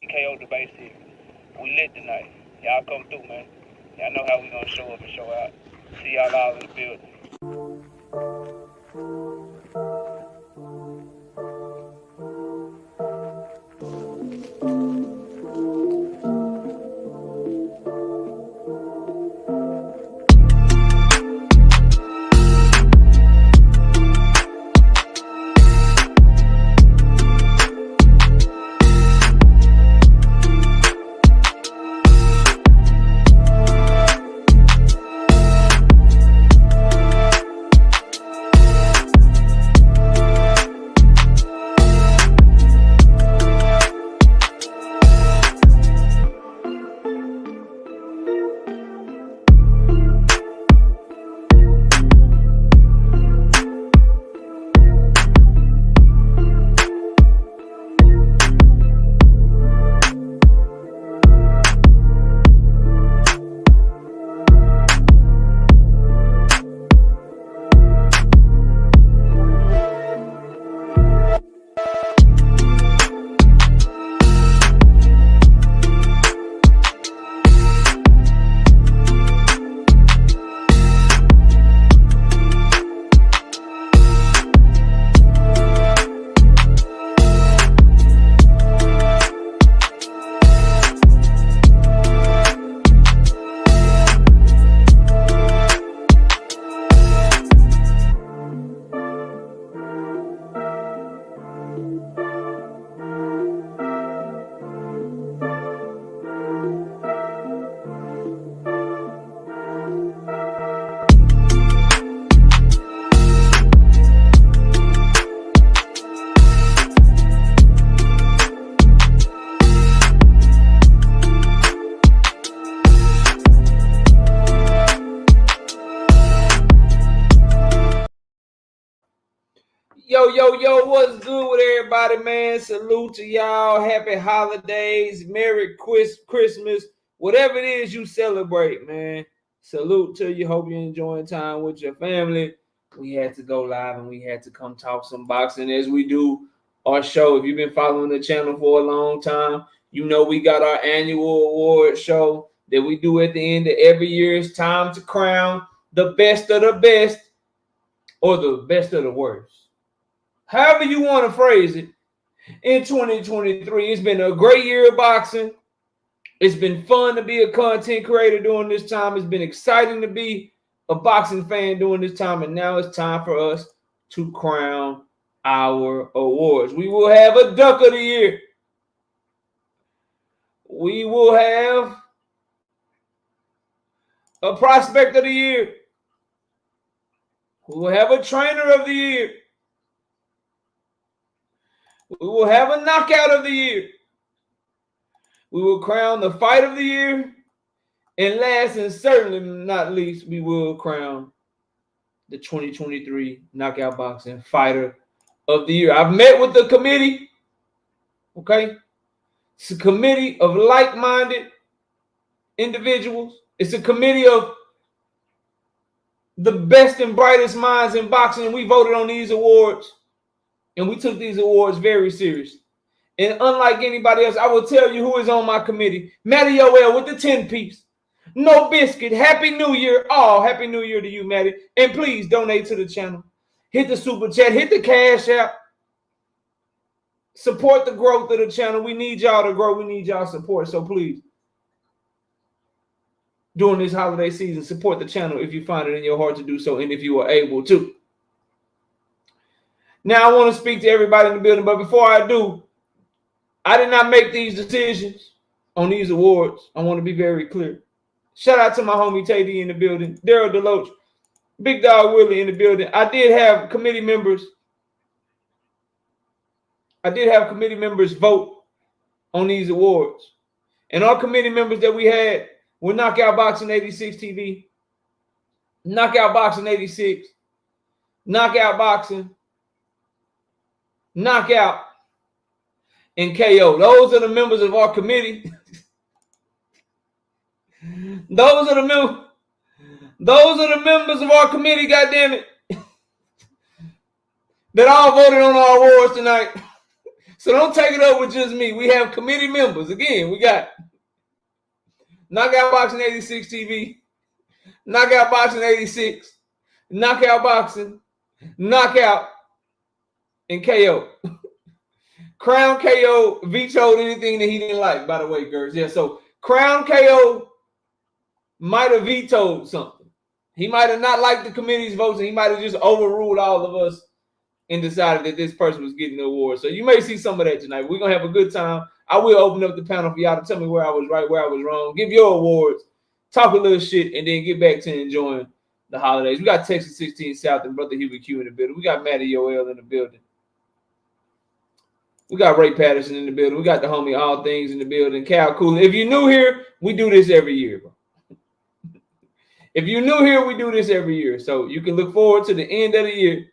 TKO debate series. We lit tonight. Y'all come through, man. Y'all know how we gonna show up and show out. See y'all all in the building. Yo, what's good with everybody, man? Salute to y'all. Happy holidays. Merry Christmas. Whatever it is you celebrate, man. Salute to you. Hope you're enjoying time with your family. We had to go live and we had to come talk some boxing as we do our show. If you've been following the channel for a long time, you know we got our annual award show that we do at the end of every year. It's time to crown the best of the best or the best of the worst. However you want to phrase it, in 2023. It's been a great year of boxing. It's been fun to be a content creator during this time. It's been exciting to be a boxing fan during this time. And now it's time for us to crown our awards. We will have a Duck of the Year. We will have a Prospect of the Year. We will have a Trainer of the Year. We will have a Knockout of the Year. We will crown the Fight of the Year. And last and certainly not least, we will crown the 2023 Knockout Boxing Fighter of the Year. I've met with the committee. Okay? It's a committee of like-minded individuals. It's a committee of the best and brightest minds in boxing. And we voted on these awards. And we took these awards very seriously. And unlike anybody else, I will tell you who is on my committee. Matty O.L. with the 10 piece. No Biscuit. Happy New Year. Oh, Happy New Year to you, Matty. And please donate to the channel. Hit the super chat. Hit the cash app. Support the growth of the channel. We need y'all to grow. We need y'all support. So please, during this holiday season, support the channel if you find it in your heart to do so and if you are able to. Now, I want to speak to everybody in the building, but before I do, I did not make these decisions on these awards. I want to be very clear. Shout out to my homie Tay D in the building, Daryl Deloach, Big Dog Willie in the building. I did have committee members vote on these awards. And our committee members that we had were Knockout Boxing 86 TV, Knockout Boxing 86, Knockout Boxing, Knockout, and KO. Those are the members of our committee. Those are the members of our committee, goddammit, that all voted on our awards tonight. So don't take it up with just me. We have committee members. Again, we got Knockout Boxing 86 TV, Knockout Boxing 86, Knockout Boxing, Knockout, and KO. Crown KO vetoed anything that he didn't like, by the way, girls. Yeah, so Crown KO might have vetoed something. He might have not liked the committee's votes, and he might have just overruled all of us and decided that this person was getting the award. So you may see some of that tonight. We're going to have a good time. I will open up the panel for y'all to tell me where I was right, where I was wrong. Give your awards, talk a little shit, and then get back to enjoying the holidays. We got Texas 16 South and Brother Hubert Q in the building. We got Matty Yoel in the building. We got Ray Patterson in the building. We got the homie All Things in the building. Cal Cooley. If you're new here, we do this every year, bro. If you're new here, we do this every year. So you can look forward to the end of the year.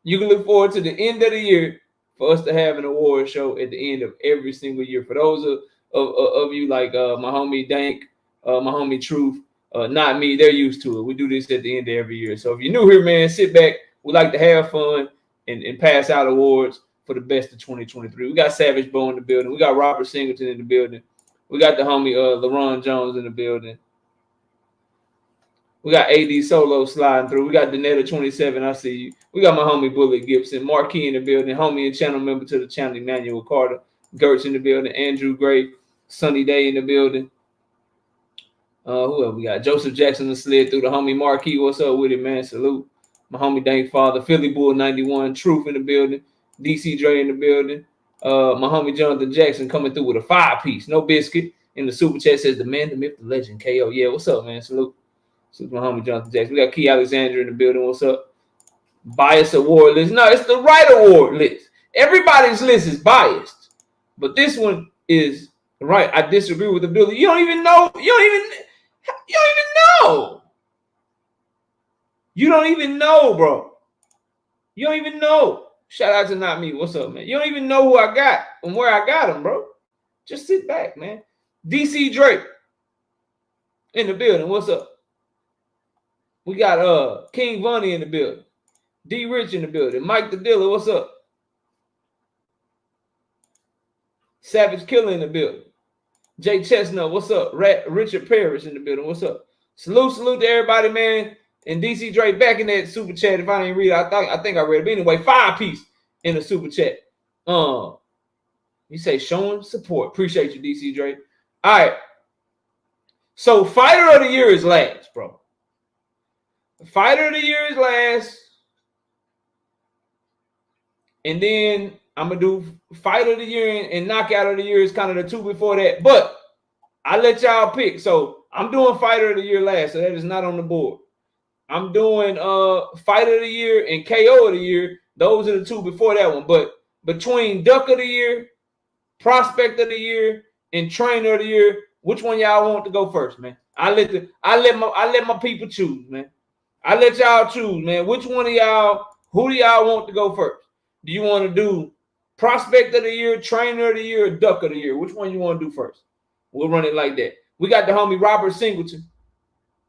You can look forward to the end of the year for us to have an award show at the end of every single year. For those of you like my homie Dank, my homie Truth, not me, they're used to it. We do this at the end of every year. So if you're new here, man, sit back. We like to have fun and pass out awards for the best of 2023. We got Savage Bo in the building. We got Robert Singleton in the building. We got the homie LaRon Jones in the building. We got AD Solo sliding through. We got Danetta 27. I see you. We got my homie Bullet Gibson, Marquis in the building, homie and channel member to the channel, Emmanuel Carter, Gertz in the building, Andrew Gray, Sunny Day in the building. Who else we got? Joseph Jackson that slid through. The homie Marquis. What's up with it, man? Salute. My homie Dank Father, Philly Bull 91, Truth in the building, DC Dre in the building. My homie Jonathan Jackson coming through with a 5-piece, no biscuit. In the super chat says the man, the myth, the legend, KO. Yeah, what's up, man? Salute. So my homie Jonathan Jackson. We got Key Alexander in the building. What's up? Bias award list. No, it's the right award list. Everybody's list is biased, but this one is right. I disagree with the building. You don't even know. You don't even know. You don't even know, bro. You don't even know. Shout out to Not Me. What's up, man? You don't even know who I got and where I got them, bro. Just sit back, man. DC Drake in the building. What's up? We got King Vonnie in the building. D Rich in the building. Mike the Dealer, what's up? Savage Killer in the building. Jay Chestnut, what's up? Richard Parrish in the building, what's up? Salute to everybody, man. And DC Drake back in that super chat. If I didn't read it, I think I read it. But anyway, 5-piece in the super chat. You say showing support. Appreciate you, DC Drake. All right. So Fighter of the Year is last, bro. Fighter of the Year is last. And then I'm going to do Fighter of the Year and Knockout of the Year is kind of the two before that. But I let y'all pick. So I'm doing Fighter of the Year last. So that is not on the board. I'm doing Fighter of the Year and KO of the Year. Those are the two before that one. But between Duck of the Year, Prospect of the Year, and Trainer of the Year, which one y'all want to go first, man? I let my people choose, man. I let y'all choose, man. Which one of y'all, who do y'all want to go first? Do you want to do Prospect of the Year, Trainer of the Year, or Duck of the Year? Which one you want to do first? We'll run it like that. We got the homie Robert Singleton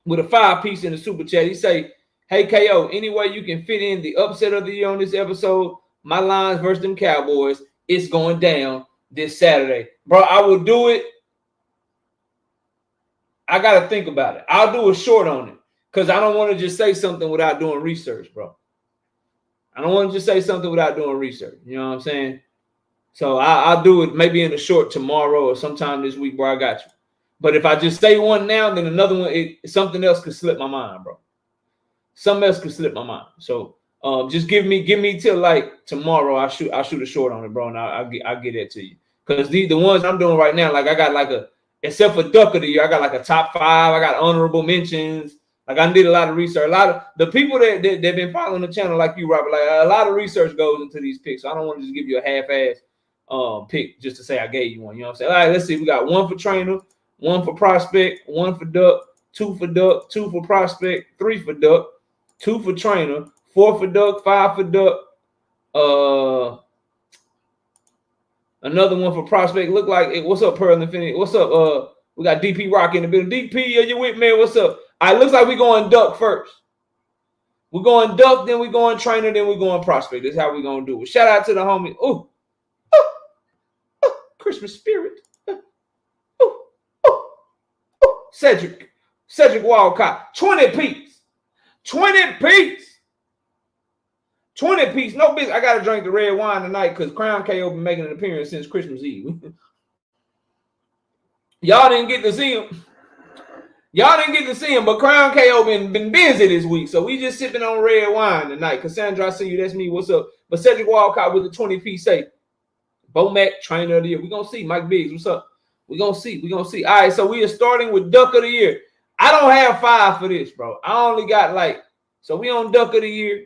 with a 5-piece in the super chat. He say, hey, KO, any way you can fit in the upset of the year on this episode, my Lions versus them Cowboys, it's going down this Saturday. Bro, I will do it. I got to think about it. I'll do a short on it because I don't want to just say something without doing research, bro. I don't want to just say something without doing research. You know what I'm saying? So I'll do it maybe in a short tomorrow or sometime this week, bro. I got you. But if I just say one now, then another one, something else could slip my mind, bro. Something else could slip my mind. So just give me till like tomorrow. I'll shoot a short on it, bro, and I'll get that to you. Because the ones I'm doing right now, like I got like except for Duck of the Year, I got like a top 5. I got honorable mentions. Like I did a lot of research. A lot of the people that been following the channel, like you, Robert, like a lot of research goes into these picks. So I don't want to just give you a half-ass pick just to say I gave you one. You know what I'm saying? All right, let's see. We got 1 for Trainer, 1 for Prospect, 1 for Duck, 2 for Duck, 2 for Prospect, 3 for Duck, 2 for Trainer, 4 for Duck, 5 for Duck. Another 1 for Prospect. Look like it. What's up, Pearl Infinity? What's up? We got DP Rock in the building. DP, are you with me? What's up? All right, looks like we're going Duck first. We're going Duck, then we're going Trainer, then we're going Prospect. That's how we're going to do it. Shout out to the homie. Ooh, Christmas spirit. Cedric Walcott, 20 piece. 20 piece. 20 piece. No bitch. I gotta drink the red wine tonight because Crown KO been making an appearance since Christmas Eve. Y'all didn't get to see him. But Crown KO been busy this week. So we just sipping on red wine tonight. Cassandra, I see you. That's me. What's up? But Cedric Walcott with the 20 piece say. Bomac, trainer of the year. We're gonna see. Mike Biggs, what's up? We're gonna see. All right, so we are starting with Duck of the Year. I don't have 5 for this, bro. I only got so we on Duck of the Year.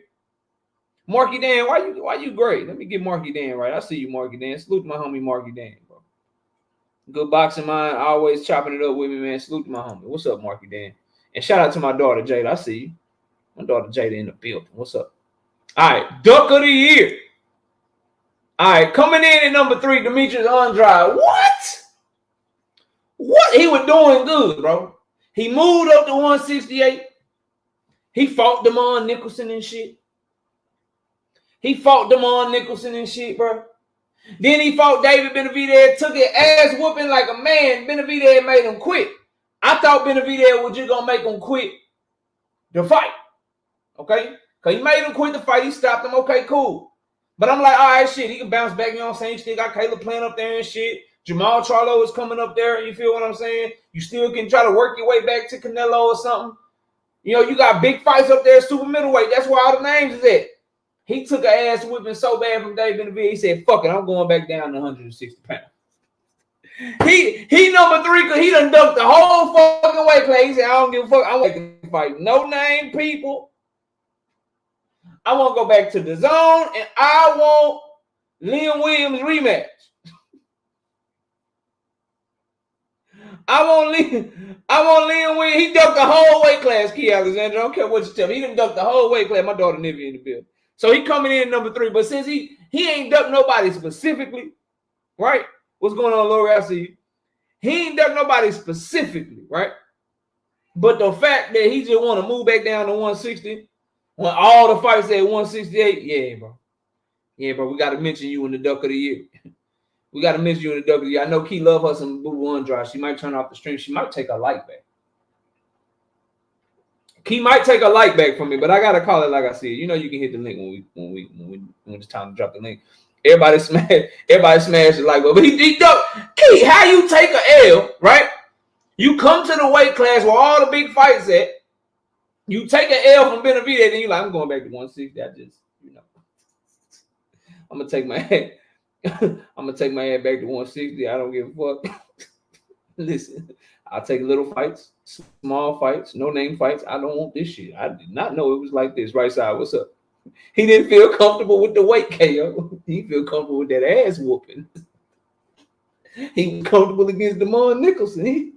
Marky Dan, why you great? Let me get Marky Dan right. I see you, Marky Dan. Salute to my homie Marky Dan, bro. Good boxing mind, always chopping it up with me, man. Salute to my homie. What's up, Marky Dan? And shout out to my daughter Jada. I see you. My daughter Jada in the building. What's up? All right, Duck of the Year. All right, coming in at number 3, Demetrius Andrade. What? He was doing good, bro. He moved up to 168. He fought Demond Nicholson and shit. Bro. Then he fought David Benavidez, took his ass whooping like a man. Benavidez made him quit. I thought Benavidez was just going to make him quit the fight. Okay? Because he made him quit the fight. He stopped him. Okay, cool. But I'm like, all right, shit. He can bounce back. You know what I'm saying? You still got Caleb playing up there and shit. Jamal Charlo is coming up there. You feel what I'm saying? You still can try to work your way back to Canelo or something. You know, you got big fights up there, super middleweight. That's where all the names is at. He took an ass whipping so bad from David Benavidez. He said, fuck it, I'm going back down to 160 pounds. He number 3 because he done ducked the whole fucking weight class. He said, I don't give a fuck. I want to fight no name people. I want to go back to the zone, and I want Liam Williams rematch. I want Liam Williams. He ducked the whole weight class, Key Alexander. I don't care what you tell me. He done ducked the whole weight class. My daughter Nivea in the building. So he coming in at number 3. But since he ain't ducked nobody specifically, right? What's going on, Lori? I see you. He ain't ducked nobody specifically, right? But the fact that he just want to move back down to 160 when all the fights at 168, yeah, bro. Yeah, bro. We got to mention you in the Duck of the Year. We got to mention you in the Duck of the Year. I know Key love her some Boo Andrade. She might turn off the stream. She might take a like back. Key might take a like back from me, but I gotta call it like I see it. You know, you can hit the link when it's time to drop the link. Everybody smash the like button. But he ducked. Key, how you take a L, right? You come to the weight class where all the big fights at. You take an L from Benavidez, and you're like, I'm going back to 160. I just, I'm gonna take my head. I'm gonna take my head back to 160. I don't give a fuck. Listen, I'll take little fights, small fights, no name fights. I don't want this shit. I did not know it was like this. Right side, what's up? He didn't feel comfortable with the weight KO. He feel comfortable with that ass whooping. He was comfortable against Demond Nicholson. He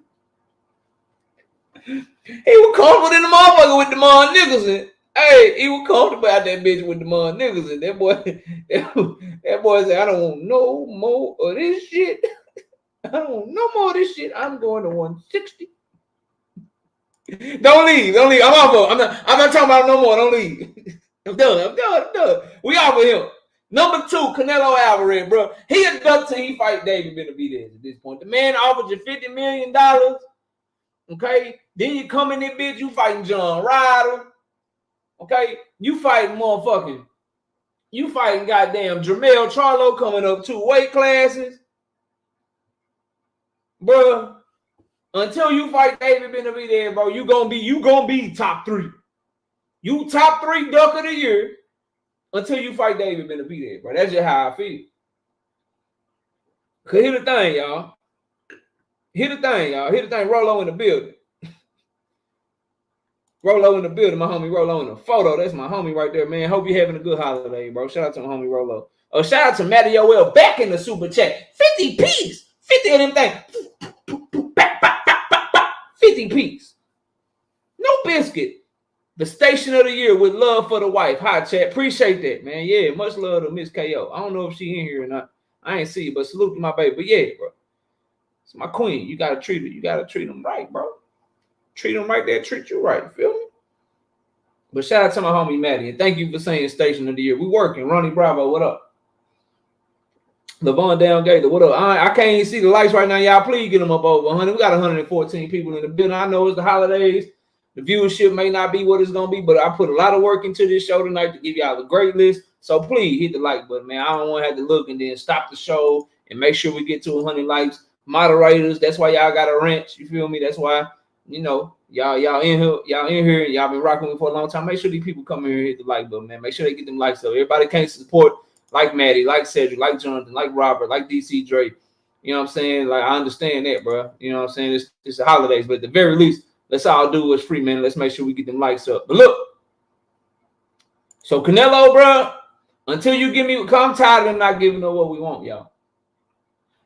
was comfortable in the motherfucker with Demond Nicholson. Hey, he was comfortable out that bitch with Demond Nicholson. That boy said, I don't want no more of this shit. I don't want no more of this shit. I'm going to 160. Don't leave. I'm off of him. I'm not talking about no more. Don't leave. I'm done. We off of him. Number 2, Canelo Alvarez, bro. He a duck till he fight David Benavidez at this point. The man offered you $50 million. Okay? Then you come in this bitch, you fighting John Ryder. Okay? You fighting goddamn Jermell Charlo coming up 2 weight classes. Bro, until you fight David Benavidez, bro, you gonna be top 3. You top 3 Duck of the Year until you fight David Benavidez, bro. That's just how I feel. Cause here's the thing, y'all. Rolo in the building. Rolo in the building, my homie Rolo in the photo. That's my homie right there, man. Hope you're having a good holiday, bro. Shout out to my homie Rolo. Shout out to Matty Yoel back in the super chat. 50 piece. 50 of them things. 50 piece. No biscuit. The station of the year with love for the wife. Hi, chat. Appreciate that, man. Yeah, much love to Miss KO. I don't know if she in here or not. I ain't see you, but salute to my baby. But yeah, bro. It's my queen. You gotta treat her. You gotta treat them right, bro. Treat them right there. Treat you right. You feel me? But shout out to my homie Maddie. And thank you for saying station of the year. We working. Ronnie Bravo, what up? Levon Down Gator, what up? I can't even see the lights right now. Y'all, please get them up over 100. We got 114 people in the building. I know it's the holidays. The viewership may not be what it's going to be, but I put a lot of work into this show tonight to give y'all a great list. So please hit the like button, man. I don't want to have to look and then stop the show and make sure we get to 100 likes. Moderators, that's why y'all got a wrench. You feel me? That's why, you know, y'all in here, y'all been rocking with me for a long time. Make sure these people come in here and hit the like button, man. Make sure they get them likes up. Everybody can't support like Maddie, like Cedric, like Jonathan, like Robert, like DC Drake. You know what I'm saying? Like, I understand that, bro. You know what I'm saying? It's the holidays, but at the very least, let's all do what's free, man. Let's make sure we get them likes up. But look, so Canelo, bro, until you give me, I'm tired of them not giving us what we want, y'all.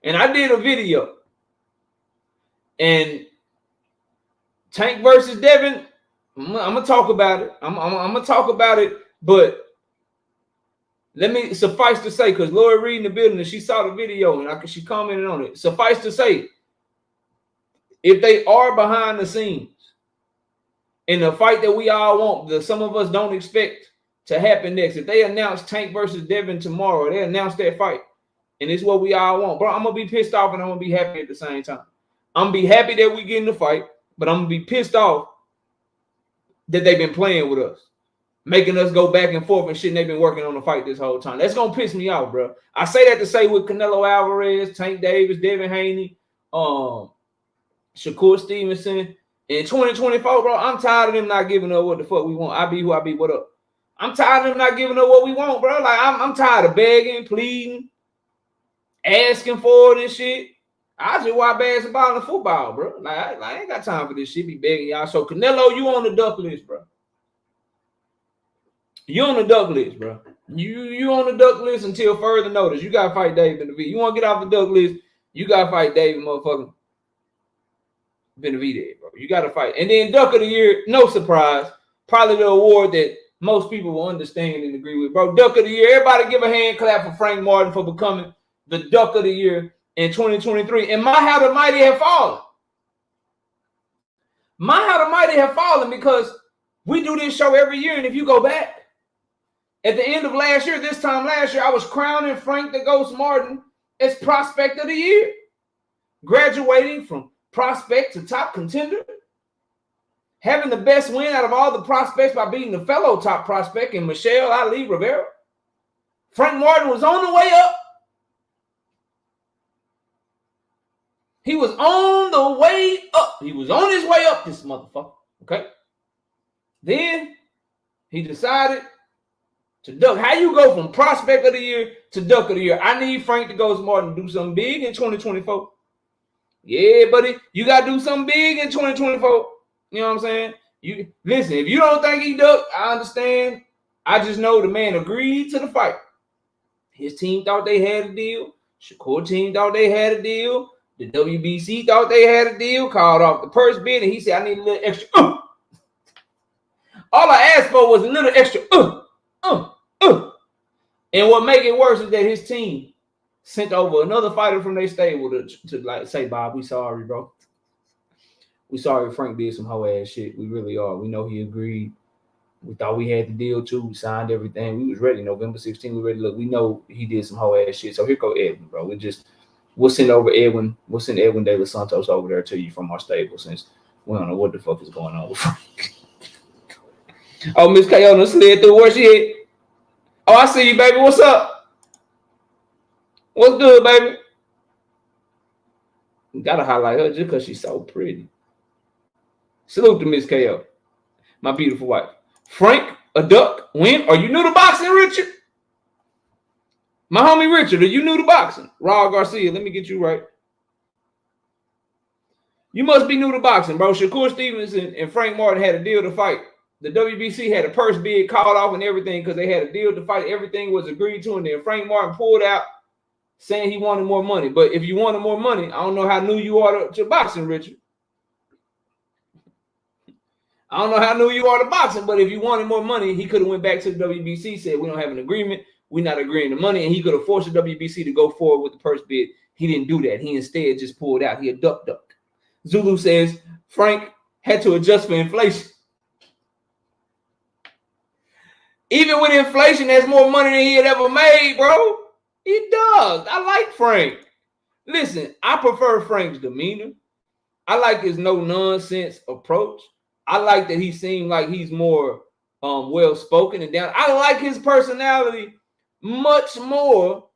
And I did a video, and Tank versus Devin, I'm gonna talk about it. I'm gonna talk about it, but let me suffice to say, because Lori Reed in the building, and she saw the video and she commented on it. Suffice to say, if they are behind the scenes in the fight that we all want, that some of us don't expect to happen next, if they announce Tank versus Devin tomorrow, they announce that fight, and it's what we all want, bro, I'm gonna be pissed off and I'm gonna be happy at the same time. I'm gonna be happy that we get in the fight, but I'm gonna be pissed off that they've been playing with us, making us go back and forth and shit, and they've been working on the fight this whole time. That's gonna piss me off, bro. I say that to say with Canelo Alvarez, Tank Davis, Devin Haney, Shakur Stevenson. In 2024, bro, I'm tired of them not giving up what the fuck we want. I be who I be, what up? I'm tired of them not giving up what we want, bro. Like, I'm tired of begging, pleading, asking for it and shit. I just watch basketball and football, bro. Like, I ain't got time for this shit, be begging y'all. So, Canelo, you on the duck list, bro. You on the duck list, bro. You on the duck list until further notice. You got to fight Dave Benavidez. You want to get off the duck list, you got to fight Dave motherfucking Benavidez, bro. You got to fight. And then Duck of the Year, no surprise. Probably the award that most people will understand and agree with, bro. Duck of the Year. Everybody give a hand clap for Frank Martin for becoming the Duck of the Year in 2023. And my how the mighty have fallen. My how the mighty have fallen because we do this show every year. And if you go back, at the end of last year, this time last year, I was crowning Frank the Ghost Martin as Prospect of the Year. Graduating from prospect to top contender. Having the best win out of all the prospects by beating the fellow top prospect in Michelle Ali Rivera. Frank Martin was on the way up. He was on the way up. He was on his way up, this motherfucker. Okay? Then he decided to duck. How you go from Prospect of the Year to Duck of the Year? I need Frank the Ghost Martin to do something big in 2024. Yeah, buddy. You got to do something big in 2024. You know what I'm saying? You listen, if you don't think he ducked, I understand. I just know the man agreed to the fight. His team thought they had a deal. Shakur team thought they had a deal. The WBC thought they had a deal. Called off the purse bid, and he said, I need a little extra. All I asked for was a little extra. And what make it worse is that his team sent over another fighter from their stable to like say, Bob, we sorry, bro. We sorry Frank did some hoe ass shit. We really are. We know he agreed. We thought we had the deal too. We signed everything. We was ready. November 16th, we ready. Look, we know he did some hoe ass shit. So here go Edwin, bro. We'll send over Edwin. We'll send Edwin De Los Santos over there to you from our stable since we don't know what the fuck is going on with Frank. Oh, Miss Kayona slid through where she at. Oh, I see you, baby. What's up? What's good, baby? You gotta highlight her just because she's so pretty. Salute to Miss KO, my beautiful wife. Frank, a duck, win. Are you new to boxing, Richard? My homie Richard, are you new to boxing? Raul Garcia, let me get you right. You must be new to boxing, bro. Shakur Stevenson and Frank Martin had a deal to fight. The WBC had a purse bid called off and everything because they had a deal to fight. Everything was agreed to, and then Frank Martin pulled out saying he wanted more money. But if you wanted more money, I don't know how new you are to boxing, Richard. I don't know how new you are to boxing, but if you wanted more money, he could have went back to the WBC, said, we don't have an agreement. We're not agreeing to money, and he could have forced the WBC to go forward with the purse bid. He didn't do that. He instead just pulled out. He a duck. Zulu says Frank had to adjust for inflation. Even with inflation, that's more money than he had ever made, bro. He does. I like Frank. Listen, I prefer Frank's demeanor. I like his no-nonsense approach. I like that he seemed like he's more well-spoken and down. I like his personality much more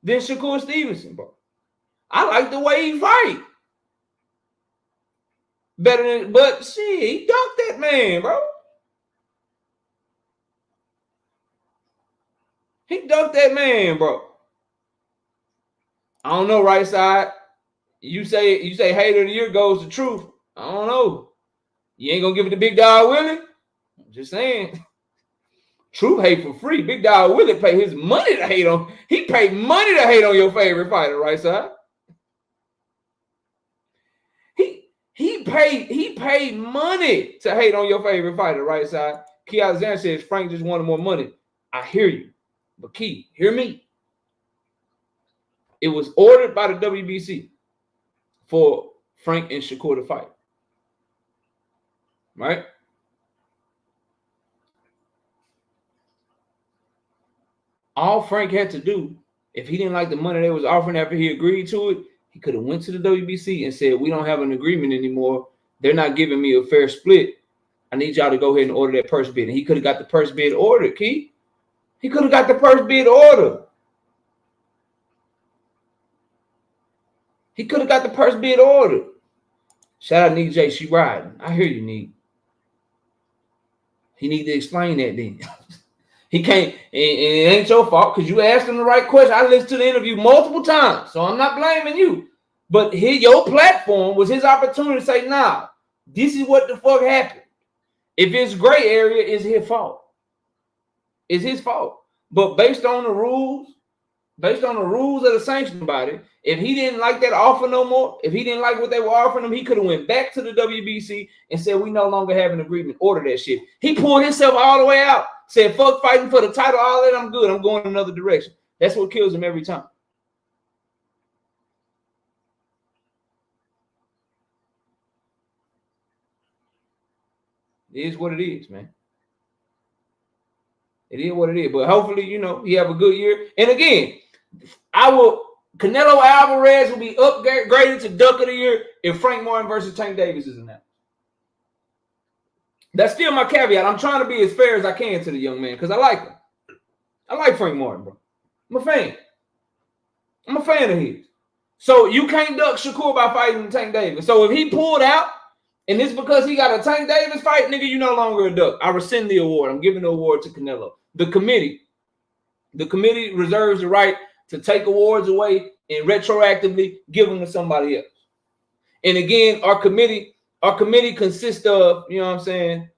than Shakur Stevenson, bro. I like the way he fight. Better than, but shit, he dunked that man, bro. He dunked that man, bro. I don't know, right side. You say hater of the year goes to Truth. I don't know. You ain't gonna give it to Big Dog Willie? I'm just saying. Truth hate for free. Big Dog Willie pay his money to hate on. He paid money to hate on your favorite fighter, right side. He paid money to hate on your favorite fighter, right side. Key Alexander says Frank just wanted more money. I hear you. But Key, hear me. It was ordered by the WBC for Frank and Shakur to fight. Right? All Frank had to do, if he didn't like the money they was offering after he agreed to it, he could have went to the WBC and said, we don't have an agreement anymore. They're not giving me a fair split. I need y'all to go ahead and order that purse bid. And he could have got the purse bid ordered, Key. He could have got the purse bid ordered. He could have got the purse bid ordered. Shout out to J. She riding. I hear you, Need. He need to explain that then. He can't, and it ain't your fault because you asked him the right question. I listened to the interview multiple times, so I'm not blaming you. But your platform was his opportunity to say, nah, this is what the fuck happened. If it's gray area, it's his fault. It's his fault. But based on the rules of the sanction body, if he didn't like that offer no more, if he didn't like what they were offering him, he could have went back to the WBC and said, we no longer have an agreement. Order that shit. He pulled himself all the way out, said, fuck fighting for the title, all that, I'm good. I'm going another direction. That's what kills him every time. It is what it is, man. It is what it is. But hopefully, he have a good year. And again, Canelo Alvarez will be upgraded to Duck of the Year if Frank Martin versus Tank Davis is announced. That's still my caveat. I'm trying to be as fair as I can to the young man because I like him. I like Frank Martin, bro. I'm a fan. I'm a fan of his. So you can't duck Shakur by fighting Tank Davis. So if he pulled out, and it's because he got a Tank Davis fight, nigga, you no longer a duck. I rescind the award. I'm giving the award to Canelo. The committee reserves the right to take awards away and retroactively give them to somebody else. And again, our committee consists of, you know what I'm saying,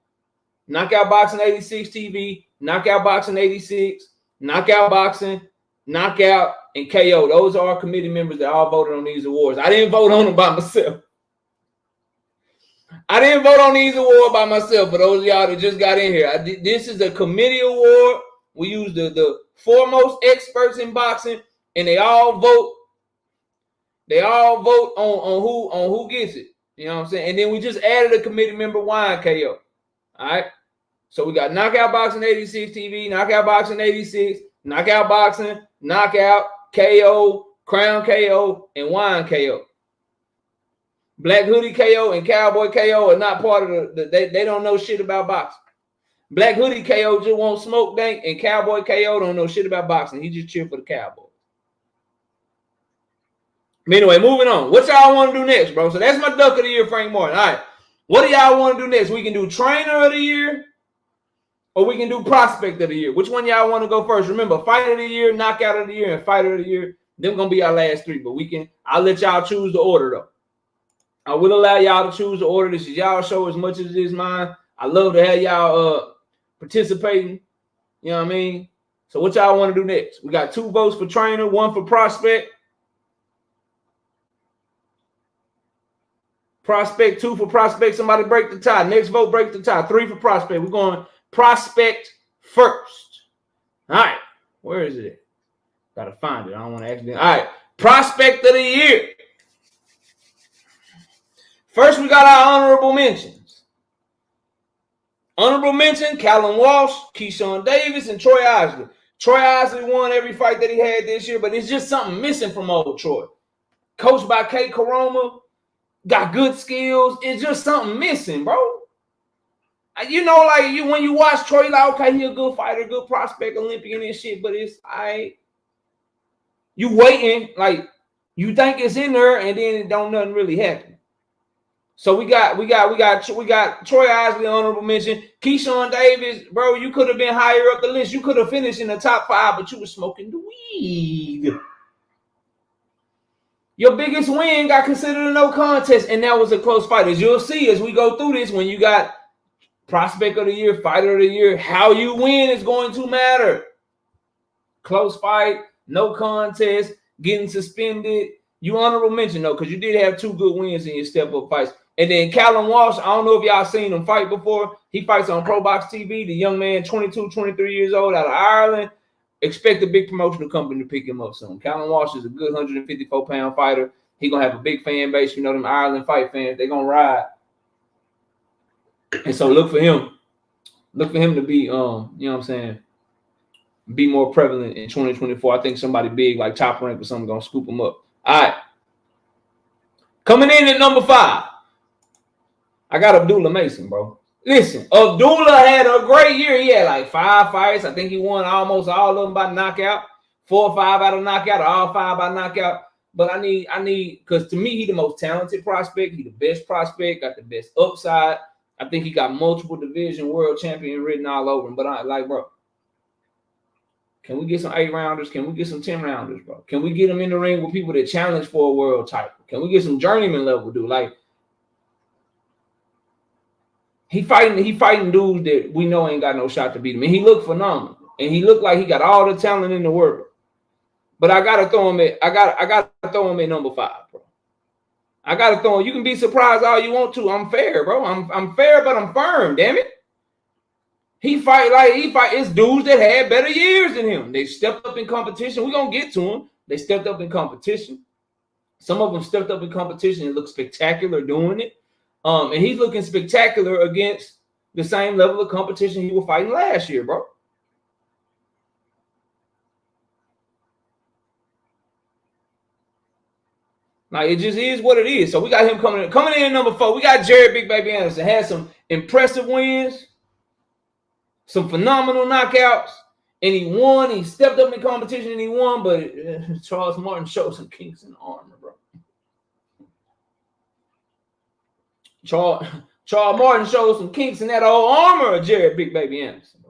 Knockout Boxing 86 TV, Knockout Boxing 86, Knockout Boxing, Knockout, and KO. Those are our committee members that all voted on these awards. I didn't vote on them by myself. I didn't vote on these awards by myself. For those of y'all that just got in here, this is a committee award. We use the foremost experts in boxing, and they all vote. They all vote on who gets it. You know what I'm saying? And then we just added a committee member, Wine KO. All right. So we got Knockout Boxing 86 TV, Knockout Boxing 86, Knockout Boxing, Knockout, KO, Crown KO, and Wine KO. Black Hoodie KO and Cowboy KO are not part of they don't know shit about boxing. Black Hoodie KO just won't smoke dank, and Cowboy KO don't know shit about boxing. He just cheer for the Cowboys. Anyway, moving on. What y'all want to do next, bro? So that's my Duck of the Year, Frank Martin. All right. What do y'all want to do next? We can do Trainer of the Year, or we can do Prospect of the Year. Which one y'all want to go first? Remember, Fighter of the Year, Knockout of the Year, and Fighter of the Year. Them gonna be our last three, but I'll let y'all choose the order though. I will allow y'all to choose the order. This is y'all show as much as it is mine. I love to have y'all participating. You know what I mean? So what y'all want to do next? We got 2 votes for Trainer, 1 for Prospect. Prospect, 2 for Prospect. Somebody break the tie. Next vote, break the tie. 3 for Prospect. We're going Prospect first. All right. Where is it? Got to find it. I don't want to accidentally. All right. Prospect of the Year. First, we got our honorable mentions. Honorable mention, Callum Walsh, Keyshawn Davis, and Troy Isley. Troy Isley won every fight that he had this year, but it's just something missing from old Troy. Coached by Kate Koroma, got good skills. It's just something missing, bro. You know, like when you watch Troy, like, okay, he a good fighter, good prospect, Olympian and shit, but it's you waiting, like you think it's in there, and then it don't nothing really happen. So we got Troy Isley, honorable mention. Keyshawn Davis, bro, you could have been higher up the list. You could have finished in the top 5, but you were smoking the weed. Your biggest win got considered a no contest, and that was a close fight. As you'll see as we go through this, when you got prospect of the year, fighter of the year, how you win is going to matter. Close fight, no contest, getting suspended. You honorable mention, though, because you did have 2 good wins in your step-up fights. And then Callum Walsh, I don't know if y'all seen him fight before. He fights on Pro Box TV. The young man, 22, 23 years old, out of Ireland. Expect a big promotional company to pick him up soon. Callum Walsh is a good 154-pound fighter. He's going to have a big fan base. You know, them Ireland fight fans, they're going to ride. And so look for him. Look for him to be, you know what I'm saying, be more prevalent in 2024. I think somebody big like Top Rank or something going to scoop him up. All right. Coming in at number 5, I got Abdullah Mason, bro. Listen, Abdullah had a great year. He had like 5 fights. I think he won almost all of them by knockout. 4 or 5 out of knockout, or all 5 by knockout. But I need, because to me, he the most talented prospect. He the best prospect, got the best upside. I think he got multiple division world champion written all over him. But I like, bro, can we get some 8-rounders? Can we get some 10-rounders, bro? Can we get him in the ring with people that challenge for a world title? Can we get some journeyman level dude? Like, he fighting dudes that we know ain't got no shot to beat him. And he looked phenomenal. And he looked like he got all the talent in the world. But I gotta throw him at number 5, bro. I gotta throw him. You can be surprised all you want to. I'm fair, bro. I'm fair, but I'm firm, damn it. He fight. It's dudes that had better years than him. They stepped up in competition. We're gonna get to them. They stepped up in competition. Some of them stepped up in competition and looked spectacular doing it. And he's looking spectacular against the same level of competition he was fighting last year, bro. Like, it just is what it is. So we got him coming in at number 4. We got Jared Big Baby Anderson. Had some impressive wins, some phenomenal knockouts, and he won. He stepped up in competition and he won, but Charles Martin showed some kinks in the armor, bro. Charles Martin showed some kinks in that old armor of Jared Big Baby Anderson.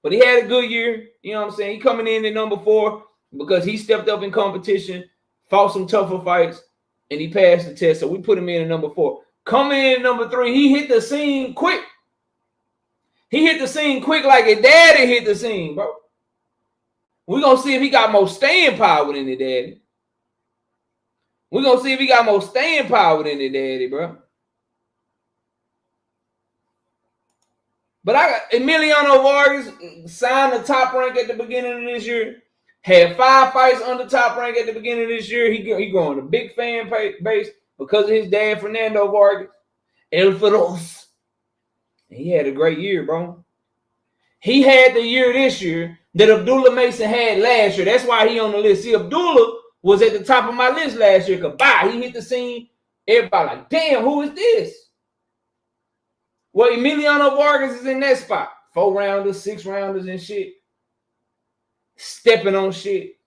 But he had a good year. You know what I'm saying? He coming in at number 4 because he stepped up in competition, fought some tougher fights, and he passed the test. So we put him in at number 4. Coming in at number 3, he hit the scene quick. He hit the scene quick like his daddy hit the scene, bro. We're going to see if he got more staying power than his daddy. We're going to see if he got more staying power than his daddy, bro. But I got Emiliano Vargas signed the Top Rank at the beginning of this year. Had 5 fights under Top Rank at the beginning of this year. He growing a big fan base because of his dad, Fernando Vargas. El Feroz. He had a great year, bro. He had the year this year that Abdullah Mason had last year. That's why he on the list. See, Abdullah was at the top of my list last year. Cause he hit the scene. Everybody like, damn, who is this? Well, Emiliano Vargas is in that spot. 4-rounders, 6-rounders and shit. Stepping on shit.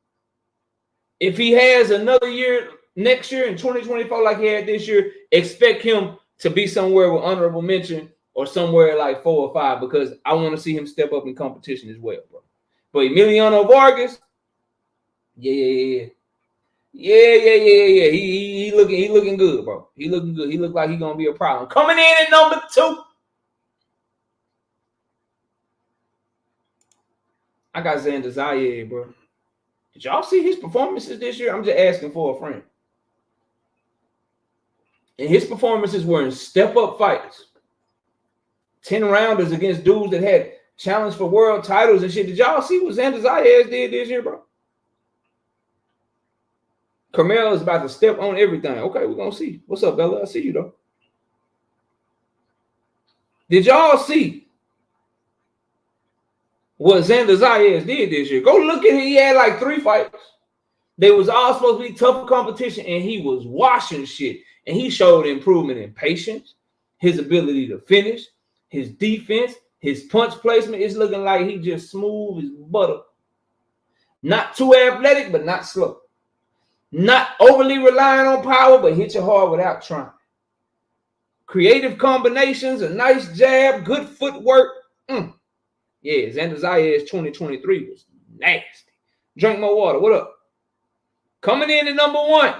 If he has another year next year in 2024 like he had this year, expect him to be somewhere with honorable mention or somewhere like 4 or 5 because I want to see him step up in competition as well, bro. But Emiliano Vargas, yeah. He looking good, bro. He looking good. He look like he gonna be a problem. Coming in at number 2. I got Xander Zayed, bro. Did y'all see his performances this year? I'm just asking for a friend. And his performances were in step-up fights. 10-rounders against dudes that had challenged for world titles and shit. Did y'all see what Xander Zayed did this year, bro? Carmel is about to step on everything. Okay, we're going to see. What's up, Bella? I see you, though. Did y'all see what Xander Zayas did this year. Go look at it. He had like 3 fights. They was all supposed to be tough competition, and he was washing shit. And he showed improvement in patience, his ability to finish, his defense, his punch placement. It's looking like he just smooth as butter. Not too athletic, but not slow. Not overly relying on power, but hit you hard without trying. Creative combinations, a nice jab, good footwork. Yeah, Xander Zayas 2023 was nasty. Drink more water. What up? Coming in at number 1.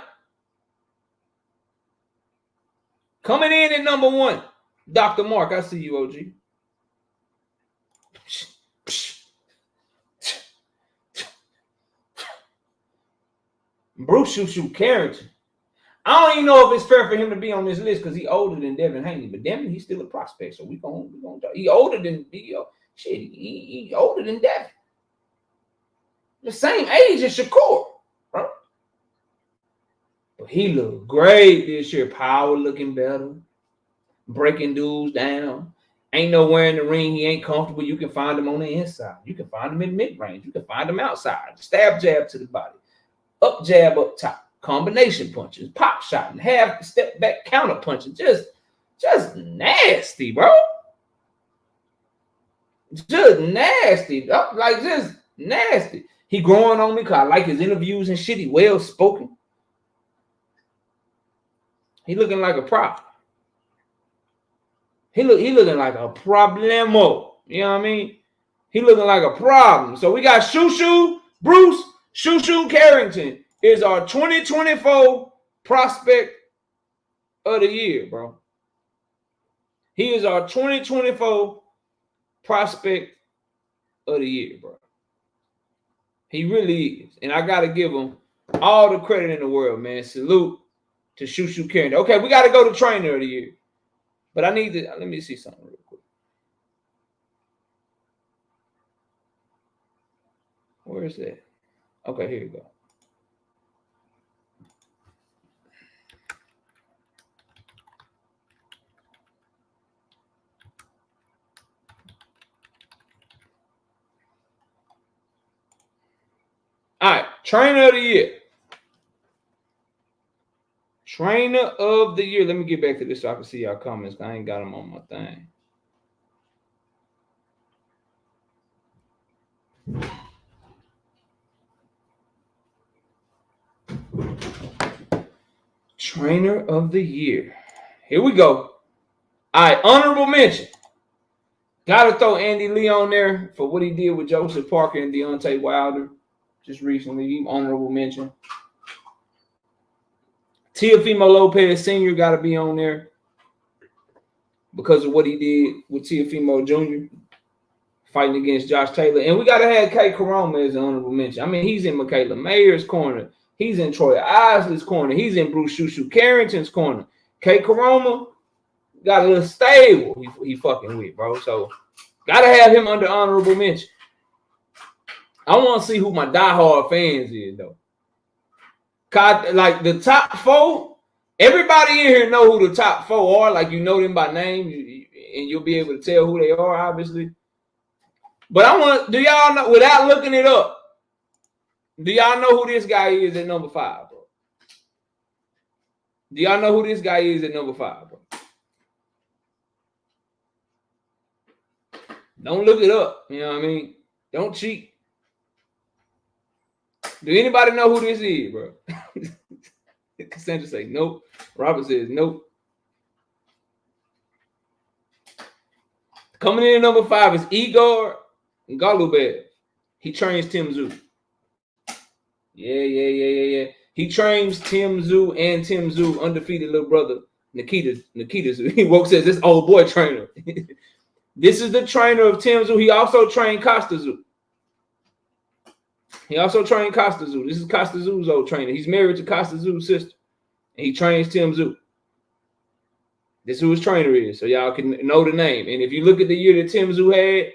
Coming in at number 1. Dr. Mark, I see you, OG. Bruce Shoo Carrington. I don't even know if it's fair for him to be on this list because he's older than Devin Haney, but Devin, he's still a prospect, so we gonna talk. He older than he older than Devin. The same age as Shakur, bro. But he looked great this year. Power looking better, breaking dudes down. Ain't nowhere in the ring he ain't comfortable. You can find him on the inside. You can find him in mid-range. You can find him outside. Stab jab to the body. Up jab up top. Combination punches. Pop shot. And half step back counter punches. Just nasty, bro. Just nasty. Like just nasty. He growing on me because I like his interviews and shit. He well spoken. He looking like a prop. He looking like a problemo. You know what I mean? He looking like a problem. So we got Bruce Shoo Carrington is our 2024 prospect of the year, bro. He is our 2024 prospect of the year, bro. He really is. And I got to give him all the credit in the world, man. Salute to Shoo Carrington. Okay, we got to go to trainer of the year. But I need to, let me see something real quick. Where is that? Okay, here you go. All right, trainer of the year. Trainer of the year. Let me get back to this so I can see y'all comments. I ain't got them on my thing. Trainer of the year. Here we go. All right, honorable mention. Got to throw Andy Lee on there for what he did with Joseph Parker and Deontay Wilder just recently. Honorable mention. Teofimo Lopez Sr. got to be on there because of what he did with Teofimo Jr. fighting against Josh Taylor. And we got to have Kay Koroma as an honorable mention. I mean, he's in Michaela Mayer's corner. He's in Troy Isley's corner. He's in Bruce Shoo Carrington's corner. Kay Koroma got a little stable he fucking with, bro. So got to have him under honorable mention. I want to see who my diehard fans is, though. Like the top 4, everybody in here know who the top 4 are. Like you know them by name, and you'll be able to tell who they are, obviously. But I want, do y'all know, without looking it up, do y'all know who this guy is at number 5, bro? Do y'all know who this guy is at number 5, bro? Don't look it up. You know what I mean? Don't cheat. Do anybody know who this is, bro? Cassandra say nope. Robert says nope. Coming in at number 5 is Igor Golubev. He trains Tim Tszyu. Yeah. He trains Tim Tszyu and Tim Tszyu undefeated little brother Nikita Tszyu. He says this old boy trainer. This is the trainer of Tim Tszyu. He also trained Costa Tszyu. This is Costa Tszyu's old trainer. He's married to Costa Tszyu's sister. And he trains Tim Tszyu. This is who his trainer is. So y'all can know the name. And if you look at the year that Tim Tszyu had,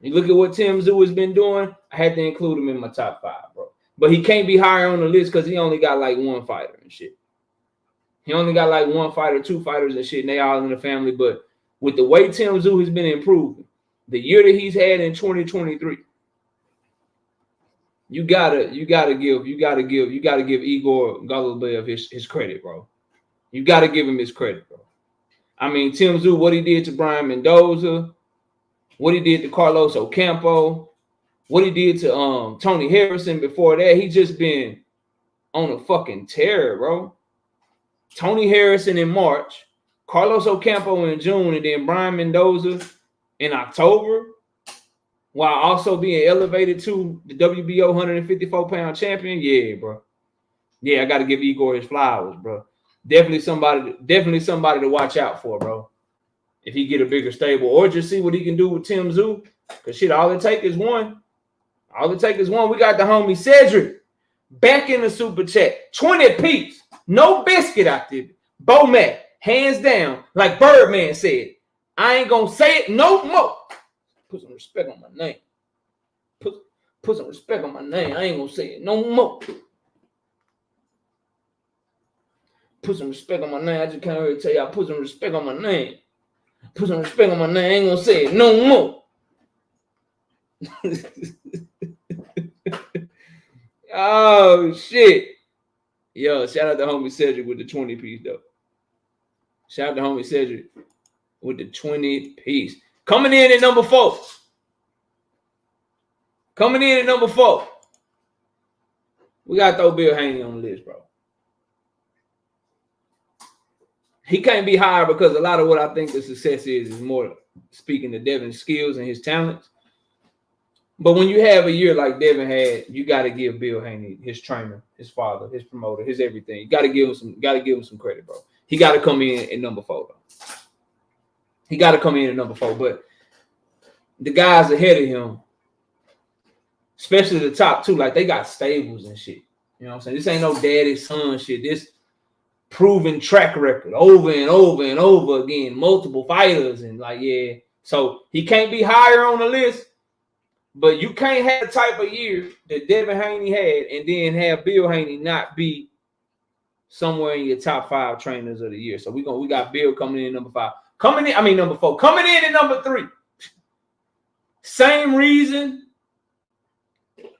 you look at what Tim Tszyu has been doing, I had to include him in my top 5, bro. But he can't be higher on the list because he only got like 1 fighter and shit. He only got like 1 fighter, 2 fighters and shit, and they all in the family. But with the way Tim Tszyu has been improving, the year that he's had in 2023, you gotta give Igor Golubov his credit, bro. You gotta give him his credit, bro. I mean, Tim Tszyu, what he did to Brian Mendoza, what he did to Carlos Ocampo, what he did to Tony Harrison before that, he just been on a fucking tear, bro. Tony Harrison in March, Carlos Ocampo in June, and then Brian Mendoza in October, while also being elevated to the WBO 154-pound champion. Yeah, bro. Yeah, I got to give Igor his flowers, bro. Definitely somebody to watch out for, bro. If he get a bigger stable, or just see what he can do with Tim Tszyu. Because shit, all it take is one. All it take is one. We got the homie Cedric back in the super chat. 20 piece. No biscuit out there. Bo Mac, hands down, like Birdman said. I ain't gonna say it no more. Put some respect on my name. Put some respect on my name. I ain't gonna say it no more. Put some respect on my name. I just can't really tell you. I put some respect on my name. Put some respect on my name. I ain't gonna say it no more. Oh shit. Yo, shout out to homie Cedric with the 20 piece though. Shout out to homie Cedric with the 20 piece. Coming in at number 4. Coming in at number 4. We gotta throw Bill Haney on the list, bro. He can't be higher because a lot of what I think the success is more speaking to Devin's skills and his talents. But when you have a year like Devin had, you got to give Bill Haney, his trainer, his father, his promoter, his everything. You got to give him some credit, bro. He got to come in at number 4, though. He got to come in at number 4. But the guys ahead of him, especially the top 2, like they got stables and shit. You know what I'm saying? This ain't no daddy son shit. This proven track record over and over and over again, multiple fighters, and like, yeah. So he can't be higher on the list, but you can't have the type of year that Devin Haney had and then have Bill Haney not be somewhere in your top 5 trainers of the year. So we got Bill coming in at number 5. Number 4. Coming in at number 3. Same reason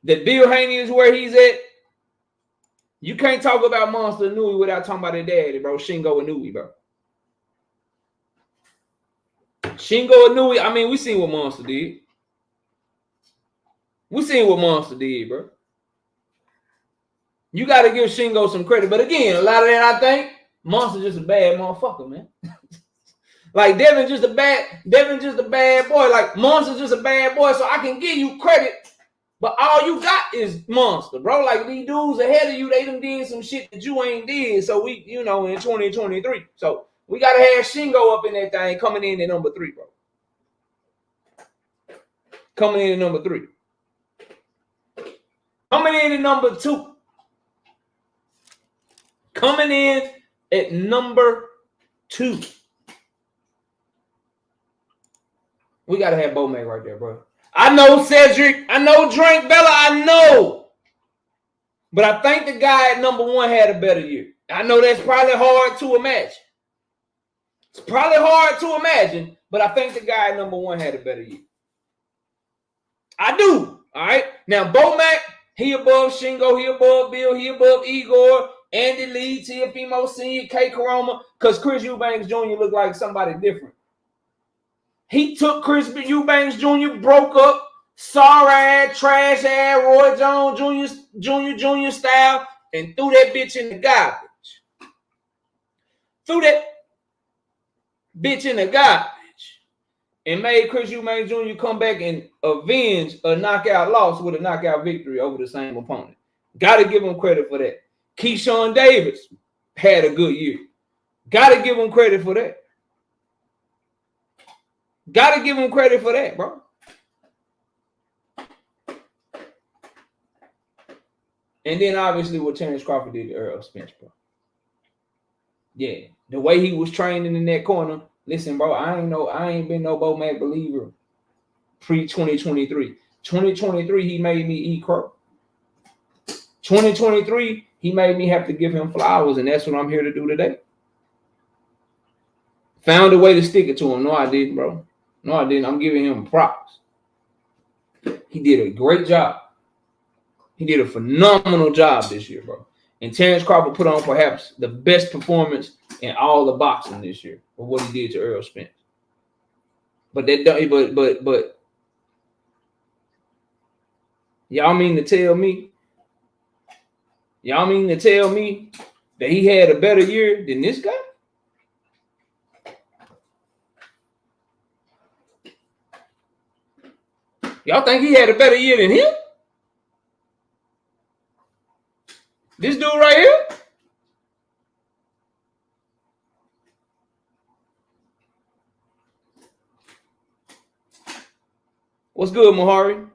that Bill Haney is where he's at. You can't talk about Monster Inoue without talking about their daddy, bro. Shingo Inoue, bro. Shingo Inoue, I mean, we seen what Monster did. We seen what Monster did, bro. You got to give Shingo some credit. But again, a lot of that, I think, Monster's just a bad motherfucker, man. Like, Devin's just a bad boy. Like, Monster's just a bad boy, so I can give you credit. But all you got is Monster, bro. Like, these dudes ahead of you, they done did some shit that you ain't did. So we, in 2023. So we got to have Shingo up in that thing coming in at number 3, bro. Coming in at number 3. Coming in at number 2. Coming in at number 2. We got to have Bo Mac right there, bro. I know Cedric. I know Drink Bella. I know. But I think the guy at number 1 had a better year. I know that's probably hard to imagine. It's probably hard to imagine, but I think the guy at number 1 had a better year. I do. All right. Now, Bo Mac, he above Shingo, he above Bill, he above Igor, Andy Lee, Teofimo Sr., K. Karoma, because Chris Eubanks Jr. looked like somebody different. He took Chris Eubanks Jr., broke up, sorry-ass, trash-ass Roy Jones Jr. style, and threw that bitch in the garbage. Threw that bitch in the garbage and made Chris Eubanks Jr. come back and avenge a knockout loss with a knockout victory over the same opponent. Got to give him credit for that. Keyshawn Davis had a good year. Got to give him credit for that. Got to give him credit for that, bro. And then obviously what Terrence Crawford did to Errol Spence, bro. Yeah, the way he was training in that corner. Listen, bro, I ain't been no Bo Mac believer pre-2023. 2023, he made me eat crow. 2023, he made me have to give him flowers, and that's what I'm here to do today. Found a way to stick it to him. No, I didn't, bro. No, I didn't. I'm giving him props. He did a great job. He did a phenomenal job this year, bro. And Terrence Crawford put on perhaps the best performance in all the boxing this year for what he did to Errol Spence. But y'all mean to tell me that he had a better year than this guy? Y'all think he had a better year than him? This dude right here? What's good, Mahari?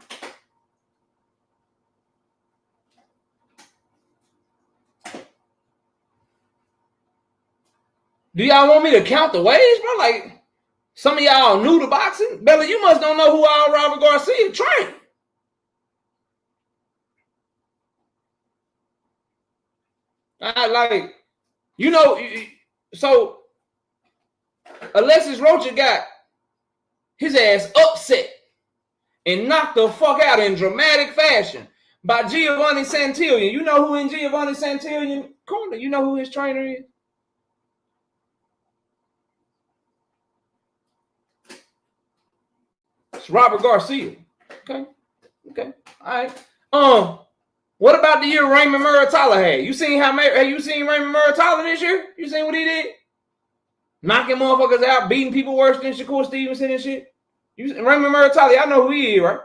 Do y'all want me to count the ways, bro? Like, some of y'all new to boxing. Bella, you must don't know who all Robert Garcia trained. Like, you know, so Alexis Rocha got his ass upset and knocked the fuck out in dramatic fashion by Giovanni Santillan. You know who in Giovanni Santillan corner? You know who his trainer is? It's Robert Garcia. Okay. All right. What about the year Raymond Muratalla had? You seen have you seen Raymond Muratalla this year? You seen what he did? Knocking motherfuckers out, beating people worse than Shakur Stevenson and shit. Raymond Muratalla, y'all know who he is, right?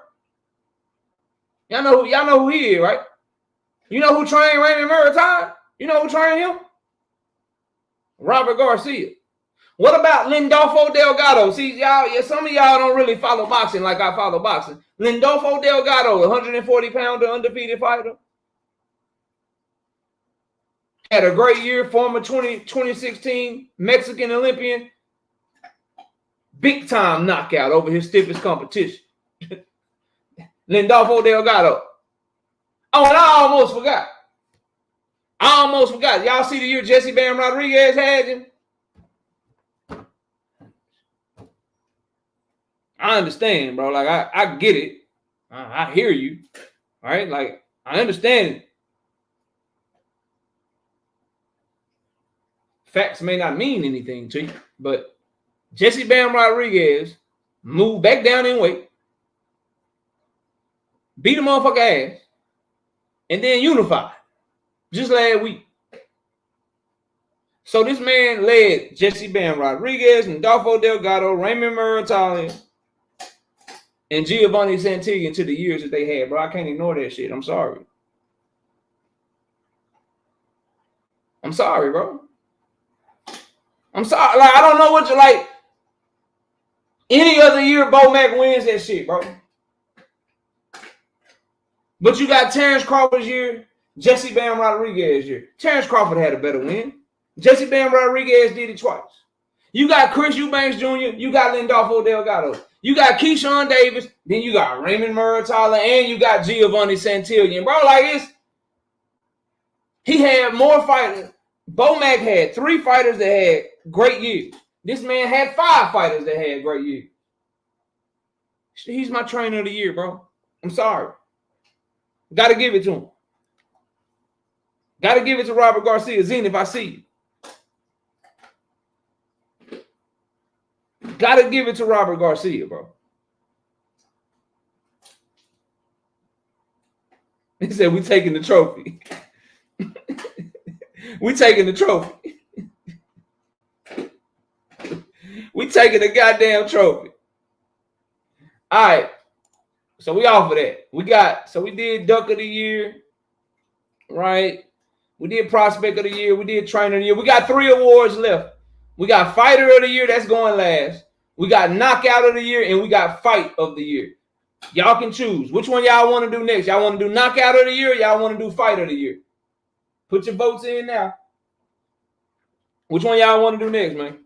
Y'all know who he is, right? You know who trained Raymond Muratalla? You know who trained him? Robert Garcia. What about Lindolfo Delgado? See, some of y'all don't really follow boxing like I follow boxing. Lindolfo Delgado, 140-pounder, undefeated fighter. Had a great year, former 2016 Mexican Olympian. Big time knockout over his stiffest competition. Lindolfo Delgado. Oh, and I almost forgot. Y'all see the year Jesse Bam Rodriguez had him? I understand, bro. Like, I get it. I hear you. All right? Like, I understand it. Facts may not mean anything to you, but Jesse Bam Rodriguez moved back down in weight, beat a motherfucker ass, and then unified just last week. So this man led Jesse Bam Rodriguez, Lindolfo Delgado, Raymond Muratalla, and Giovanni Santillan to the years that they had, bro. I can't ignore that shit. I'm sorry. Bro. I'm sorry. Like, I don't know what you like. Any other year, Bo Mack wins that shit, bro. But you got Terrence Crawford's year, Jesse Bam Rodriguez year. Terrence Crawford had a better win. Jesse Bam Rodriguez did it twice. You got Chris Eubanks Jr., you got Lindolfo Delgado. You got Keyshawn Davis, then you got Raymond Muratalla, and you got Giovanni Santillan. Bro, like, he had more fighters. Bo Mack had 3 fighters that had great years. This man had 5 fighters that had great years. He's my trainer of the year, bro. I'm sorry. Got to give it to him. Got to give it to Robert Garcia. Zen, if I see you. Got to give it to Robert Garcia, bro. He said, we taking the trophy. We taking the trophy. We taking the goddamn trophy. All right. So we off of that. We did Duck of the Year, right? We did Prospect of the Year. We did Trainer of the Year. We got 3 awards left. We got Fighter of the Year. That's going last. We got Knockout of the Year, and we got Fight of the Year. Y'all can choose. Which one y'all want to do next? Y'all want to do Knockout of the Year, or y'all want to do Fight of the Year? Put your votes in now. Which one y'all want to do next, man?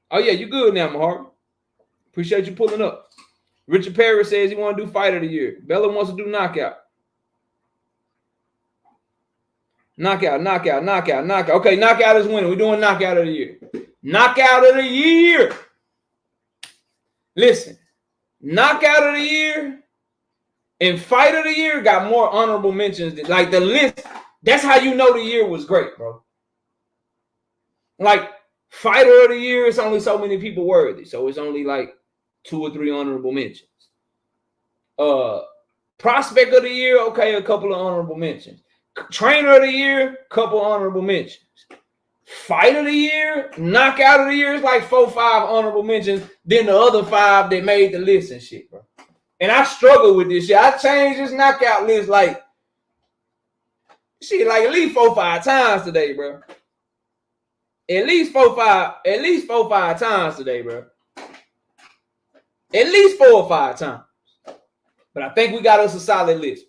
Oh, yeah, you good now, Mahar. Appreciate you pulling up. Richard Perry says he want to do Fight of the Year. Bella wants to do Knockout. Knockout. Okay, Knockout is winning. We're doing Knockout of the Year. Knockout of the year. Listen, knockout of the year and fight of the year got more honorable mentions. Like the list, that's how you know the year was great, bro. Like fighter of the year, it's only so many people worthy. So it's only like 2 or 3 honorable mentions. Prospect of the year, okay, a couple of honorable mentions. Trainer of the year, couple honorable mentions. Fight of the year, knockout of the year is like 4 or 5 honorable mentions. Then the other 5 that made the list and shit, bro. And I struggle with this shit. I changed this knockout list like at least 4 or 5 times today, bro. At least 4 or 5 times today, bro. At least 4 or 5 times. But I think we got us a solid list.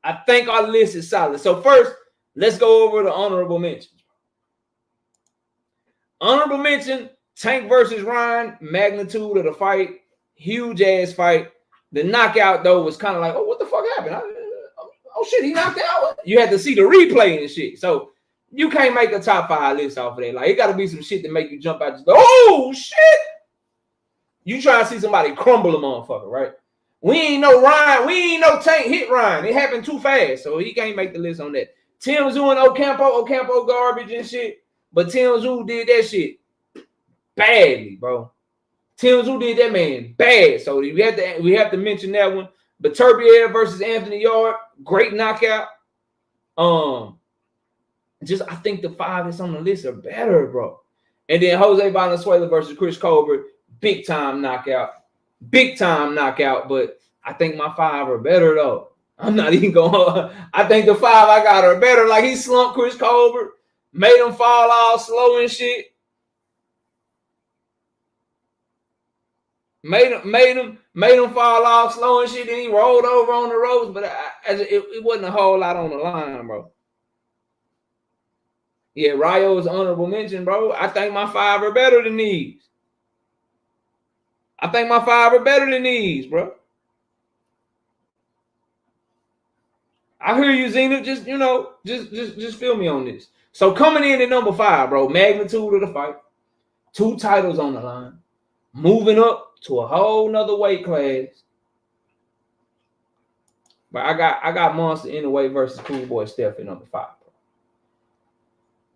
I think our list is solid. So first, let's go over the honorable mentions. Honorable mention, Tank versus Ryan, magnitude of the fight, huge ass fight. The knockout though was kind of like, oh, what the fuck happened? Oh shit, he knocked out. You had to see the replay and shit. So you can't make a top 5 list off of that. Like it got to be some shit to make you jump out. Just go, oh shit! You try to see somebody crumble a motherfucker, right? We ain't no Ryan. We ain't no Tank hit Ryan. It happened too fast, so he can't make the list on that. Tim Tszyu and Ocampo garbage and shit. But Tim Tszyu did that shit badly, bro. Tim Tszyu did that man bad. So we have to mention that one. Beterbiev versus Anthony Yarde, great knockout. I think the 5 that's on the list are better, bro. And then Jose Valenzuela versus Chris Colbert, big time knockout. But I think my 5 are better though. I'm not even going. I think the 5 I got are better. Like he slumped Chris Colbert, made him fall all slow and shit. Made him fall off slow and shit. Then he rolled over on the ropes, but it wasn't a whole lot on the line, bro. Yeah, Rayo is honorable mention, bro. I think my 5 are better than these. Bro. I hear you, Zena. Just feel me on this. So coming in at number 5, bro, magnitude of the fight, 2 titles on the line, moving up to a whole nother weight class. But I got Monster Inoue versus Cool Boy Steph at number 5.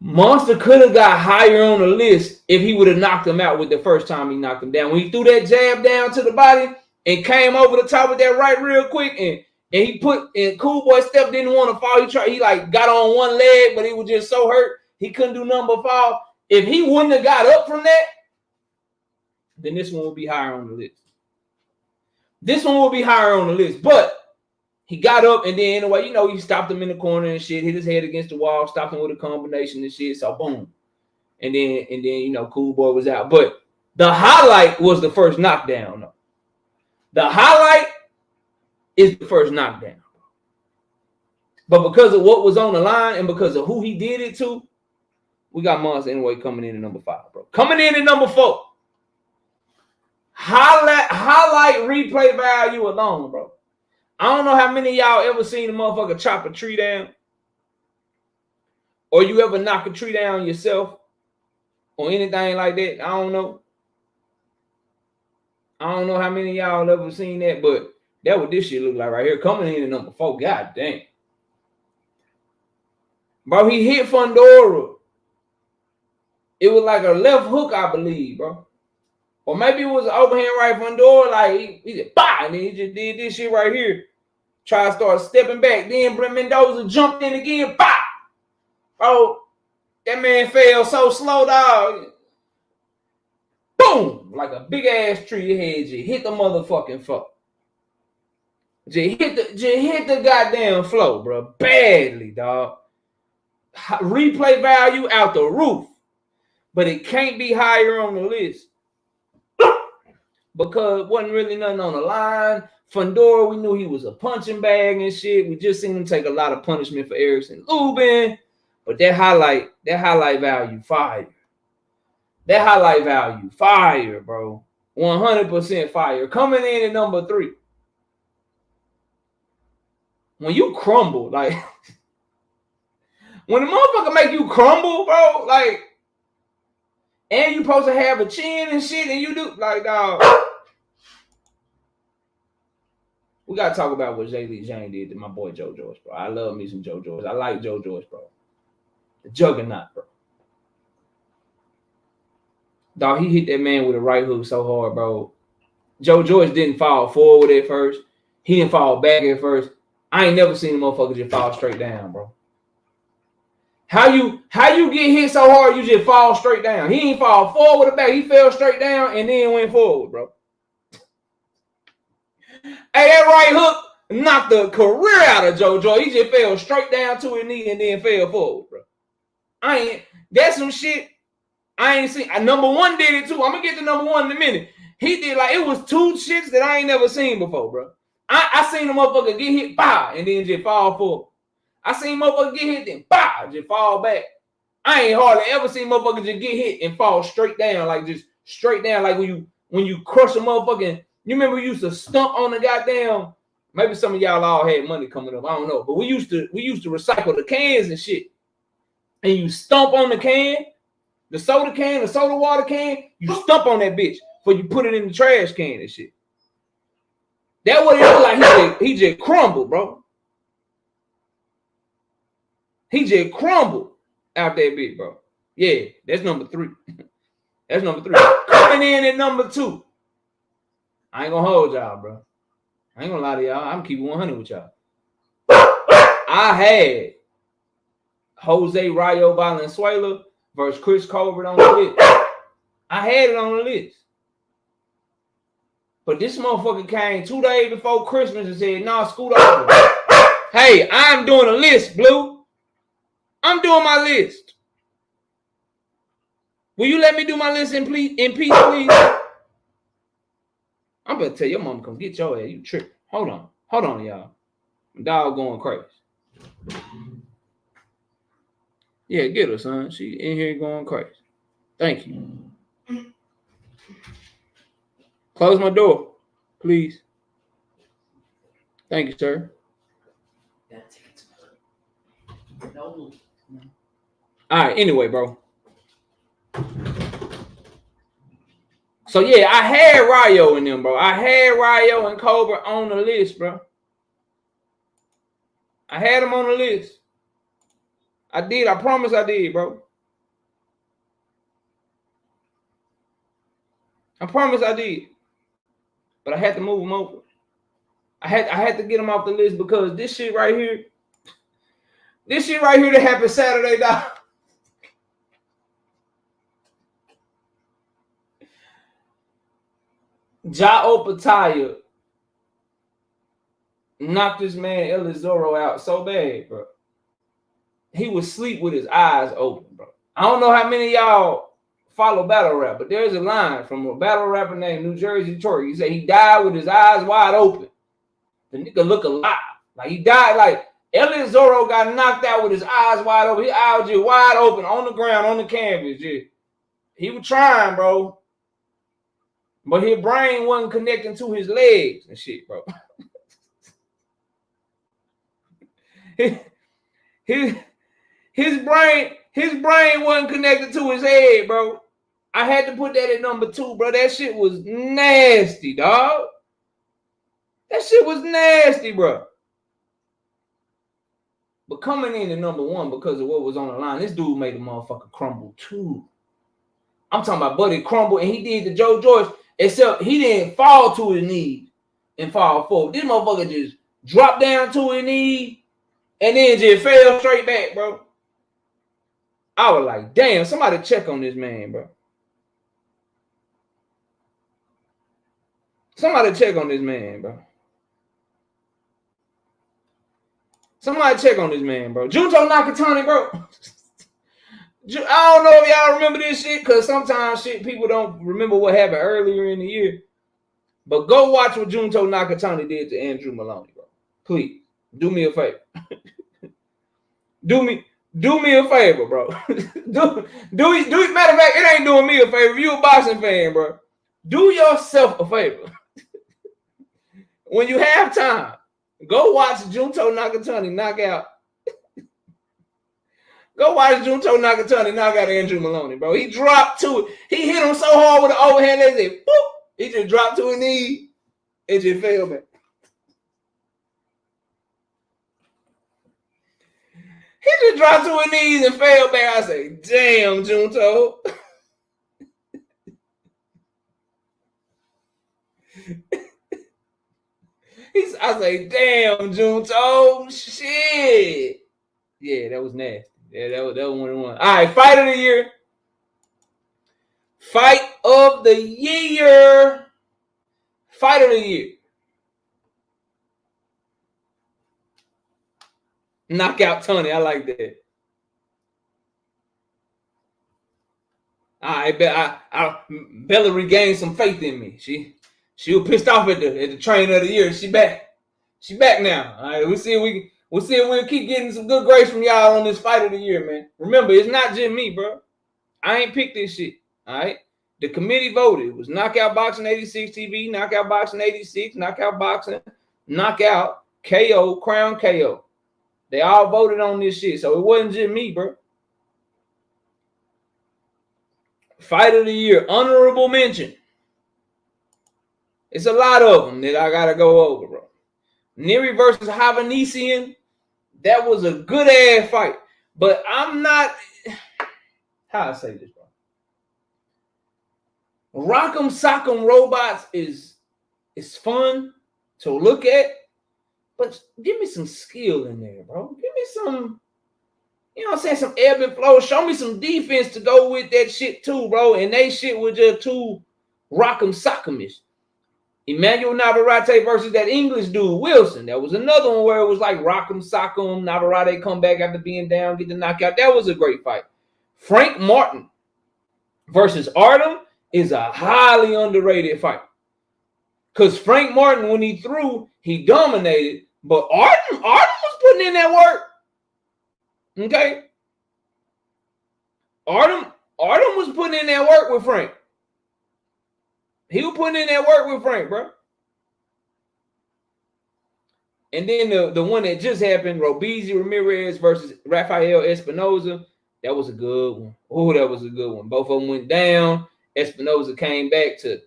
Monster could have got higher on the list if he would have knocked him out with the first time he knocked him down. When he threw that jab down to the body and came over the top of that right real quick, and Cool Boy Steph didn't want to fall. He like got on one leg, but he was just so hurt he couldn't do nothing but fall. If he wouldn't have got up from that, then this one will be higher on the list. But he got up and then anyway, he stopped him in the corner and shit, hit his head against the wall, stopped him with a combination and shit. So boom. And then Cool Boy was out. But the highlight was the first knockdown, though. The highlight is the first knockdown. But because of what was on the line and because of who he did it to, we got Monster Inoue coming in at number 5, bro. Coming in at number 4. Highlight replay value alone, bro. I don't know how many of y'all ever seen a motherfucker chop a tree down, or you ever knock a tree down yourself, or anything like that. I don't know how many of y'all ever seen that, but that's what this shit look like right here. Coming in at number 4. God damn. Bro, he hit Fundora. It was like a left hook, I believe, bro. Or maybe it was an overhand right Fundora. Like, he said, bah! And then he just did this shit right here. Try to start stepping back. Then Brent Mendoza jumped in again. Bah! Bro, that man fell so slow, dog. Boom! Like a big-ass tree head just hit the motherfucking floor. Just hit the goddamn floor, bro. Badly, dog. Replay value out the roof. But it can't be higher on the list. Because it wasn't really nothing on the line. Fundora, we knew he was a punching bag and shit. We just seen him take a lot of punishment for Erickson Lubin. But that highlight value, fire. That highlight value, fire, bro. 100% fire. Coming in at number 3. When you crumble, like, when the motherfucker make you crumble, bro, like, And you supposed to have a chin and shit, and you do like, dog. We gotta talk about what Zay Lee Jane did to my boy Joe Joyce, bro. I love me some Joe Joyce. I like Joe Joyce, bro. The juggernaut, bro. Dog, he hit that man with a right hook so hard, bro. Joe Joyce didn't fall forward at first. He didn't fall back at first. I ain't never seen a motherfucker just fall straight down, bro. How you get hit so hard you just fall straight down? He ain't fall forward or back. He fell straight down and then went forward, bro. Hey, that right hook knocked the career out of Joe Joyce. He just fell straight down to his knee and then fell forward, bro. That's some shit I ain't seen. Number one did it too. I'm gonna get to number one in a minute. He did like it was two shits that I ain't never seen before, bro. I seen a motherfucker get hit, bah, and then just fall forward. I seen motherfucker get hit, then bah, just fall back. I ain't hardly ever seen motherfucker just get hit and fall straight down, like just straight down, like when you crush a motherfucking. You remember we used to stump on the goddamn. Maybe some of y'all all had money coming up. I don't know, but we used to recycle the cans and shit, and you stomp on the can. The soda can, the soda water can, you stump on that bitch before you put it in the trash can and shit. That what it look like. He just crumbled, bro. He just crumbled out that bitch, bro. Yeah, that's number 3. That's number 3. Coming in at number 2. I ain't gonna hold y'all, bro. I ain't gonna lie to y'all. I'm keeping 100 with y'all. I had Jose Rayo Valenzuela versus Chris Colbert on the list. I had it on the list. But this motherfucker came 2 days before Christmas and said, nah, scoot over. Hey, I'm doing a list, Blue. I'm doing my list. Will you let me do my list in peace, please? I'm gonna tell your mama come get your ass. You tripping. Hold on, y'all. My dog going crazy. Yeah, get her, son. She in here going crazy. Thank you. Close my door, please. Thank you, sir. All right, anyway, bro. So, yeah, I had Rayo in them, bro. I had Rayo and Colbert on the list, bro. I had them on the list. I did. I promise I did, bro. I promise I did. But I had to move them over. I had to get them off the list because this shit right here that happened Saturday, dog. Jao Pataya knocked this man Elizoro out so bad, bro. He was asleep with his eyes open, bro. I don't know how many of y'all follow battle rap, but there's a line from a battle rapper named New Jersey Detroit. He said he died with his eyes wide open. The nigga look alive. Like he died like Elizoro got knocked out with his eyes wide open. His eyes just wide open on the ground, on the canvas. Just. He was trying, bro. But his brain wasn't connecting to his legs and shit, bro. His brain wasn't connected to his head, bro. I had to put that at number 2, bro. That shit was nasty, dog. That shit was nasty, bro. But coming in at number 1 because of what was on the line, this dude made the motherfucker crumble too. I'm talking about Buddy crumble, and he did the Joe Joyce, except he didn't fall to his knees and fall forward. This motherfucker just dropped down to his knee and then just fell straight back, bro. I was like, damn, somebody check on this man, bro. Somebody check on this man, bro. Somebody check on this man, bro. Junto Nakatani, bro. I don't know if y'all remember this shit, because sometimes shit people don't remember what happened earlier in the year. But go watch what Junto Nakatani did to Andrew Maloney, bro. Please, do me a favor. Do me a favor, bro. do matter of fact, it ain't doing me a favor. If you a boxing fan, bro, do yourself a favor. When you have time, go watch Junto Nakatani knock out Go watch Junto Nakatani knock out Andrew Maloney, bro. He dropped to it. He hit him so hard with the overhand. They said, boop. He just dropped to a knee. It just fell back. He just dropped to his knees and fell back. I say, damn, Junto. I say, damn, Junto. Shit. Yeah, that was nasty. Yeah, that was one of the ones. All right, fight of the year. Fight of the year. Fight of the year. Knockout Tony. I like that. Bella regained some faith in me. She was pissed off at the trainer of the year. She back now. All right, we'll see if we'll keep getting some good grace from y'all on this fight of the year, man. Remember, it's not just me, bro. I ain't picked this shit. All right. The committee voted. It was Knockout Boxing 86 TV, Knockout Boxing 86, Knockout Boxing, Knockout, KO, Crown KO. They all voted on this shit. So it wasn't just me, bro. Fight of the year, honorable mention. It's a lot of them that I gotta go over, bro. Nery versus Havanesian, that was a good ass fight. But I'm not, how I say this, bro? Rock'em Sock'em Robots is fun to look at, but give me some skill in there, bro. Give me some, you know what I'm saying, some ebb and flow. Show me some defense to go with that shit too, bro. And they shit was just too Rock'em Sock'em-ish. Emmanuel Navarrete versus that English dude, Wilson. That was another one where it was like Rock'em Sock'em. Navarrete come back after being down, get the knockout. That was a great fight. Frank Martin versus Artem is a highly underrated fight. Because Frank Martin, when he threw, he dominated. But Artem was putting in that work. Okay? Artem was putting in that work with Frank. He was putting in that work with Frank, bro. And then the one that just happened, Robeisy Ramirez versus Rafael Espinoza, that was a good one. Oh, that was a good one. Both of them went down. Espinoza came back to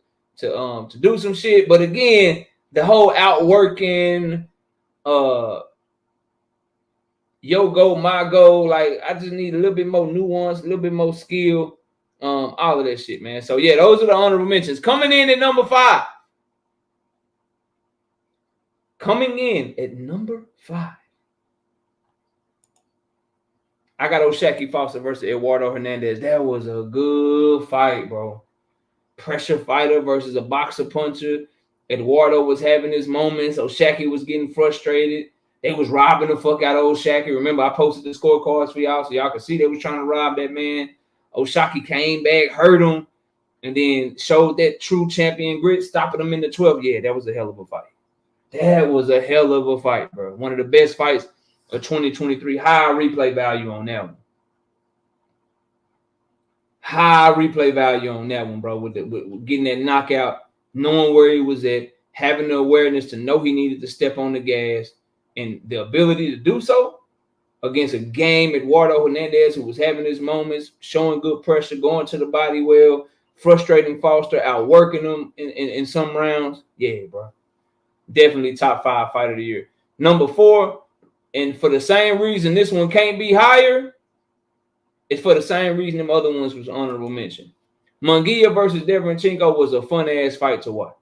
do some shit. But again, the whole outworking, yo go, my go, like I just need a little bit more nuance, a little bit more skill. All of that shit, man. So yeah, those are the honorable mentions. Coming in at number 5. Coming in at number 5. I got O'Shaquie Foster versus Eduardo Hernandez. That was a good fight, bro. Pressure fighter versus a boxer puncher. Eduardo was having his moments. O'Shaquie was getting frustrated. They was robbing the fuck out of O'Shaquie. Remember, I posted the scorecards for y'all so y'all could see they was trying to rob that man. O'Shaquie came back, hurt him, and then showed that true champion grit, stopping him in the 12th. Yeah, that was a hell of a fight. That was a hell of a fight, bro. One of the best fights of 2023. High replay value on that one. High replay value on that one, bro. With getting that knockout, knowing where he was at, having the awareness to know he needed to step on the gas, and the ability to do so against a game Eduardo Hernandez who was having his moments, showing good pressure, going to the body well, frustrating Foster, outworking him in some rounds. Yeah, bro. Definitely top 5 fight of the year. Number 4, and for the same reason this one can't be higher, it's for the same reason them other ones was honorable mention. Munguia versus Derevyanchenko was a fun-ass fight to watch.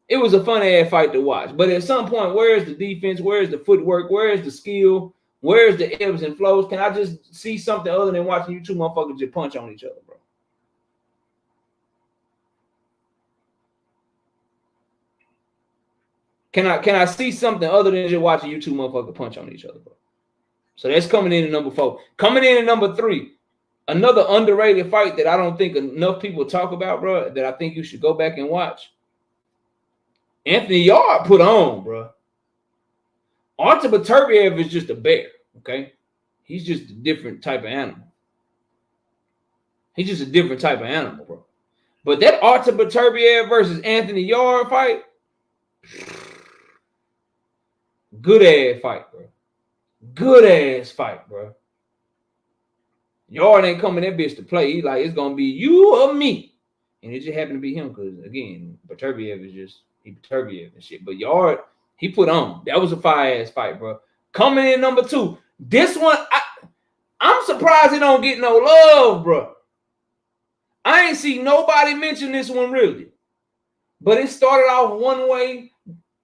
It was a fun-ass fight to watch. But at some point, where is the defense? Where is the footwork? Where is the skill? Where is the ebbs and flows? Can I just see something other than watching you two motherfuckers just punch on each other, bro? Can I see something other than just watching you two motherfuckers punch on each other, bro? So that's coming in at number 4. Coming in at number 3, another underrated fight that I don't think enough people talk about, bro, that I think you should go back and watch. Anthony Yarde put on, bro. Artur Beterbiev is just a bear, okay? He's just a different type of animal. He's just a different type of animal, bro. But that Artur Beterbiev versus Anthony Yarde fight, good ass fight, bro. Good ass fight, bro. Yard ain't coming that bitch to play. He like, it's gonna be you or me. And it just happened to be him because again, Beterbiev is just he Beterbiev and shit. But Yard, he put on. That was a fire ass fight, bro. Coming in number 2. This one, I'm surprised it don't get no love, bro. I ain't see nobody mention this one really. But it started off one way,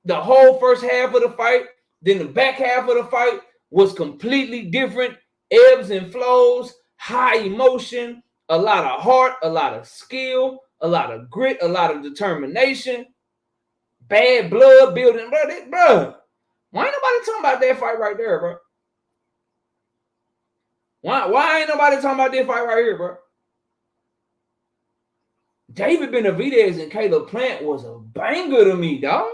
the whole first half of the fight. Then the back half of the fight was completely different. Ebbs and flows, high emotion, a lot of heart, a lot of skill, a lot of grit, a lot of determination, bad blood building. Bro, why ain't nobody talking about that fight right there, bro? Why ain't nobody talking about that fight right here, bro? David Benavidez and Caleb Plant was a banger to me, dog.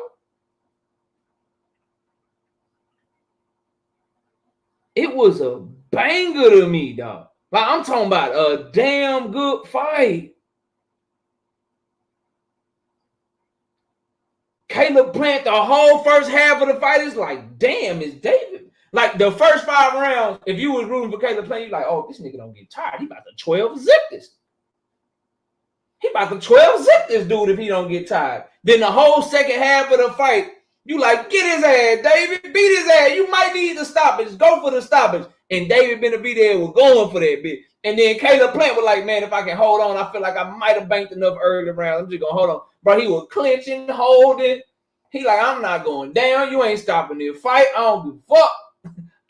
It was a banger to me, dog. Like, I'm talking about a damn good fight. Caleb Plant, the whole first half of the fight is like, damn, it's David. Like, the first 5 rounds, if you was rooting for Caleb Plant, you're like, oh, this nigga don't get tired. He about to 12 zip this. He about to 12 zip this dude if he don't get tired. Then the whole second half of the fight, you like, get his ass, David. Beat his ass. You might need the stoppage. Go for the stoppage. And David Benavidez was going for that bitch. And then Caleb Plant was like, man, if I can hold on, I feel like I might have banked enough early rounds. I'm just going to hold on. Bro, he was clinching, holding. He like, I'm not going down. You ain't stopping this fight. I don't give a fuck.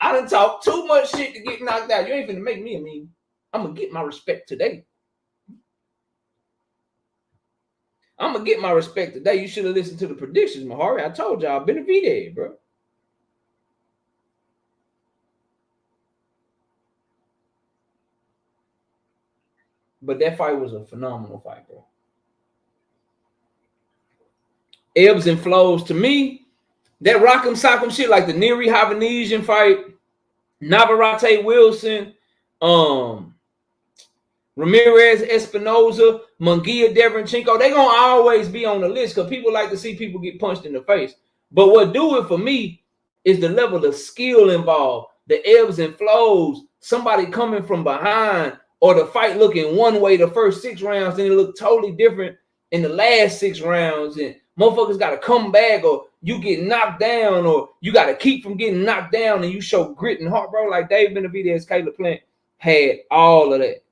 I done talked too much shit to get knocked out. You ain't finna make me a meme. I'm going to get my respect today. I'm going to get my respect today. You should have listened to the predictions, Mahari. I told y'all, Benavidez, bro. But that fight was a phenomenal fight, bro. Ebbs and flows. To me, that Rock'em Sock'em shit, like the Neri Havanesian fight, Navarrete Wilson, Ramirez Espinoza, Munguia Deverenchenko, they gonna always be on the list because people like to see people get punched in the face. But what do it for me is the level of skill involved, the ebbs and flows, somebody coming from behind, or the fight looking one way the first 6 rounds, and it look totally different in the last 6 rounds, and motherfuckers got to come back, or you get knocked down, or you got to keep from getting knocked down, and you show grit and heart, bro. Like David Benavidez, Caleb Plant had all of that.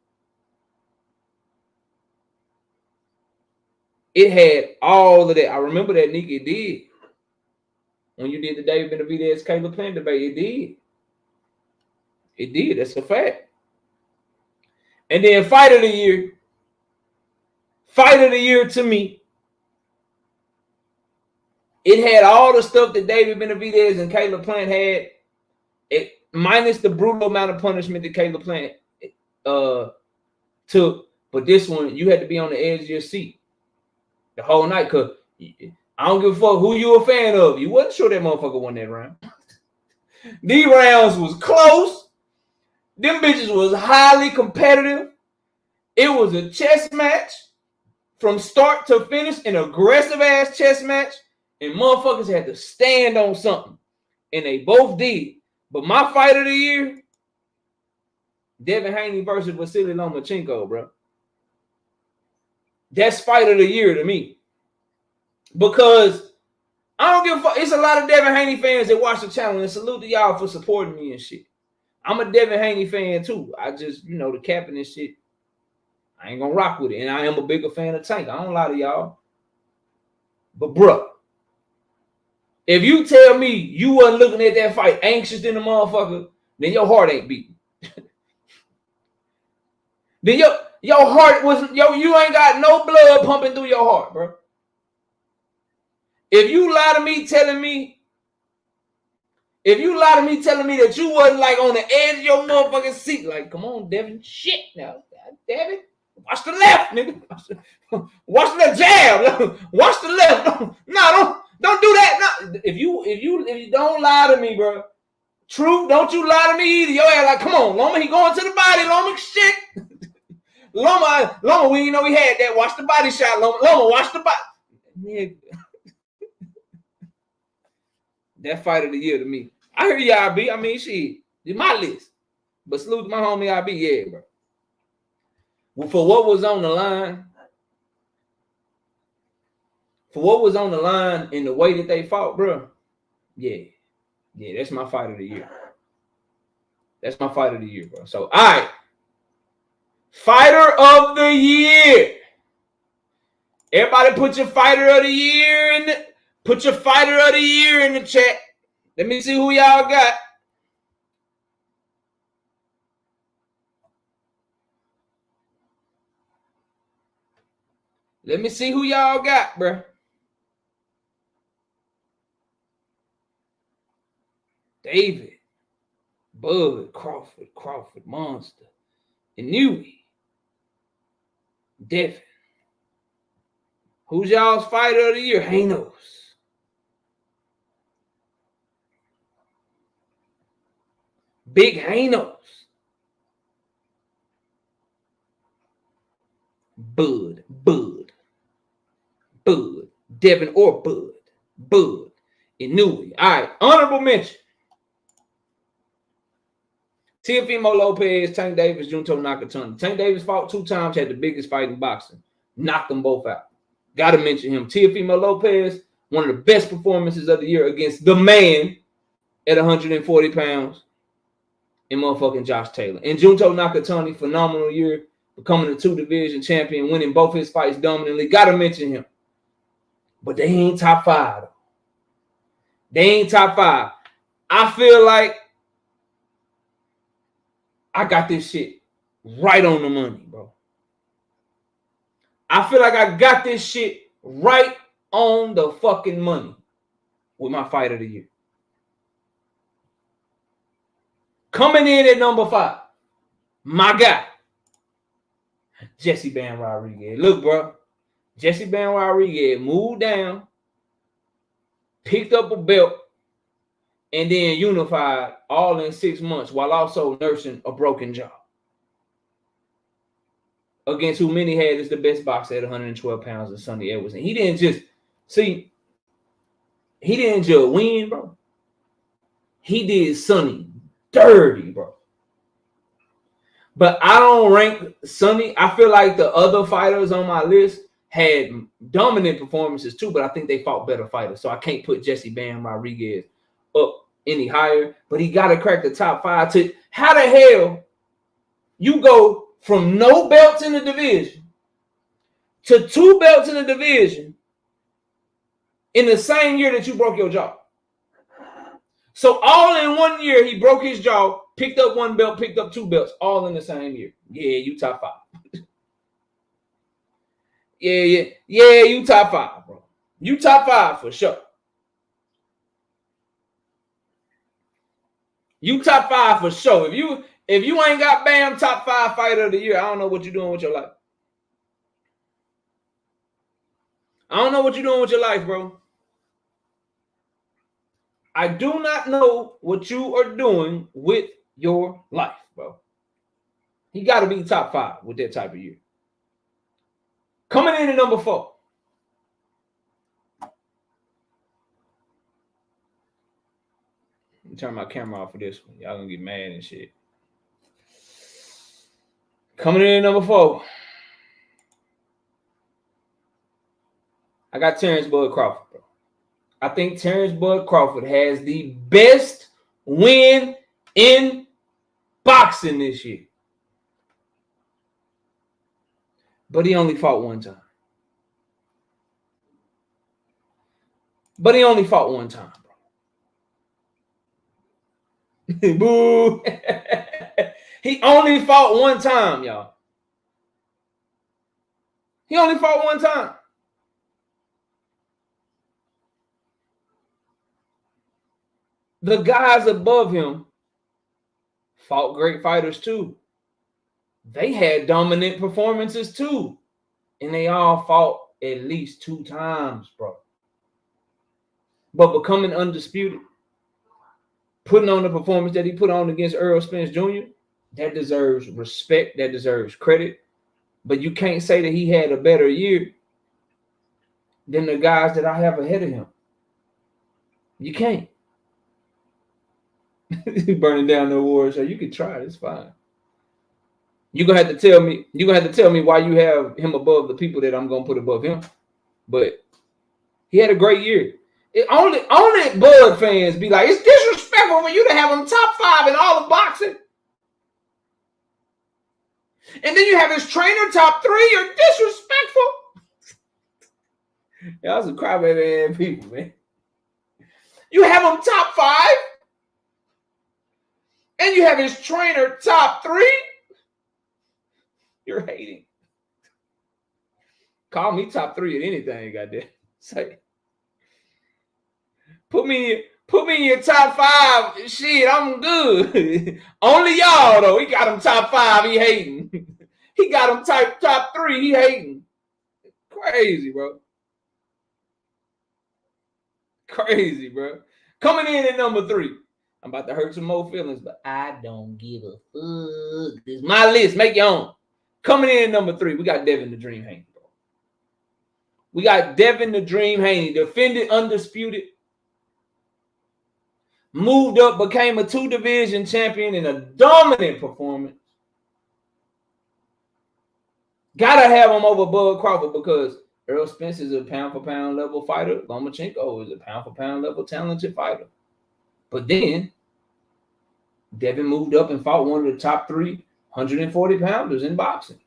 It had all of that. I remember that, Nick. It did. When you did the David Benavidez, Caleb Plant debate, it did. It did. That's a fact. And then fight of the year. Fight of the year to me. It had all the stuff that David Benavidez and Caleb Plant had, it minus the brutal amount of punishment that Caleb Plant took. But this one, you had to be on the edge of your seat the whole night, because I don't give a fuck who you a fan of. You wasn't sure that motherfucker won that round. These rounds was close. Them bitches was highly competitive. It was a chess match from start to finish, an aggressive ass chess match, and motherfuckers had to stand on something, and they both did. But my fight of the year, Devin Haney versus Vasily Lomachenko, bro. That's fight of the year to me, because I don't give a fuck. It's a lot of Devin Haney fans that watch the channel, and salute to y'all for supporting me and shit. I'm a Devin Haney fan too. I just, the capping and shit, I ain't gonna rock with it. And I am a bigger fan of Tank. I don't lie to y'all. But bro, if you tell me you wasn't looking at that fight anxious than the motherfucker, then your heart ain't beating. Then your heart wasn't, you ain't got no blood pumping through your heart, bro. If you lie to me telling me that you wasn't like on the edge of your motherfucking seat, like, come on, Devin, shit now, God damn it. Watch the left, nigga. Watch the jab. Watch the left. No, don't do that. No. If you don't lie to me, bro. Truth, don't you lie to me either. Your ass like, come on, Loma, he going to the body, Loma, shit. Loma, we didn't know he had that. Watch the body shot, Loma, watch the body. Yeah. That fight of the year to me. I hear you, IB. I mean, shit, it's my list. But salute to my homie, IB, yeah, bro. For what was on the line, in the way that they fought, bro. Yeah, that's my fight of the year. That's my fight of the year, bro. So, all right. Fighter of the year. Everybody put your fighter of the year in the chat. Let me see who y'all got. Let me see who y'all got, bro. David, Bud, Crawford, Monster, Inoue, Devin. Who's y'all's fighter of the year? Hanos. Big Hanos. Bud. Devin or Bud. Inoue. All right. Honorable mention. Teofimo Lopez, Tank Davis, Junto Nakatani. Tank Davis fought 2 times, had the biggest fight in boxing. Knocked them both out. Got to mention him. Teofimo Lopez, one of the best performances of the year against the man at 140 pounds and motherfucking Josh Taylor. And Junto Nakatani, phenomenal year, becoming a 2-division champion, winning both his fights dominantly. Got to mention him. But they ain't top 5. I feel like I got this shit right on the money, bro. I feel like I got this shit right on the fucking money with my fight of the year. Coming in at number 5, my guy, Jesse Bam Rodriguez. Look, bro, Jesse Bam Rodriguez moved down, picked up a belt, and then unified all in 6 months while also nursing a broken jaw. Against who many had as the best boxer at 112 pounds of Sonny Edwards. And he didn't just win, bro. He did Sonny dirty, bro. But I don't rank Sonny. I feel like the other fighters on my list had dominant performances too, but I think they fought better fighters. So I can't put Jesse Bam Rodriguez up any higher. But he got to crack the top 5 to how the hell you go from no belts in the division to 2 belts in the division in the same year that you broke your jaw. So all in 1 year, he broke his jaw, picked up 1 belt, picked up 2 belts, all in the same year. Yeah, you top 5. Yeah, you top 5, bro. You top 5 for sure. You top 5 for sure. If you ain't got Bam top 5 fighter of the year, I don't know what you're doing with your life. I don't know what you're doing with your life, bro. I do not know what you are doing with your life, bro. He got to be top 5 with that type of year. Coming in at number 4. Let me turn my camera off for this one. Y'all gonna get mad and shit. Coming in at number 4. I got Terrence Bud Crawford, bro. I think Terrence Bud Crawford has the best win in boxing this year. But he only fought 1 time. Boo. He only fought 1 time, y'all. He only fought 1 time. The guys above him fought great fighters too. They had dominant performances too. And they all fought at least 2 times, bro. But becoming undisputed, putting on the performance that he put on against Errol Spence Jr., that deserves respect. That deserves credit. But you can't say that he had a better year than the guys that I have ahead of him. You can't. Burning down the award show. You can try it. It's fine. You're gonna have to tell me. You're gonna have to tell me why you have him above the people that I'm gonna put above him. But he had a great year. Only Bud fans be like, it's disrespectful for you to have him top 5 in all of boxing. And then you have his trainer top 3. You're disrespectful. Y'all some crybaby ass people, man. You have him top 5, and you have his trainer top 3. You're hating. Call me top 3 at anything, goddamn. Say, put me in your top 5. Shit, I'm good. Only y'all though. He got him top 5. He hating. He got him top 3. He hating. Crazy, bro. Crazy, bro. Coming in at number 3. I'm about to hurt some more feelings, but I don't give a fuck. This is my list. Make your own. Coming in at number 3, we got Devin the Dream Haney, bro. We got Devin the Dream Haney, defended undisputed. Moved up, became a 2-division champion in a dominant performance. Gotta have him over Bud Crawford because Errol Spence is a pound-for-pound level fighter. Lomachenko is a pound-for-pound level talented fighter. But then, Devin moved up and fought one of the top 3 140-pounders in boxing.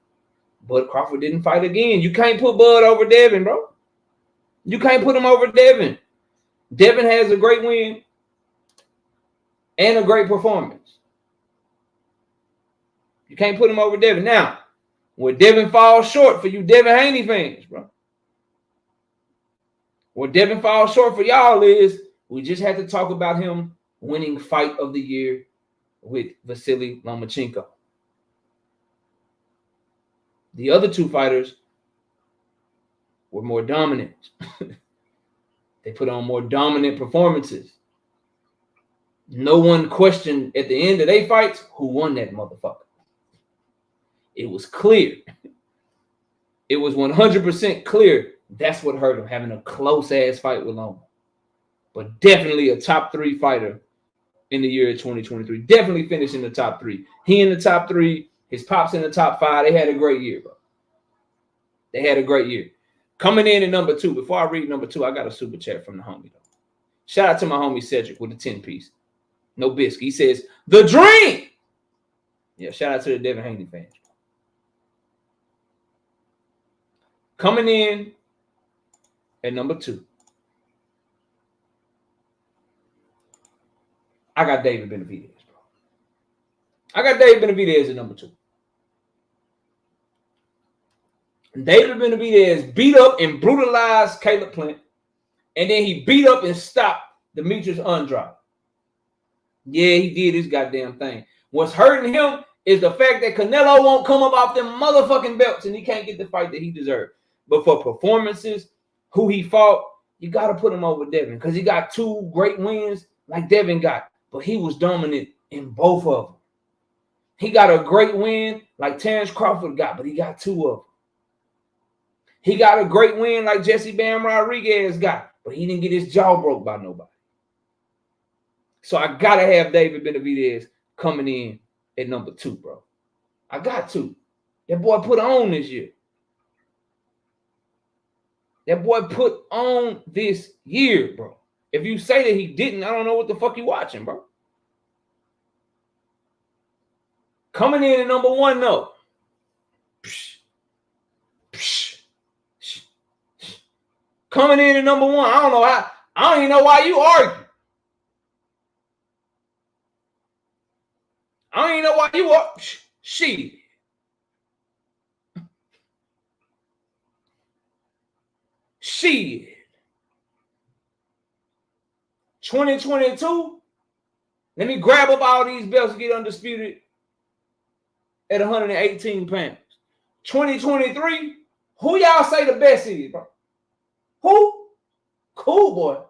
Bud Crawford didn't fight again. You can't put Bud over Devin, bro. You can't put him over Devin. Devin has a great win and a great performance. You can't put him over Devin. Now, where Devin falls short for you Devin Haney fans, bro. Where Devin falls short for y'all is we just had to talk about him winning fight of the year with Vasily Lomachenko. The other 2 fighters were more dominant. They put on more dominant performances. No one questioned at the end of their fights who won that motherfucker. It was clear. It was 100% clear. That's what hurt him, having a close-ass fight with Loma. But definitely a top 3 fighter in the year of 2023. Definitely finished in the top 3. He in the top 3. His pops in the top 5. They had a great year, bro. They had a great year. Coming in at number 2. Before I read number 2, I got a super chat from the homie, though. Shout out to my homie Cedric with a 10-piece. No biscuit. He says, the dream. Yeah, shout out to the Devin Haney fans. Coming in at number 2. I got David Benavidez, bro. I got David Benavidez at number 2. David Benavidez beat up and brutalized Caleb Plant, and then he beat up and stopped Demetrius Andrade. Yeah, he did his goddamn thing. What's hurting him is the fact that Canelo won't come up off them motherfucking belts, and he can't get the fight that he deserved. But for performances, who he fought, you got to put him over Devin because he got 2 great wins like Devin got, but he was dominant in both of them. He got a great win like Terrence Crawford got, but he got 2 of them. He got a great win like Jesse Bam Rodriguez got, but he didn't get his jaw broke by nobody. So I got to have David Benavidez coming in at number 2, bro. I got to. That boy put on this year. That boy put on this year, bro. If you say that he didn't, I don't know what the fuck you watching, bro. Coming in at number 1, though. Coming in at number 1. I don't know how. I don't even know why you argue. I don't even know why you are. Shit. Shit. 2022. Let me grab up all these belts and get undisputed at 118 pounds. 2023. Who y'all say the best is, bro? Who? Cool boy.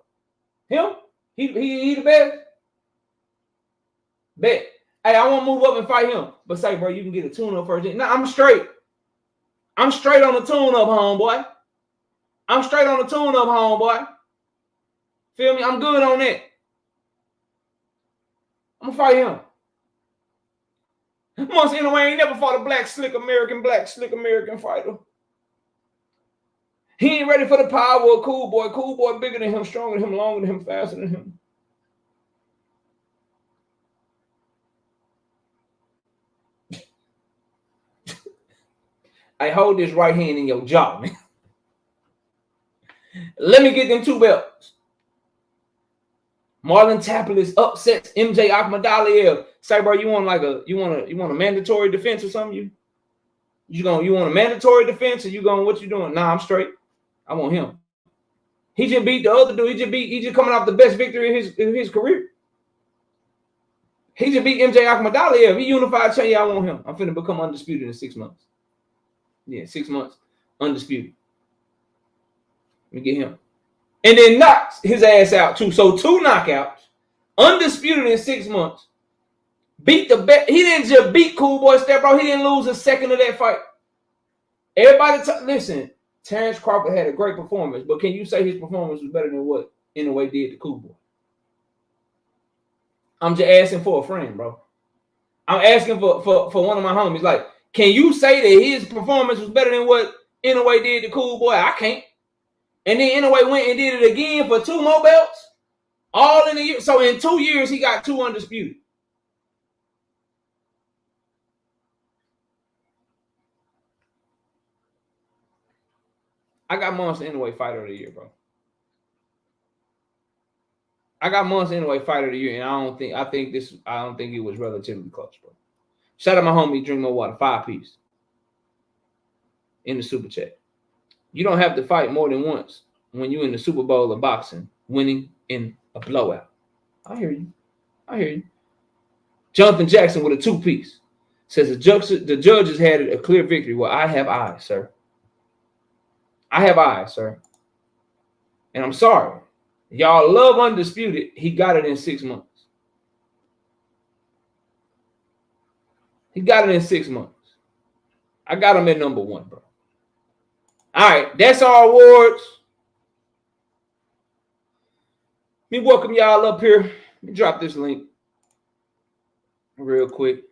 Him? He the best? Bet. Hey, I want to move up and fight him. But say, bro, you can get a tune-up first. No, I'm straight. I'm straight on the tune-up, homeboy. I'm straight on the tune-up, homeboy. Feel me? I'm good on that. I'm going to fight him. Monster Inoue ain't never fought a black slick American fighter. He ain't ready for the power of Cool Boy. Cool Boy bigger than him, stronger than him, longer than him, faster than him. I hold this right hand in your jaw, man. Let me get them 2 belts. Marlon Taplis upsets MJ Akhmadaliev. Say, bro, you want a mandatory defense or something? You want a mandatory defense, or what you doing? Nah, I'm straight. I want him. He just beat the other dude. He just coming off the best victory in his career. He just beat MJ Akhmadaliev. He unified champ. Yeah, I want him. I'm finna become undisputed in 6 months. Yeah, 6 months. Undisputed. Let me get him. And then knocks his ass out too. So 2 knockouts. Undisputed in 6 months. Beat the best. He didn't just beat Cool Boy Step, bro. He didn't lose a second of that fight. Everybody, listen. Terrence Crawford had a great performance, but can you say his performance was better than what Inoue did to Cool Boy? I'm just asking for a friend, bro. I'm asking for one of my homies. Like, can you say that his performance was better than what Inoue did to Cool Boy? I can't. And then Inoue went and did it again for 2 more belts, all in a year. So in 2 years, he got 2 undisputed. I got Monster Inoue Fighter of the Year, bro. I got Monster Inoue Fighter of the Year, and I don't think it was relatively close, bro. Shout out my homie Drink More Water, 5-piece in the super chat. You don't have to fight more than once when you're in the Super Bowl of boxing, winning in a blowout. I hear you. Jonathan Jackson with a 2-piece says the judges had a clear victory. Well, I have eyes, sir. And I'm sorry. Y'all love undisputed. He got it in 6 months. I got him at number 1, bro. All right, that's our awards. Let me welcome y'all up here. Let me drop this link real quick.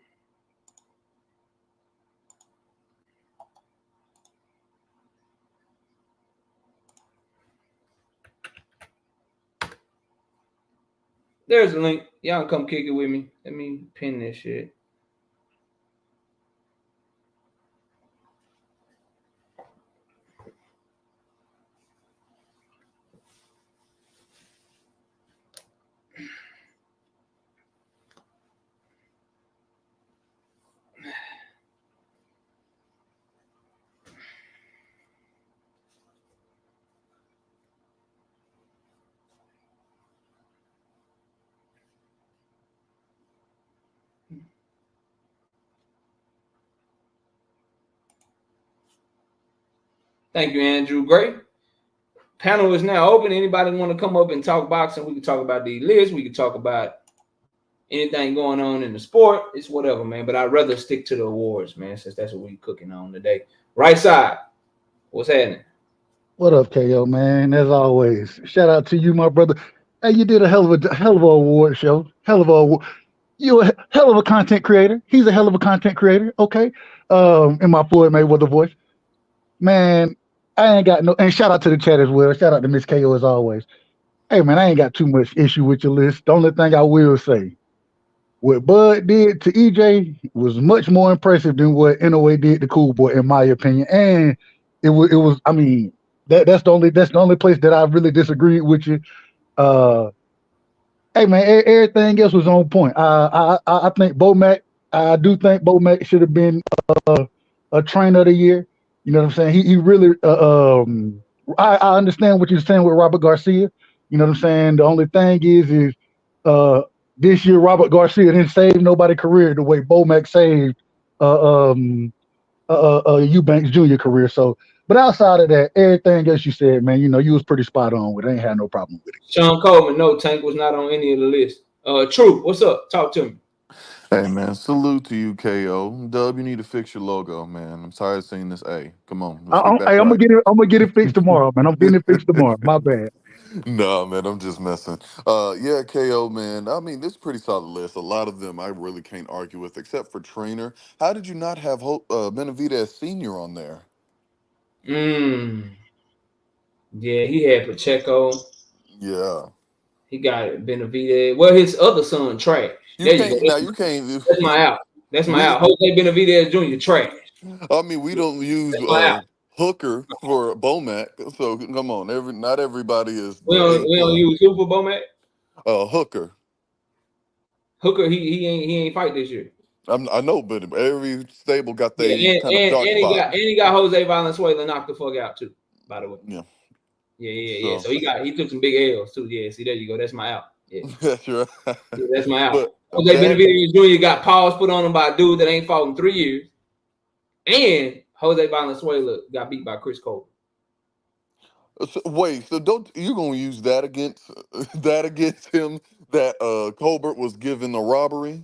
There's a link. Y'all come kick it with me. Let me pin this shit. Thank you, Andrew Gray. Panel is now open. Anybody want to come up and talk boxing? We can talk about the list. We can talk about anything going on in the sport. It's whatever, man. But I'd rather stick to the awards, man, since that's what we're cooking on today. Right side. What's happening? What up, KO, man? As always, shout out to you, my brother. Hey, you did a hell of a award show. You're a hell of a content creator. He's a hell of a content creator. Okay. In my Floyd Mayweather voice. Man, I ain't got no, and shout out to the chat as well. Shout out to Miss KO as always. Hey, man, I ain't got too much issue with your list. The only thing I will say, what Bud did to EJ was much more impressive than what Inoue did to Cool Boy, in my opinion. And it was. I mean, that's the only place that I really disagreed with you. Hey, man, everything else was on point. I think Bomac. I do think Bomac should have been a trainer of the year. You know what I'm saying? He really. I understand what you're saying with Robert Garcia. You know what I'm saying? The only thing is this year Robert Garcia didn't save nobody's career the way Bomac saved Eubanks Jr. career. So, but outside of that, everything else you said, man, you know, you was pretty spot on with it. I ain't had no problem with it. Sean Coleman, no, Tank was not on any of the list. True, what's up? Talk to me. Hey, man, salute to you, KO. Dub, you need to fix your logo, man. I'm tired of seeing this A. Come on. I'm gonna get it fixed tomorrow, man. I'm getting it fixed tomorrow. My bad. Nah, man, I'm just messing. Yeah, KO, man. I mean, this is a pretty solid list. A lot of them I really can't argue with, except for Trainer. How did you not have Benavidez Senior on there? Mm. Yeah, he had Pacheco. Yeah, He got Benavidez. Well, his other son, trash. you There you go. can't. Now you can't. That's my out. That's my We, out. Jose Benavidez Jr. trash. I mean, we don't use That's my out. Hooker for Bomac. So come on, not everybody is We the don't A we don't plus. use Super Bomac. Hooker. Hooker, he ain't fight this year. I know, but every stable got Yeah, they kind of dark and spot. he got Jose Valenzuela knocked the fuck out too. By the way. Yeah. Yeah. So he took some big L's too. Yeah, see there you go. That's my out. Yeah, That's right. yeah that's my out. But Jose that Benavidez Jr. got paws put on him by a dude that ain't fought in 3 years, and Jose Valenzuela got beat by Chris Cole. wait, so don't you gonna use that against him that Colbert was given a robbery?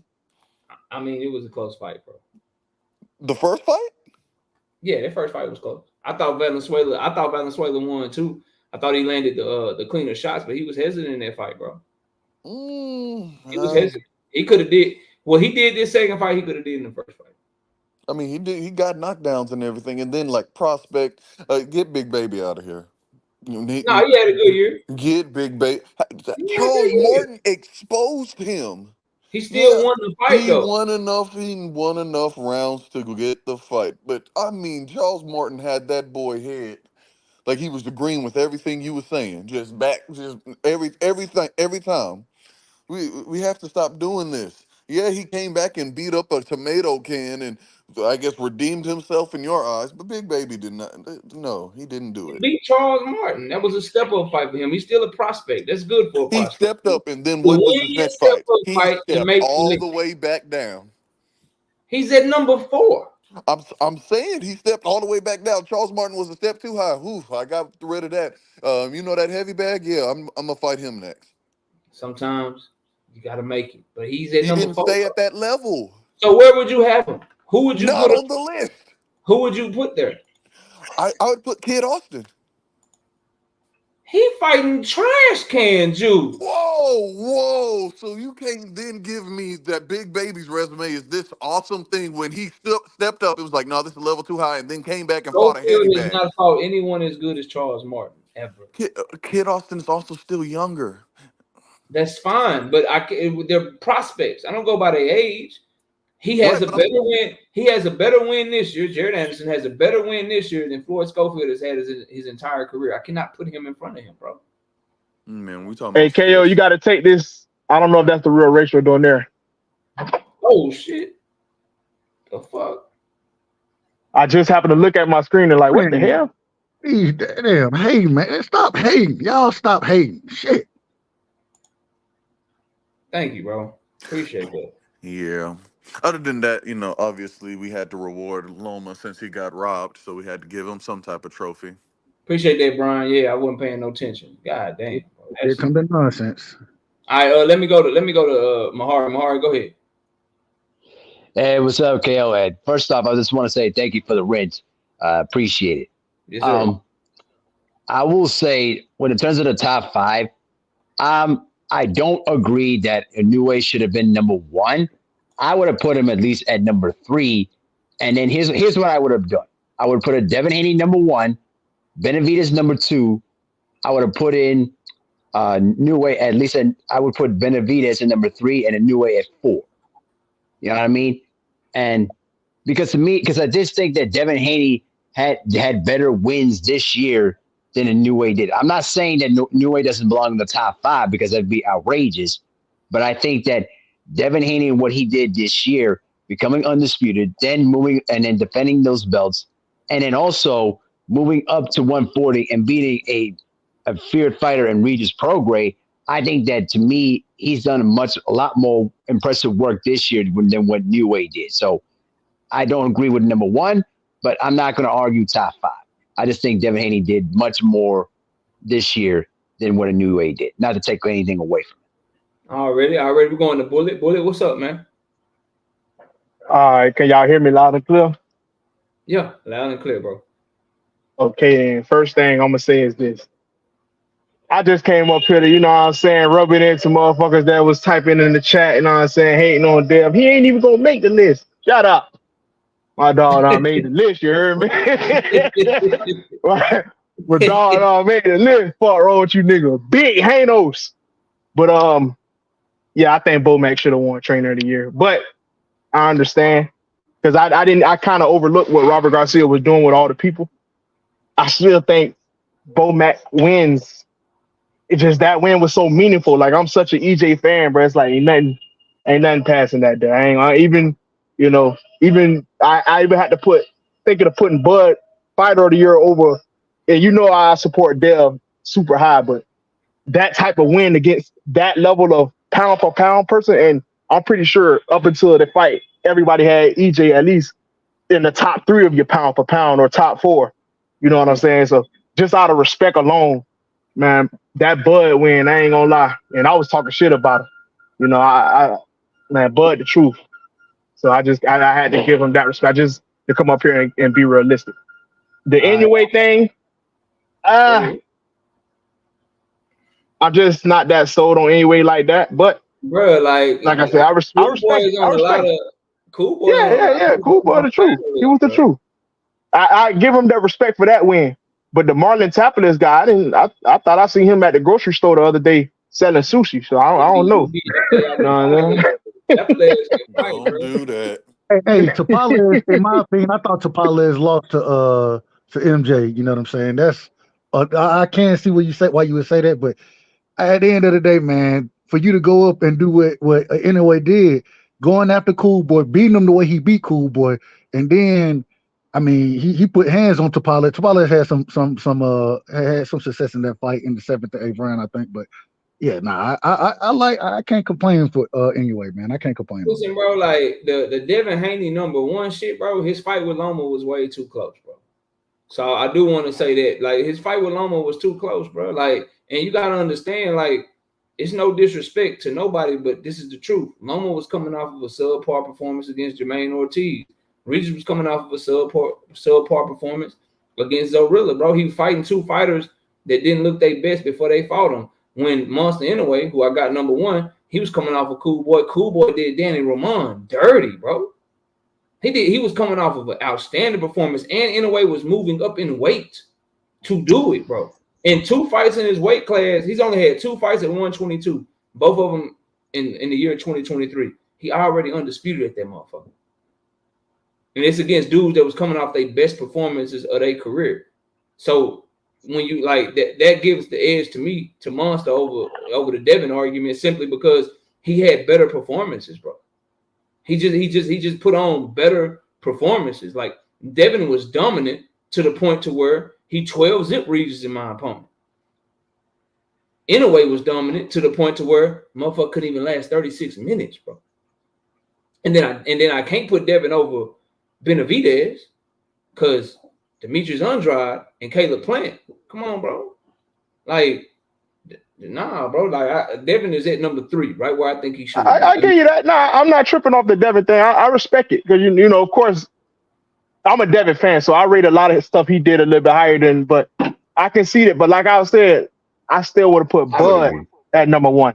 I mean, it was a close fight, bro. The first fight? Yeah, that first fight was close. I thought Valenzuela won too. I thought he landed the cleaner shots, but he was hesitant in that fight, bro. He was hesitant. He could have did what he did this second fight. He could have did in the first fight. I mean, he did. He got knockdowns and everything, and then like Prospect, get Big Baby out of here. No, he had a good year. Get Big Baby. Charles Martin exposed him. He still won the fight He though. won enough rounds to get the fight. But I mean, Charles Martin had that boy head like he was agreeing with everything you were saying. Just everything every time. We have to stop doing this. Yeah, he came back and beat up a tomato can and I guess redeemed himself in your eyes, but Big Baby did not. No, he didn't do it. Beat Charles Martin. That was a step up fight for him. He's still a prospect. That's good for a He prospect. stepped up, and then what was his next fight? He stepped all the way back down. He's at number 4. I'm saying he stepped all the way back down. Charles Martin was a step too high. Oof, I got rid of that. You know that heavy bag? Yeah, I'm gonna fight him next. Sometimes you gotta make it, but he's at He number didn't 4. stay at that level. So where would you have him? Who would you Not put on the list? Who would you put there? I would put Kid Austin. He fighting trash can juice. Whoa. So you can't then give me that Big Baby's resume is this awesome thing when he stepped up. It was like, no, this is a level too high, and then came back and fought a heavy bag. Has not fought anyone as good as Charles Martin ever. Kid Austin is also still younger. That's fine, but they're prospects. I don't go by their age. He has a better win. He has a better win this year. Jared Anderson has a better win this year than Floyd Schofield has had his entire career. I cannot put him in front of him, bro. Man, we talking. Hey, KO, you got to take this. I don't know if that's the real ratio doing there. Oh shit! The fuck? I just happened to look at my screen and like, what the hell? Damn, hey man, stop hating. Y'all stop hating. Shit. Thank you, bro. Appreciate that. Yeah. Other than that, obviously we had to reward Loma since he got robbed, so we had to give him some type of trophy. Appreciate that, Brian. Yeah, I wasn't paying no attention. God damn. Here comes the nonsense. All right, let me go to Mahari. Mahari, go ahead. Hey, what's up, KO Ed? First off, I just want to say thank you for the rinse. Appreciate it. Yes, sir. I will say, when in terms of the top 5, I don't agree that Inoue should have been number 1. I would have put him at least at number 3. And then here's what I would have done. I would have put a Devin Haney number 1, Benavidez number 2. I would have put in Inoue at least. I would put Benavidez in number 3 and Inoue at 4. You know what I mean? And because I just think that Devin Haney had better wins this year than Inoue did. I'm not saying that Inoue doesn't belong in the top 5 because that'd be outrageous, but I think that Devin Haney and what he did this year, becoming undisputed, then moving and then defending those belts, and then also moving up to 140 and beating a feared fighter in Regis Prograis, I think that to me, he's done a lot more impressive work this year than what Inoue did. So I don't agree with number 1, but I'm not going to argue top 5. I just think Devin Haney did much more this year than what Inoue did. Not to take anything away from it. Already, we're going to Bullet. Bullet, what's up, man? All right, can y'all hear me loud and clear? Yeah, loud and clear, bro. Okay, and first thing I'm gonna say is this: I just came up here to, you know what I'm saying, rub it into motherfuckers that was typing in the chat, you know what I'm saying, hating on Dev. He ain't even gonna make the list. Shut up. My dog done made the list, you heard me? My dog done made the list. Fuck wrong with you nigga. Big Hanos. But yeah, I think Bo Mac should have won Trainer of the Year. But I understand. Because I kind of overlooked what Robert Garcia was doing with all the people. I still think Bo Mac wins. It's just that win was so meaningful. Like, I'm such an EJ fan, bro. It's like ain't nothing passing that day. I even even had to thinking of putting Bud Fighter of the Year over. And you know I support Dev super high, but that type of win against that level of pound for pound person, and I'm pretty sure up until the fight, everybody had EJ at least in the top 3 of your pound for pound or top 4. You know what I'm saying? So just out of respect alone, man, that Bud win, I ain't gonna lie. And I was talking shit about him. You know, man, Bud the truth. So I had to give him that respect, just to come up here and be realistic. The Inoue thing, I'm just not that sold on Inoue like that. But bro, like I said, I respect. Cool Boy. Yeah. Cool Boy, the truth. He was the truth. I give him that respect for that win. But the Marlon Tapalis guy, I thought I seen him at the grocery store the other day selling sushi. So I don't know. You know what I mean? Don't do that. Hey, Tapales, in my opinion, I thought Tapales lost to MJ. You know what I'm saying? That's I can't see why you would say that, but at the end of the day, man, for you to go up and do what Inoue did, going after Cool Boy, beating him the way he beat Cool Boy, and then I mean he put hands on Tapales. Tapales had some success in that fight in the 7th to 8th round, I think, but. Yeah, I can't complain for Inoue, man. I can't complain. Listen, bro, like the Devin Haney #1 shit, bro. His fight with Loma was way too close, bro. So I do want to say that, like, his fight with Loma was too close, bro. Like, and you gotta understand, like, it's no disrespect to nobody, but this is the truth. Loma was coming off of a subpar performance against Jermaine Ortiz. Regis was coming off of a subpar performance against Zorilla, bro. He was fighting 2 fighters that didn't look their best before they fought him. When Monster Inoue, who I got #1, he was coming off of Cool Boy. Cool Boy did Danny Ramon dirty, bro. He was coming off of an outstanding performance, and Inoue was moving up in weight to do it, bro. In 2 fights in his weight class, he's only had 2 fights at 122, both of them in the year 2023. He already undisputed at that motherfucker. And it's against dudes that was coming off their best performances of their career. So when you like that gives the edge to me to Monster over the Devin argument, simply because he had better performances, bro. He just put on better performances. Like, Devin was dominant to the point to where he 12 zip Regis in my opponent. Inoue was dominant to the point to where motherfucker couldn't even last 36 minutes, bro. And then I can't put Devin over Benavidez because Demetrius Andrade and Caleb Plant. Come on, bro. Like, nah, bro. Like, Devin is at #3, right where I think he should. I give you that. Nah, I'm not tripping off the Devin thing. I respect it because you know, of course, I'm a Devin fan, so I rate a lot of stuff he did a little bit higher than. But I can see it. But like I said, I still would have put Bud at #1.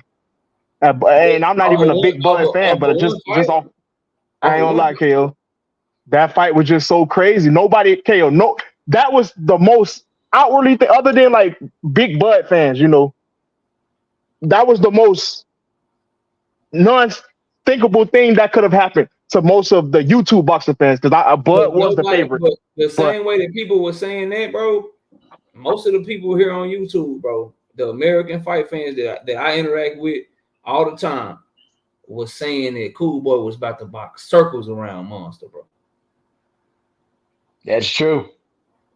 And I'm not even a big Bud fan, but just off. I ain't gonna lie, KO. That fight was just so crazy. Nobody, KO, no, that was the most outwardly thing, other than like big Bud fans, you know. That was the most non-thinkable thing that could have happened to most of the YouTube boxing fans, because Bud was the favorite. But the same way that people were saying that, bro, most of the people here on YouTube, bro, the American fight fans that I interact with all the time, was saying that Cool Boy was about to box circles around Monster, bro. That's true.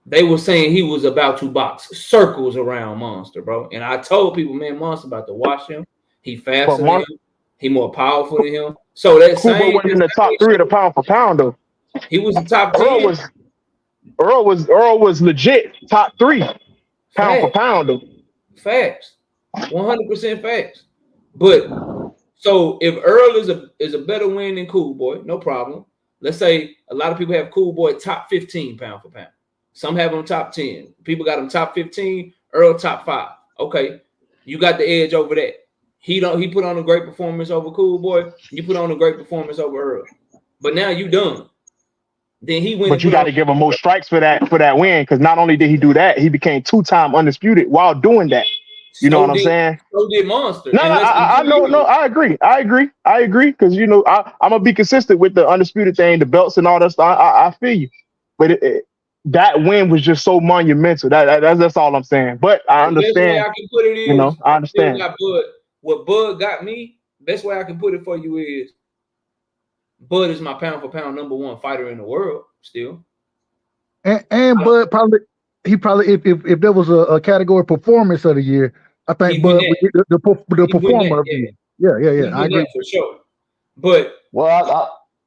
They were saying he was about to box circles around Monster, bro. And I told people, man, Monster about to watch him. He faster than him. He more powerful than him. So that Cool Boy was in the top 3 of the pound for pound, though. He was the top 10. Earl was legit top 3 pound for pound, though. Facts. 100% facts. But so if Earl is a better win than Cool Boy, no problem. Let's say a lot of people have Cool Boy top 15 pound for pound. Some have him top 10. People got him top 15, Earl top 5. Okay. You got the edge over that. He put on a great performance over Cool Boy. You put on a great performance over Earl. But now you done. Then he went. But you got to give him more strikes for that win, because not only did he do that, he became 2-time undisputed while doing that. You know what I'm saying? So did Monster. No, I know. No, I agree. Because I'm gonna be consistent with the undisputed thing, the belts and all that stuff. I feel you, but that win was just so monumental. That's all I'm saying. But I understand. Best way I can put it is, I understand. What Bud got me. Best way I can put it for you is, Bud is my pound for pound #1 fighter in the world still. And Bud probably if there was a category performance of the year, I think Bud would get the performer of the year. Yeah. I agree for sure. But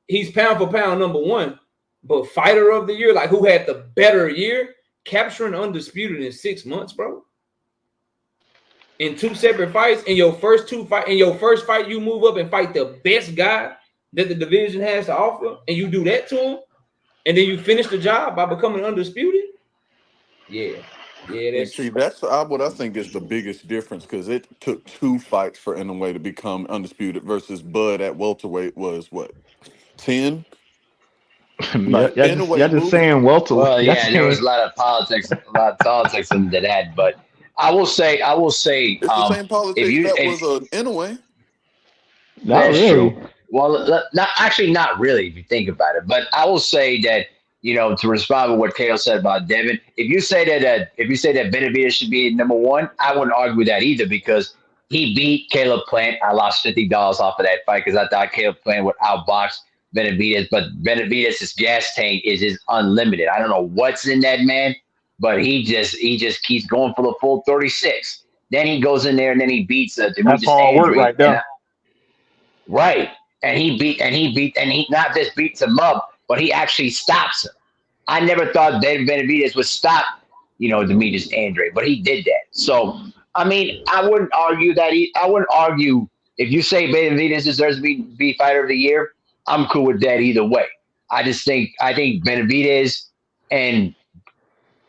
he's pound for pound #1, but fighter of the year, like who had the better year, capturing undisputed in 6 months, bro. In 2 separate fights, in your first fight, you move up and fight the best guy that the division has to offer, and you do that to him, and then you finish the job by becoming undisputed. Yeah, that's what I think is the biggest difference, because it took 2 fights for Inoue to become undisputed versus Bud at welterweight was what, 10? Like, y'all just saying welterweight. Well, yeah, there was a lot of politics into that, but I will say, it's the same politics was Inoue. Not really. True. Well, not really, if you think about it. But I will say that, to respond to what Kale said about Devin, if you say that Benavidez should be #1, I wouldn't argue with that either, because he beat Caleb Plant. I lost $50 off of that fight because I thought Caleb Plant would outbox Benavidez, but Benavidez's gas tank is unlimited. I don't know what's in that man, but he just keeps going for the full 36. Then he goes in there and then he beats That's all work right there. Right. And he not just beats him up, but he actually stops him. I never thought David Benavidez would stop, Demetrius Andrade, but he did that. So, I mean, I wouldn't argue that. I wouldn't argue if you say Benavidez deserves to be fighter of the year. I'm cool with that either way. I think Benavidez and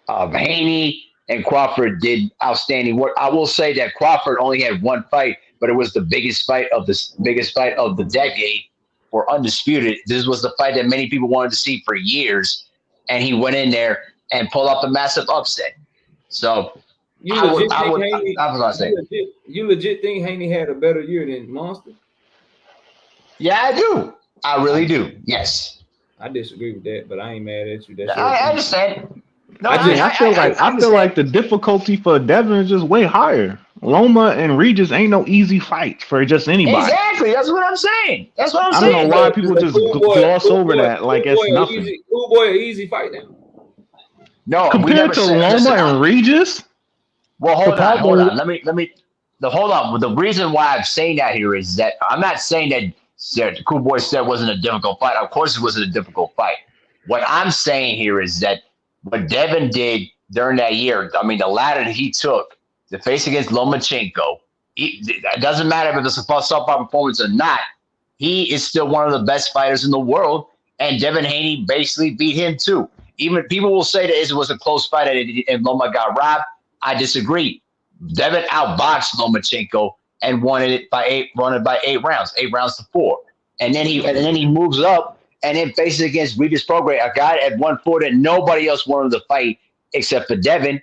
Haney and Crawford did outstanding work. I will say that Crawford only had 1 fight, but it was the biggest fight of the decade for undisputed. This was the fight that many people wanted to see for years, and he went in there and pulled off a massive upset. So you legit think Haney had a better year than Monster? Yeah, I do. I really do. Yes. I disagree with that, but I ain't mad at you. I understand. No, I feel like the difficulty for Devin is just way higher. Loma and Regis ain't no easy fight for just anybody. Exactly. That's what I'm saying. I don't know why people just gloss over that like it's nothing. Cool Boy, an easy fight now. No, compared to Loma and Regis. Well, hold on. Let me. Hold on. The reason why I'm saying that here is that I'm not saying that Cool Boy said wasn't a difficult fight. Of course, it wasn't a difficult fight. What I'm saying here is that what Devin did during that year, I mean, the ladder that he took to face against Lomachenko, it doesn't matter if it's a subpar performance or not, he is still one of the best fighters in the world, and Devin Haney basically beat him too. Even people will say that it was a close fight and Loma got robbed. I disagree. Devin outboxed Lomachenko and won it by 8 rounds, 8-4. And then he moves up and then faces against Regis Prograis, a guy at 140 that nobody else wanted to fight except for Devin.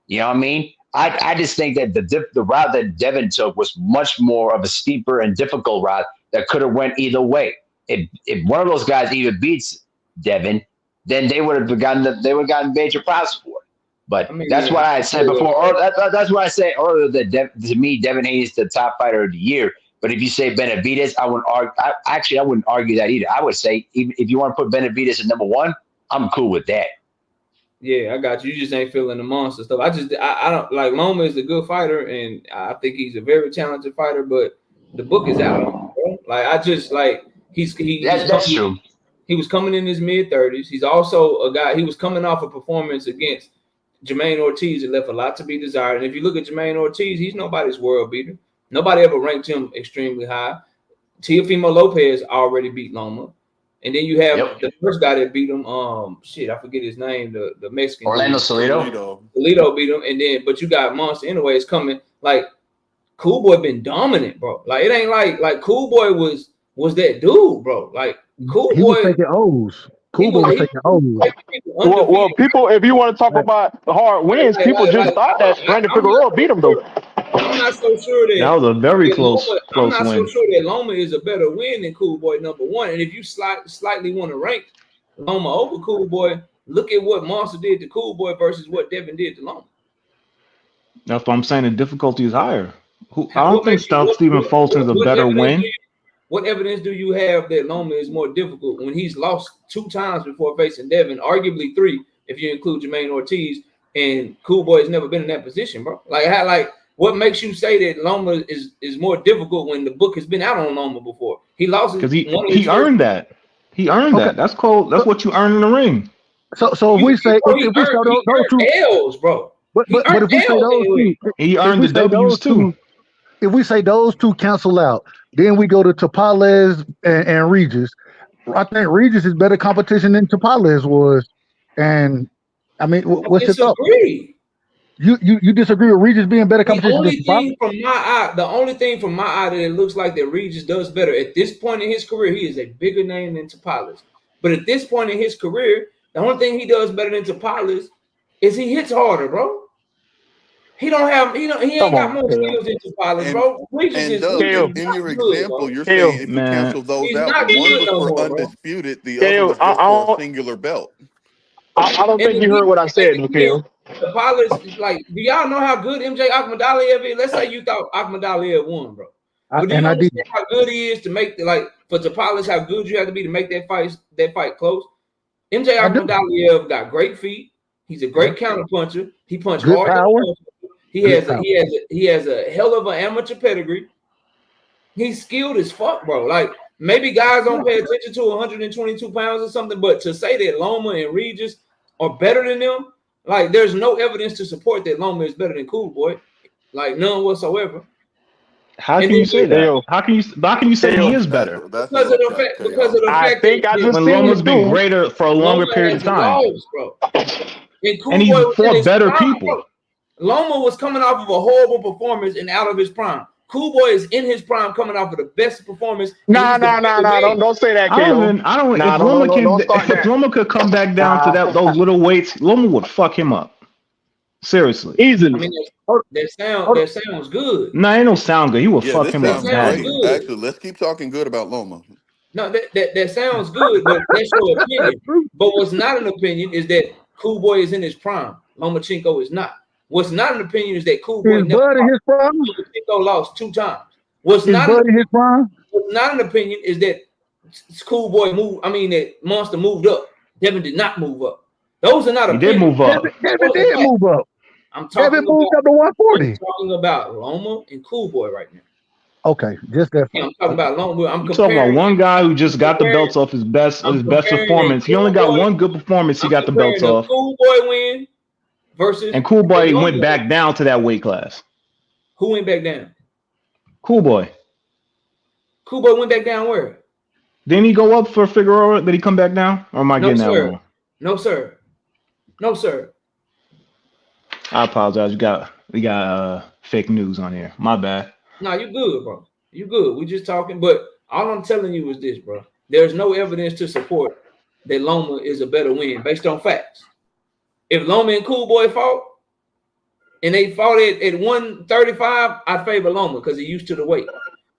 You know what I mean? I just think that the route that Devin took was much more of a steeper and difficult route that could have went either way. If one of those guys either beats Devin, then they would have gotten major props for it. But that's what I said before. That's what I said earlier. That to me, Devin Haney is the top fighter of the year. But if you say Benavidez, I wouldn't argue. I wouldn't argue that either. I would say even if you want to put Benavidez at #1, I'm cool with that. Yeah, I got you. You just ain't feeling the Monster stuff. I don't like Loma is a good fighter, and I think he's a very talented fighter. But the book is out on him, bro. Like That's true. He was coming in his mid-30s. He's also a guy. He was coming off a performance against Jermaine Ortiz. It left a lot to be desired. And if you look at Jermaine Ortiz, he's nobody's world beater. Nobody ever ranked him extremely high. Teofimo Lopez already beat Loma. And then you have the first guy that beat him. I forget his name. The Mexican. Orlando Salido. Salido beat him. And then, but you got Monster anyways coming. Like, Cool Boy been dominant, bro. Like it ain't like Cool Boy was that dude, bro. Like Cool He Boy, was taking O's. Cool Boy was taking O's. Well, people, if you want to talk about the hard wins, people just thought that Brandon Figueroa beat him though. I'm not so sure That was a very close I'm not win. so sure that Loma is a better win than Cool Boy number one. And if you slightly want to rank Loma over Cool Boy, look at what Monster did to Cool Boy versus what Devin did to Loma. That's what I'm saying. The difficulty is higher. I don't think Stephen Fulton is a better win. What evidence do you have that Loma is more difficult when he's lost 2 times before facing Devin, arguably 3 if you include Jermaine Ortiz, and Cool Boy has never been in that position, bro? What makes you say that Loma is more difficult when the book has been out on Loma before? He lost because he earned that. He earned that. That's called. That's what you earn in the ring. So if we say those two L's, bro. But if we say those two, he earned the W's too. If we say those two cancel out, then we go to Tapales and Regis. I think Regis is better competition than Tapales was. And I mean, what's your thought? You disagree with Regis being better competition than Tapales? The only thing from my eye that it looks like that Regis does better at this point in his career, he is a bigger name than Tapales. But at this point in his career, the only thing he does better than Tapales is he hits harder, bro. He ain't got more skills than Tapales, bro. In your example, you're saying if you cancel those out, one was for undisputed, the other was just for a singular belt. I don't think you heard what I said, Mikhail. Tapales, like, do y'all know how good MJ Akhmadaliev is? Let's say you thought Akhmadaliev won, bro. But do you understand how good he is to make for Tapales, how good you have to be to make that fight close? MJ Akhmadaliev got great feet. He's a great counter puncher. He punched hard. He has a hell of an amateur pedigree. He's skilled as fuck, bro. Like, maybe guys don't pay attention to 122 pounds or something, but to say that Loma and Regis are better than them, like, there's no evidence to support that Loma is better than Cool Boy. Like, none whatsoever. How can you say that? How can you say he is better? Because of the fact I think I just when Loma's been greater for a longer period of time. Lost, bro. And he fought better people. Bro. Loma was coming off of a horrible performance and out of his prime. Cool Boy is in his prime, coming off of the best performance. Nah. Don't say that, Kale. If Loma could come back down to those little weights, Loma would fuck him up. Seriously, easily. I mean, that sounds good. No, it don't sound good. He will fuck him up. Actually, let's keep talking good about Loma. No, that sounds good, but that's your opinion. But what's not an opinion is that Cool Boy is in his prime. Lomachenko is not. What's not an opinion is that Cool Boy lost 2 times. What's not an opinion is that Cool Boy that Monster moved up. Devin did not move up. Those are not opinions. He did move up. Devin did move up. Devin moved up to 140. I'm talking about Loma and Cool Boy right now. Okay, just that. I'm talking about Loma. I'm talking about one guy who just got the belts off his best performance. He only got one good performance. He got the belts off. Cool Boy win. And Cool Boy went back down to that weight class. Who went back down? Cool Boy. Cool Boy went back down where? Didn't he go up for Figueroa? Did he come back down? Or am I getting that wrong? No, sir. No, sir. I apologize. We got fake news on here. My bad. No, you good, bro. You good. We just talking. But all I'm telling you is this, bro. There's no evidence to support that Loma is a better win based on facts. If Loma and Cool Boy fought, and they fought at 135, I favor Loma because he's used to the weight.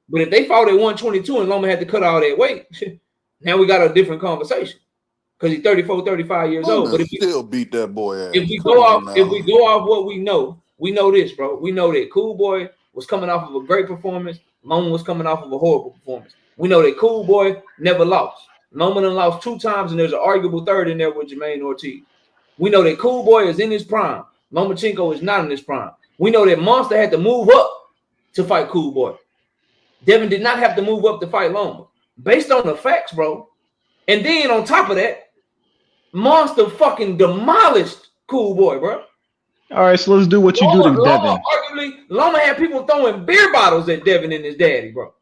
But if they fought at 122 and Loma had to cut all that weight, now we got a different conversation because he's 34, 35 years old. But if still beat that boy ass. If we go off what we know this, bro. We know that Cool Boy was coming off of a great performance. Loma was coming off of a horrible performance. We know that Cool Boy never lost. Loma done lost 2 times, and there's an arguable third in there with Jermaine Ortiz. We know that Cool Boy is in his prime. Lomachenko is not in his prime. We know that Monster had to move up to fight Cool Boy. Devin did not have to move up to fight Loma. Based on the facts, bro. And then on top of that, Monster fucking demolished Cool Boy, bro. All right, so let's do what you do to Devin. Arguably, Loma had people throwing beer bottles at Devin and his daddy, bro.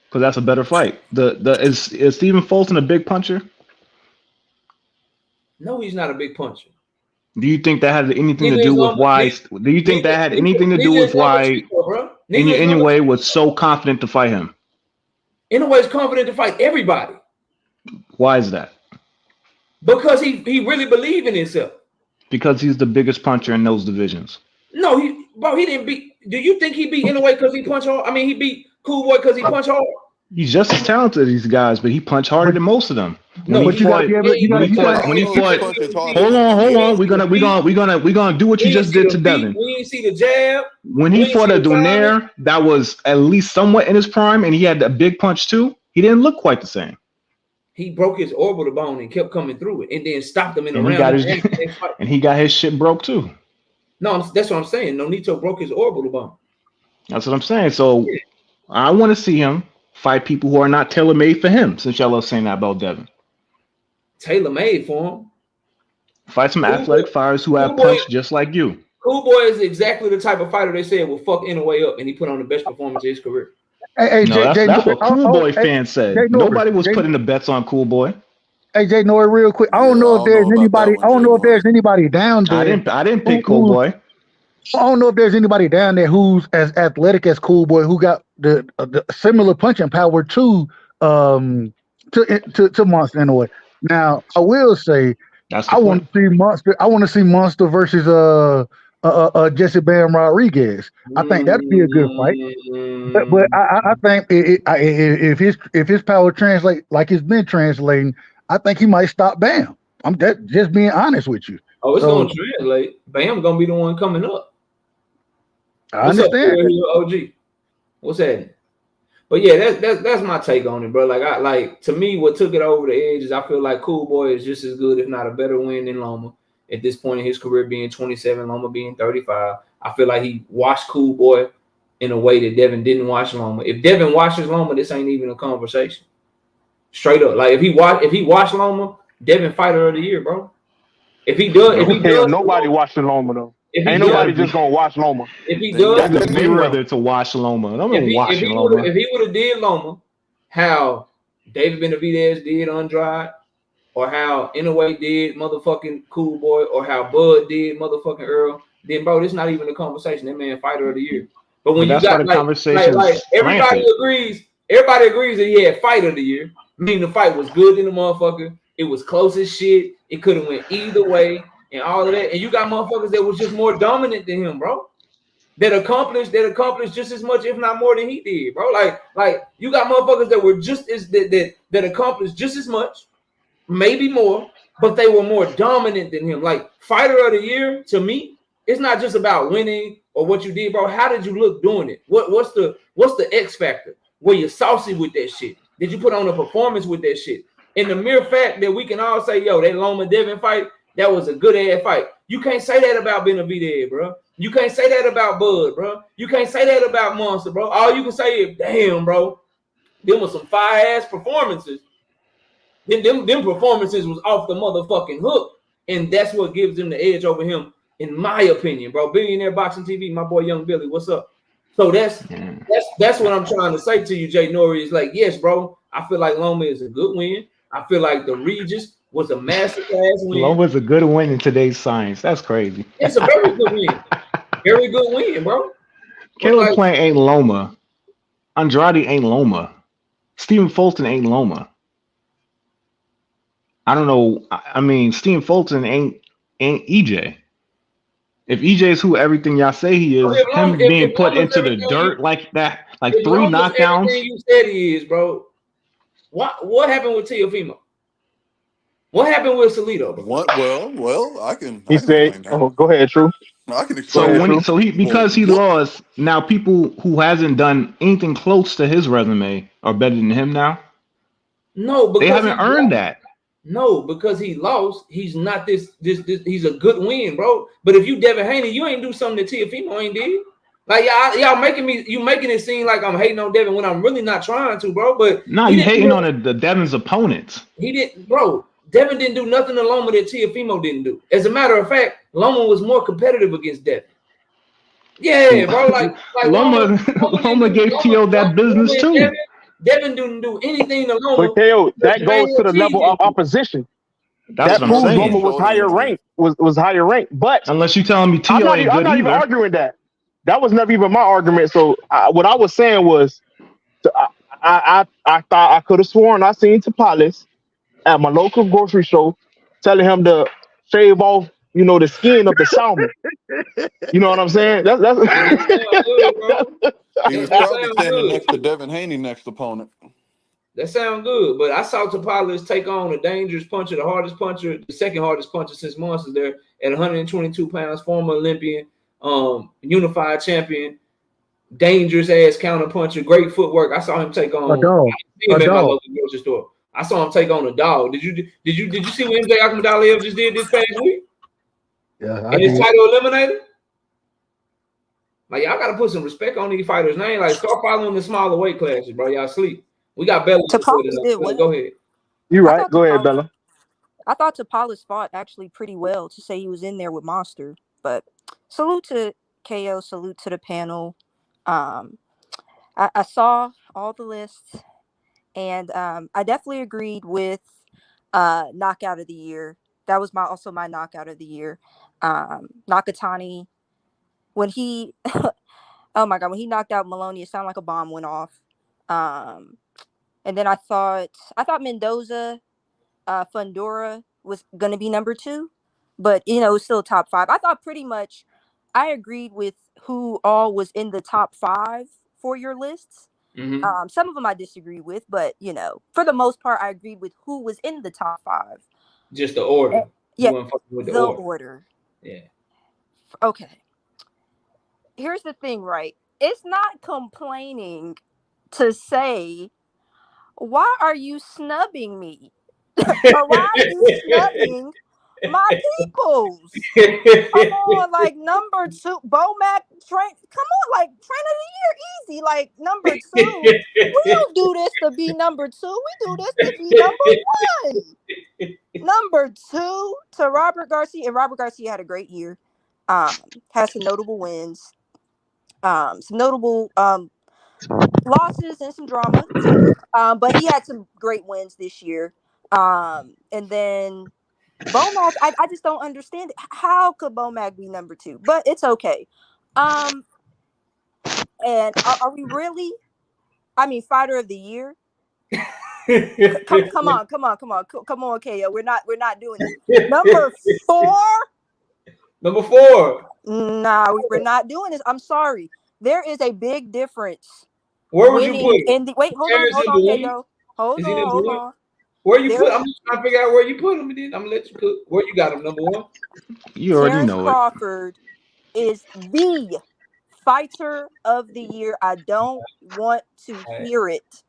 Because that's a better fight. Is Stephen Fulton a big puncher? No, he's not a big puncher. Do you think that had anything to do with why? Do you think that had anything to do with why? Inoue was so confident to fight him. Inoue's confident to fight everybody. Why is that? Because he really believed in himself. Because he's the biggest puncher in those divisions. No, he didn't beat. Do you think he beat Inoue because he punched hard? I mean, he beat Cool Boy because he punched hard. He's just as talented as these guys, but he punched harder than most of them. No, When he fought, hold on. We're gonna do what you just did to Devin. We didn't see the jab. When he fought a Donaire that was at least somewhat in his prime, and he had a big punch too, he didn't look quite the same. He broke his orbital bone and kept coming through it, and then stopped him in the And round. and he got his shit broke too. No, that's what I'm saying. Nonito broke his orbital bone. That's what I'm saying. So I want to see him fight people who are not tailor-made for him, since y'all love saying that about Devin. Tailor-made for him. Fight some athletic fighters who have punch just like you. Cool Boy is exactly the type of fighter they said will fuck Inoue up, and he put on the best performance of his career. Hey, that's what Cool Boy fans said. Nobody was putting the bets on Cool Boy. Hey, Jay Nori, real quick. I don't know if there's anybody. I don't know if there's anybody down there. I didn't pick Cool Boy. I don't know if there's anybody down there who's as athletic as Cool Boy, who got the similar punching power to Monster Inoue. Now, I will say, I want to see Monster. I want to see Monster versus Jesse Bam Rodriguez. I think that'd be a good fight. But I think if his power translate like it's been translating, I think he might stop Bam. I'm just being honest with you. Oh, it's gonna translate. Bam gonna be the one coming up. I understand. OG. What's happening? But yeah, that's my take on it, bro. Like to me, what took it over the edge is I feel like Cool Boy is just as good, if not a better win than Loma at this point in his career, being 27, Loma being 35. I feel like he washed Cool Boy in a way that Devin didn't wash Loma. If Devin washes Loma, this ain't even a conversation. Straight up, like if he washed Loma, Devin fighter of the year, bro. If he does, nobody watching Loma though. Ain't nobody just gonna watch Loma. If he does, Mayweather to watch Loma. If he would have did Loma, how David Benavidez did Andrade, or how Inoue did motherfucking Cool Boy, or how Bud did motherfucking Earl, then bro, this not even a conversation. That man fighter of the year. But when you got like everybody agrees that he had fight of the year. Meaning the fight was good in the motherfucker. It was close as shit. It could have went either way. And all of that, and you got motherfuckers that was just more dominant than him, bro. That accomplished just as much, if not more, than he did, bro. Like you got motherfuckers that were just as that accomplished just as much, maybe more, but they were more dominant than him. Like fighter of the year to me, it's not just about winning or what you did, bro. How did you look doing it? What's the X factor? Were you saucy with that shit? Did you put on a performance with that shit? And the mere fact that we can all say, yo, that Loma Devin fight. That was a good ass fight. You can't say that about Benavidez, bro. You can't say that about Bud, bro. You can't say that about Monster, bro. All you can say is, damn, bro. Them was some fire-ass performances. Them performances was off the motherfucking hook. And that's what gives them the edge over him, in my opinion, bro. Billionaire Boxing TV, my boy Young Billy, what's up? So that's what I'm trying to say to you, Jay Nori. Is like, yes, bro. I feel like Loma is a good win. I feel like the Regis was a masterclass win. Loma's a good win in today's science. That's crazy. It's a very good win. Very good win, bro. Caleb Plant ain't Loma. Andrade ain't Loma. Stephen Fulton ain't Loma. I don't know. I mean, Stephen Fulton ain't EJ. If EJ is who everything y'all say he is, him being put into the dirt like that, like 3 knockdowns. Everything you said he is, bro. What happened with Teofimo? What happened with Salido? What? Well, I can. He said, "Oh, go ahead, True." I can explain. Because he lost. Now people who hasn't done anything close to his resume are better than him now. No, because they haven't earned that. No, because he lost. He's not this. He's a good win, bro. But if you Devin Haney, you ain't do something that Teofimo ain't did. Like y'all making it seem like I'm hating on Devin when I'm really not trying to, bro. But no, you hating on the Devin's opponents. He didn't, bro. Devin didn't do nothing to Loma that Teofimo didn't do. As a matter of fact, Loma was more competitive against Devin. Yeah, bro. Like Loma gave T.O. that business too. Devin didn't do anything to Loma. But K.O., that goes to the level of opposition. That's what I'm saying. Loma was higher ranked. Was higher ranked. But unless you're telling me T.O. ain't good I'm not even either. arguing that. that was never even my argument. So what I was saying was, I thought I could have sworn I seen Topalis at my local grocery store telling him to shave off, the skin of the salmon. You know what I'm saying? That's That sound good, bro. He was That probably sound standing good. next to Devin Haney, next opponent. That sounds good, but I saw Topalis take on the dangerous puncher, the hardest puncher, the second hardest puncher since Monsters there at 122 pounds, former Olympian, unified champion, dangerous ass counter puncher, great footwork. I saw him take on A dog. at my dog. local grocery store. I saw him take on a dog. Did you see what MJ Akhmadaliev just did this past week? Yeah, And his title eliminator? Like, y'all gotta put some respect on these fighters' name. Like, start following the smaller weight classes, bro. Y'all sleep. We got Bella. Go ahead. You right. Go ahead, Bella. I thought Topalis fought actually pretty well to say he was in there with Monster. But salute to KO, salute to the panel. I saw all the lists, and I definitely agreed with knockout of the year. That was also my knockout of the year. Nakatani, when he oh my god, when he knocked out Maloney, it sounded like a bomb went off. And then I thought Mendoza, Fundora was going to be number 2, but it was still top 5. I thought pretty much I agreed with who all was in the top 5 for your lists. Mm-hmm. Some of them I disagree with, but for the most part, I agreed with who was in the top 5. Just the order. With the order. Yeah. Okay. Here's the thing, right? It's not complaining to say, why are you snubbing me? Or why are you snubbing my peoples? Come on, like number 2, Bomac, come on, like trainer of the year, easy. Like number 2, we don't do this to be number 2. We do this to be number 1. Number 2 to Robert Garcia, and Robert Garcia had a great year. Has some notable wins, some notable losses and some drama too. But he had some great wins this year. And then Bomac, I just don't understand it. How could Bomac be number 2? But it's okay. And are we really? I mean, fighter of the year. Come on, KO. We're not doing this. Number 4. Number 4. Nah, we're not doing this. I'm sorry. There is a big difference. Where would you put him? Wait, hold on, KO. Hold on. Where you put? I'm just trying to figure out where you put him. I'm gonna let you put where you got him. Number 1. You already Terrence know Crawford is the fighter of the year. I don't want to hear it.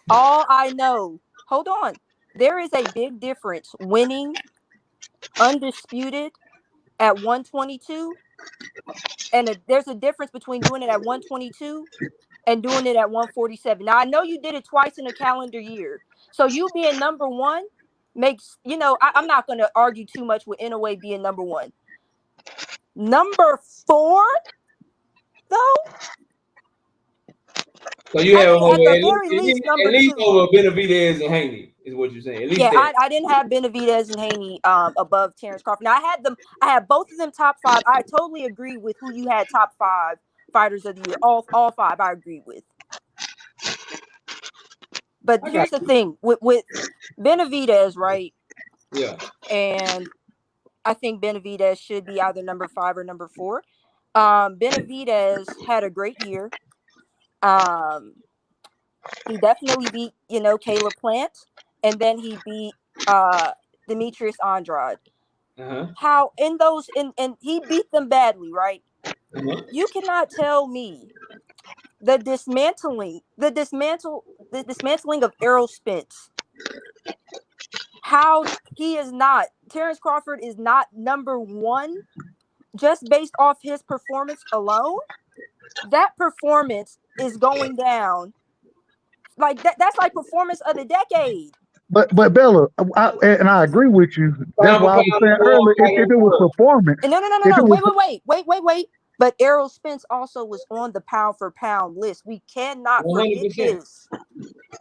All I know. Hold on. There is a big difference winning undisputed at 122, and there's a difference between doing it at 122 and doing it at 147. Now I know you did it twice in a calendar year, so you being number 1 makes I'm not going to argue too much with Inoue being number 1. Number 4, though. So you have at the very least number 2 over Benavidez and Haney is what you're saying. At least I didn't have Benavidez and Haney above Terrence Crawford. Now I had both of them top 5. I totally agree with who you had top 5 fighters of the year. All 5 I agree with. But here's the thing with Benavidez, right? Yeah. And I think Benavidez should be either number 5 or number 4. Benavidez had a great year. He definitely beat, Caleb Plant, and then he beat Demetrius Andrade. Uh-huh. How and he beat them badly, right? Uh-huh. You cannot tell me the dismantling of Errol Spence. How he is not, Terrence Crawford is not number 1 just based off his performance alone. That performance is going down. Like that's like performance of the decade. But Bella, I agree with you. That's why I was saying earlier, if it was performance. No. Wait. But Errol Spence also was on the pound for pound list. We cannot 100%. forget this.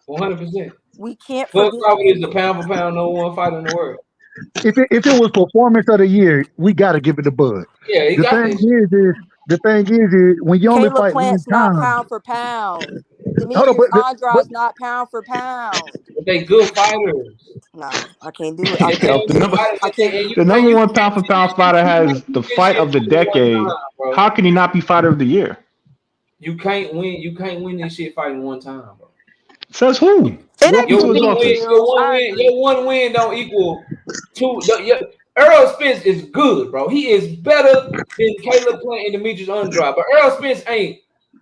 100%. We can't Bud forget. Crawford is the pound for pound number 1 fighter in the world. If it was performance of the year, we got to give it to Bud. Yeah, the thing is the thing is when you only Caleb fight one Plant's not time. pound for pound. Hold on, Demetrius Andrade's not pound for pound. But they good fighters. Nah, I can't do it. I If they can't. don't The number, I can't. the number one pound for pound fighter has the fight of the decade. How can he not be fighter of the year? You can't win. You can't win this shit fighting one time, bro. Says who? Your one win don't equal two. Errol Spence is good, bro. He is better than Caleb Plant and Demetrius Andrade, but Errol Spence ain't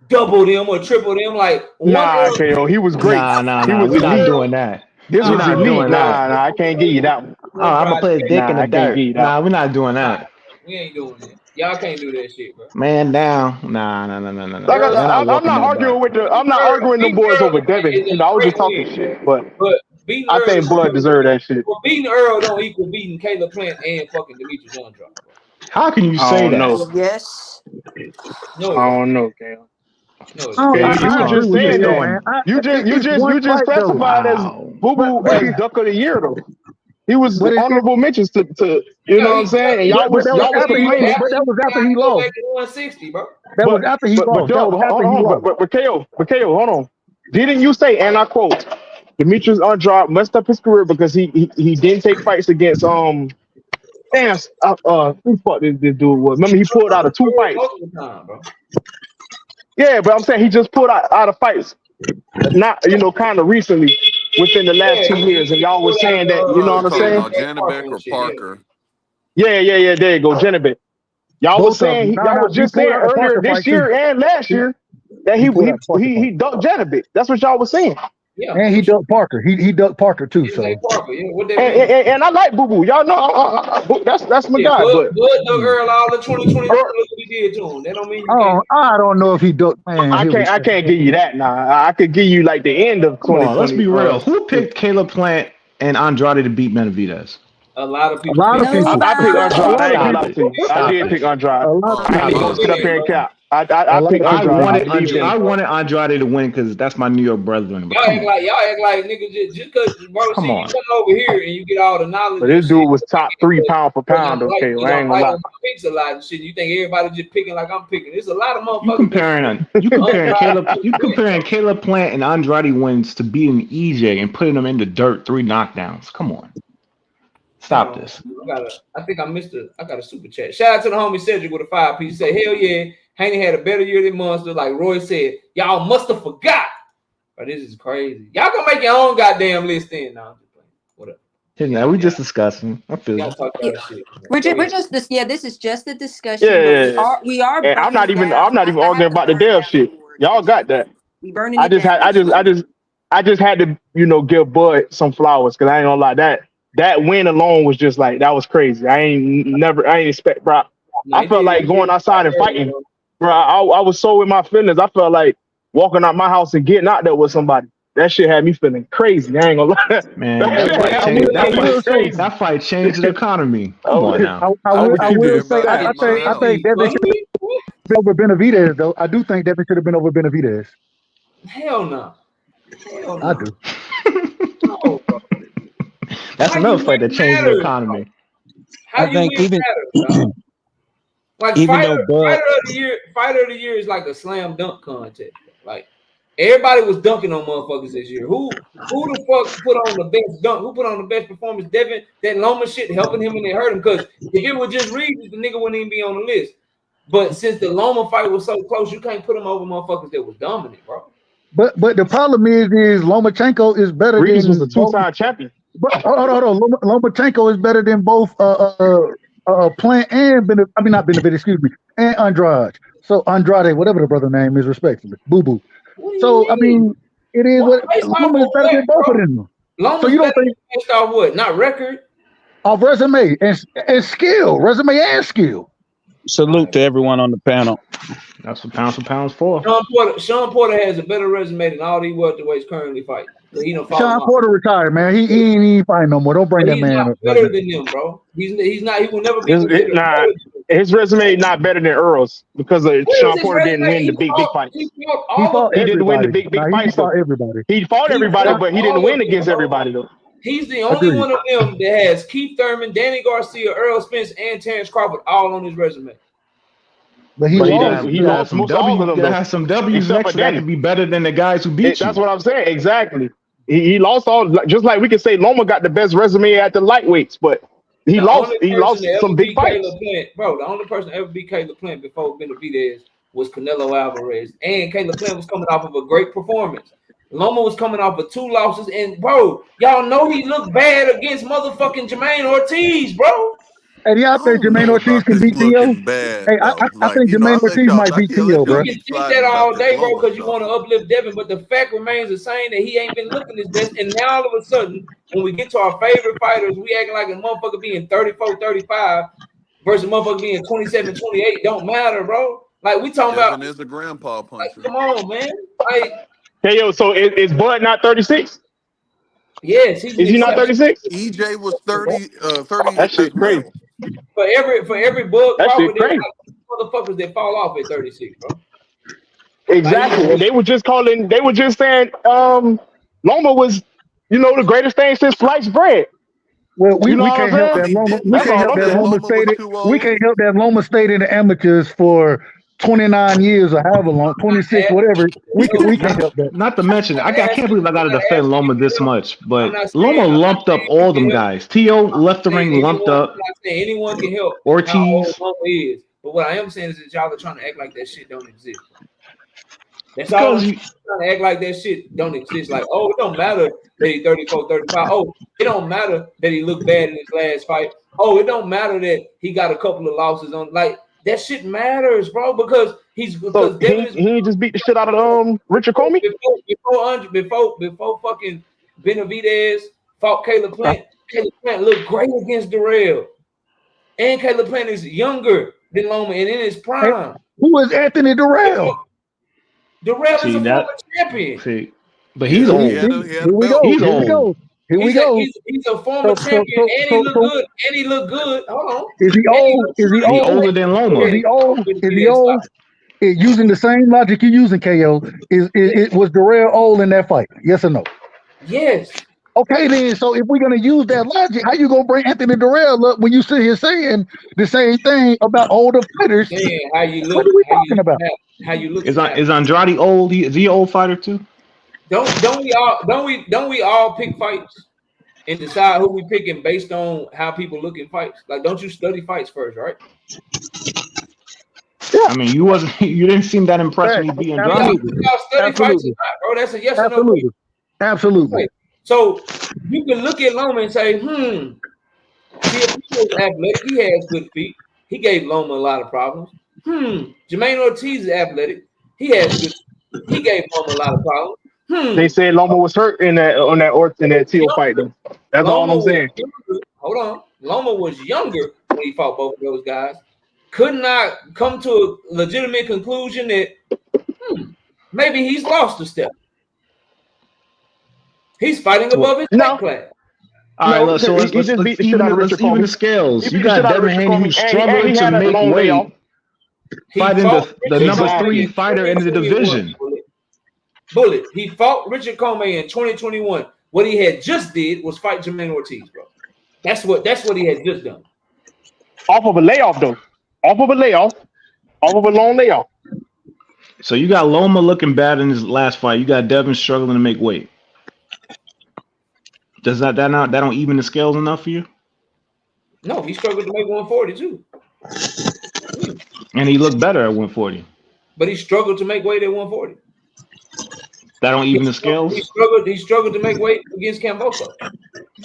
double them or triple them. Like nah, KO, he was great. Nah. He was We're not doing that. This was not elite. doing that. Nah, I can't give you that one. Oh, I'm gonna put his dick in the dirt. Nah, we're not doing that. We ain't doing that. Y'all can't do that shit, bro. Man down. Nah. Like I'm not arguing with I'm not arguing them boys over Devin. You know, I was just talking shit, but I think Blood deserved that shit. Well, beating Earl don't equal beating Caleb Plant and fucking Demetrius Andrade. How can you say that? Know. Yes. No, I don't know, Cam. No, you just saying that. You just specified as Boo Boo as Duck of the Year though. He was honorable mentions to you know what I'm saying? And y'all was after he lost. 160, bro. That was after he lost. But KO, hold on. Didn't you say, and I quote, Demetrius Andrade messed up his career because he didn't take fights against who fuck this dude was? Remember he pulled out of 2 fights. Yeah, but I'm saying he just pulled out of fights, not kind of recently within the last 2 years, and y'all was saying that you know what I'm saying? Janibek or Parker? Yeah. There you go, Janibek. Y'all was saying y'all was just saying earlier this year and last year that he ducked Janibek. That's what y'all was saying. Yeah, and he ducked Parker. He ducked Parker too. So and I like Boo Boo. Y'all know that's my guy. But ducked Earl all the 2020. Look what he did to him. That don't mean. I don't know if he ducked. Man, I can't give you that. Nah, I could give you like the end of 2020. Let's be real. Who picked Caleb Plant and Andrade to beat Benavidez? A lot of people. I picked Andrade. I did pick Andrade. I ain't gonna sit up here and cap. I wanted Andrade to win because that's my New York brethren. Y'all act like niggas just because you come over here and you get all the knowledge. But this dude was top 3 pound for pound. Okay, I ain't gonna lie. Picks a lot of shit. You think everybody just picking like I'm picking? There's a lot of motherfuckers. You comparing Caleb Plant and Andrade wins to beating EJ and putting them in the dirt 3 knockdowns. Come on. Stop this. I think I got a super chat. Shout out to the homie Cedric with a 5-piece. Say, hell yeah, Haney had a better year than Monster. Like Roy said, y'all must have forgot. But this is crazy. Y'all gonna make your own goddamn list then. No, I'm just playing. Whatever. Yeah, we just discussing. I feel it. We're just this. Yeah, this is just a discussion. Yeah. We are. And I'm not even arguing about the Dev shit. Y'all got that. We burning. I just had to give Bud some flowers because I ain't gonna lie, that win alone was just like, that was crazy. I ain't expect, bro. I felt like going outside and fighting, bro. I was so in my feelings. I felt like walking out my house and getting out there with somebody. That shit had me feeling crazy. I ain't gonna lie. Man, that fight changed the economy. Come on now. I will say that. I think Devin should have been over Benavidez, though. I do think Devin should have been over Benavidez. Hell no. I do. No, bro. That's another fight that changed the economy. I think even like fighter of the year is like a slam dunk contest. Like everybody was dunking on motherfuckers this year. Who the fuck put on the best dunk? Who put on the best performance? Devin, that Loma shit helping him and it hurt him. Because if it was just Reeves, the nigga wouldn't even be on the list. But since the Loma fight was so close, you can't put him over motherfuckers that was dominant, bro. But the problem is Lomachenko is better Reeves than was a 2-time champion. But hold on. Lomachenko is better than both Plant and not Benavidez, excuse me, and Andrade. So Andrade, whatever the brother name is, respectively, Boo Boo. So I mean, it is what Loma is better than both of them. So you don't think based off what? Not record. Off resume and skill, resume and skill. Salute to everyone on the panel. That's what pound for pound's for. Sean Porter has a better resume than all these welterweights currently fighting. Sean Porter retired, man. He ain't fighting no more. Don't bring that man up. Better than them, bro. He's not. He will never be. His resume not better than Earl's because Sean Porter didn't win the big fight. He didn't win the big fights. He fought everybody. He fought everybody, but he didn't win against everybody though. He's the only one of them that has Keith Thurman, Danny Garcia, Earl Spence, and Terrence Crawford all on his resume. But he But he lost. didn't. He You got lost some most all of them though, some W's except next for to that Danny. could be better than the guys who beat That's you. what I'm saying. Exactly. He lost all. Just like we can say Loma got the best resume at the lightweights, but he The lost. only He person lost to ever some big beat fights. Caleb Plant, bro, the only person to ever beat Caleb Plant before Benavidez was Canelo Alvarez. And Caleb Plant was coming off of a great performance. Loma was coming off of 2 losses. And, bro, y'all know he looked bad against motherfucking Jermaine Ortiz, bro. And y'all I think don't Jermaine know Ortiz about can this beat T.O.? looking bad Hey, though. I Like, think you know, Jermaine I'll let Ortiz y'all might beat let T.O., You y'all bro. can keep think sliding that about all this day, bro, Loma because you stuff. want to uplift Devin, but the fact remains the same that he ain't been looking his best. And now all of a sudden, when we get to our favorite fighters, we acting like a motherfucker being 34, 35 versus motherfucker being 27, 28. Don't matter, bro. Like, we talking about, Devin is a grandpa like, puncher. come on, man. Like, Hey yo, so is Bud not 36? yes, he's an Is he not exception. 36? EJ was 30 That as shit crazy. well. For every Bud That shit Crawford, there's crazy. like motherfuckers that fall off at 36, bro. Like, Exactly. And they were just calling. They were just saying Loma was, the greatest thing since sliced bread. Well, You know we what I'm can't help saying? that He Loma. didn't We That's say can't all help I'm that that saying. Loma Loma was stayed. too We old. can't help that Loma stayed in the amateurs for 29 years or however long, 26, whatever. We can't help that. Not to mention, I can't believe I got to I'm not defend asking Loma you this to help. much, I'm but not Loma saying lumped up you all can them help. guys. T.O. left the Saying ring lumped anyone, I'm up. not saying anyone can help how old Ortiz. Loma is. But what I am saying is that y'all are trying to act like that shit don't exist. That's all Because I'm trying to act like that shit don't exist. Like, oh, it don't matter that he's 34, 35. Oh, it don't matter that he looked bad in his last fight. Oh, it don't matter that he got a couple of losses on. Like, that shit matters, bro, because So Devin is he just beat the shit out of Richard Comey. before fucking Benavidez fought Caleb Plant. Caleb Plant looked great against Darrell. And Caleb Plant is younger than Loma and in his prime. Who is Anthony Durrell? Darrell is see a that. former champion. But Yeah, he's he old. had a Here we belt. go. He's Here we old. go. Here we go. He's a former champion, and he looked good. And he looked good. Hold on. Is he And he old? looked Is he good. He old? older than Loma. Is he old? Is he Yeah, old? Using the same logic you're using, KO, was Darrell old in that fight? Yes or no? Yes. Okay, then. So if we're gonna use that logic, how you gonna bring Anthony Darrell up when you sit here saying the same thing about older fighters? Man, how you What look? are we talking about? How you look? Is Andrade old? Is he an old fighter too? Don't we all pick fights and decide who we picking based on how people look in fights? Like, don't you study fights first, right? I mean, you didn't seem that impressed when he beat Andrade. Y'all study fights or not, bro? That's a yes or no question. Absolutely. Right. So you can look at Loma and say, see, if he was athletic, he has good feet. He gave Loma a lot of problems. Jermaine Ortiz is athletic. He has good. He gave Loma a lot of problems. They said Loma was hurt in that Teal fight though. That's all I'm saying. Hold on. Loma was younger when he fought both of those guys. Could not come to a legitimate conclusion that maybe he's lost a step. He's fighting above his weight class. All right, so let's even the scales. You got Devin Haney who's struggling to make weight, fighting the number 3 fighter in the division. Bullet. He fought Richard Comey in 2021. What he had just did was fight Jermaine Ortiz, bro. That's what he had just done. Off of a layoff, though. Off of a long layoff. So you got Loma looking bad in his last fight. You got Devin struggling to make weight. Does that don't even the scales enough for you? No, he struggled to make 140 too. And he looked better at 140. But he struggled to make weight at 140. That don't even the scales? He struggled to make weight against Camboso.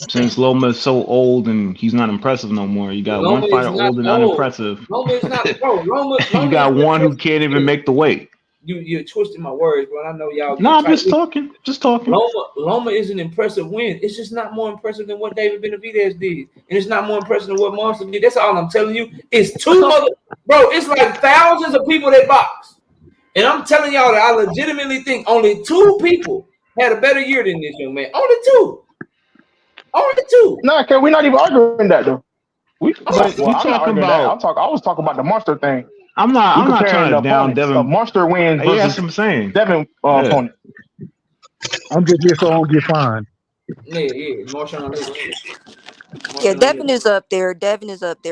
Since Loma is so old and he's not impressive no more, you got one fighter old and unimpressive. Loma is not, bro. Loma you got one who can't even make the weight. You're twisting my words, bro. I know y'all. No, I'm just talking. Loma is an impressive win. It's just not more impressive than what David Benavidez did, and it's not more impressive than what Monster did. That's all I'm telling you. It's bro. It's like thousands of people that box, and I'm telling y'all that I legitimately think only 2 people had a better year than this young man. Only 2. Only 2. No, okay, we're not even arguing that though. I was talking about the monster thing. I'm not trying to down Devin. A monster win versus that's what I'm saying. Devin opponent. I'm just here so I don't get fined. Yeah, Devin is up there.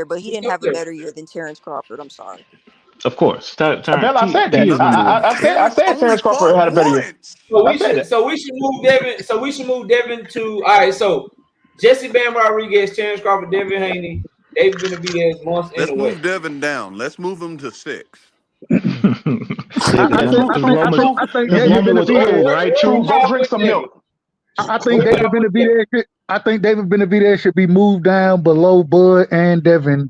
But he didn't have a better year than Terrence Crawford. I'm sorry. Of course. Bella, I said T that. is number one. I said Terrence Crawford had a better year. So we should move Devin. So we should move Devin to all right. So Jesse Bam Rodriguez, Terrence Crawford, Devin Haney, David Benavidez, Monster Let's Inoue. move Devin down. Let's move him to 6. I think David was old, right? True. Go drink some milk. I think David Benavidez should be moved down below Bud and Devin.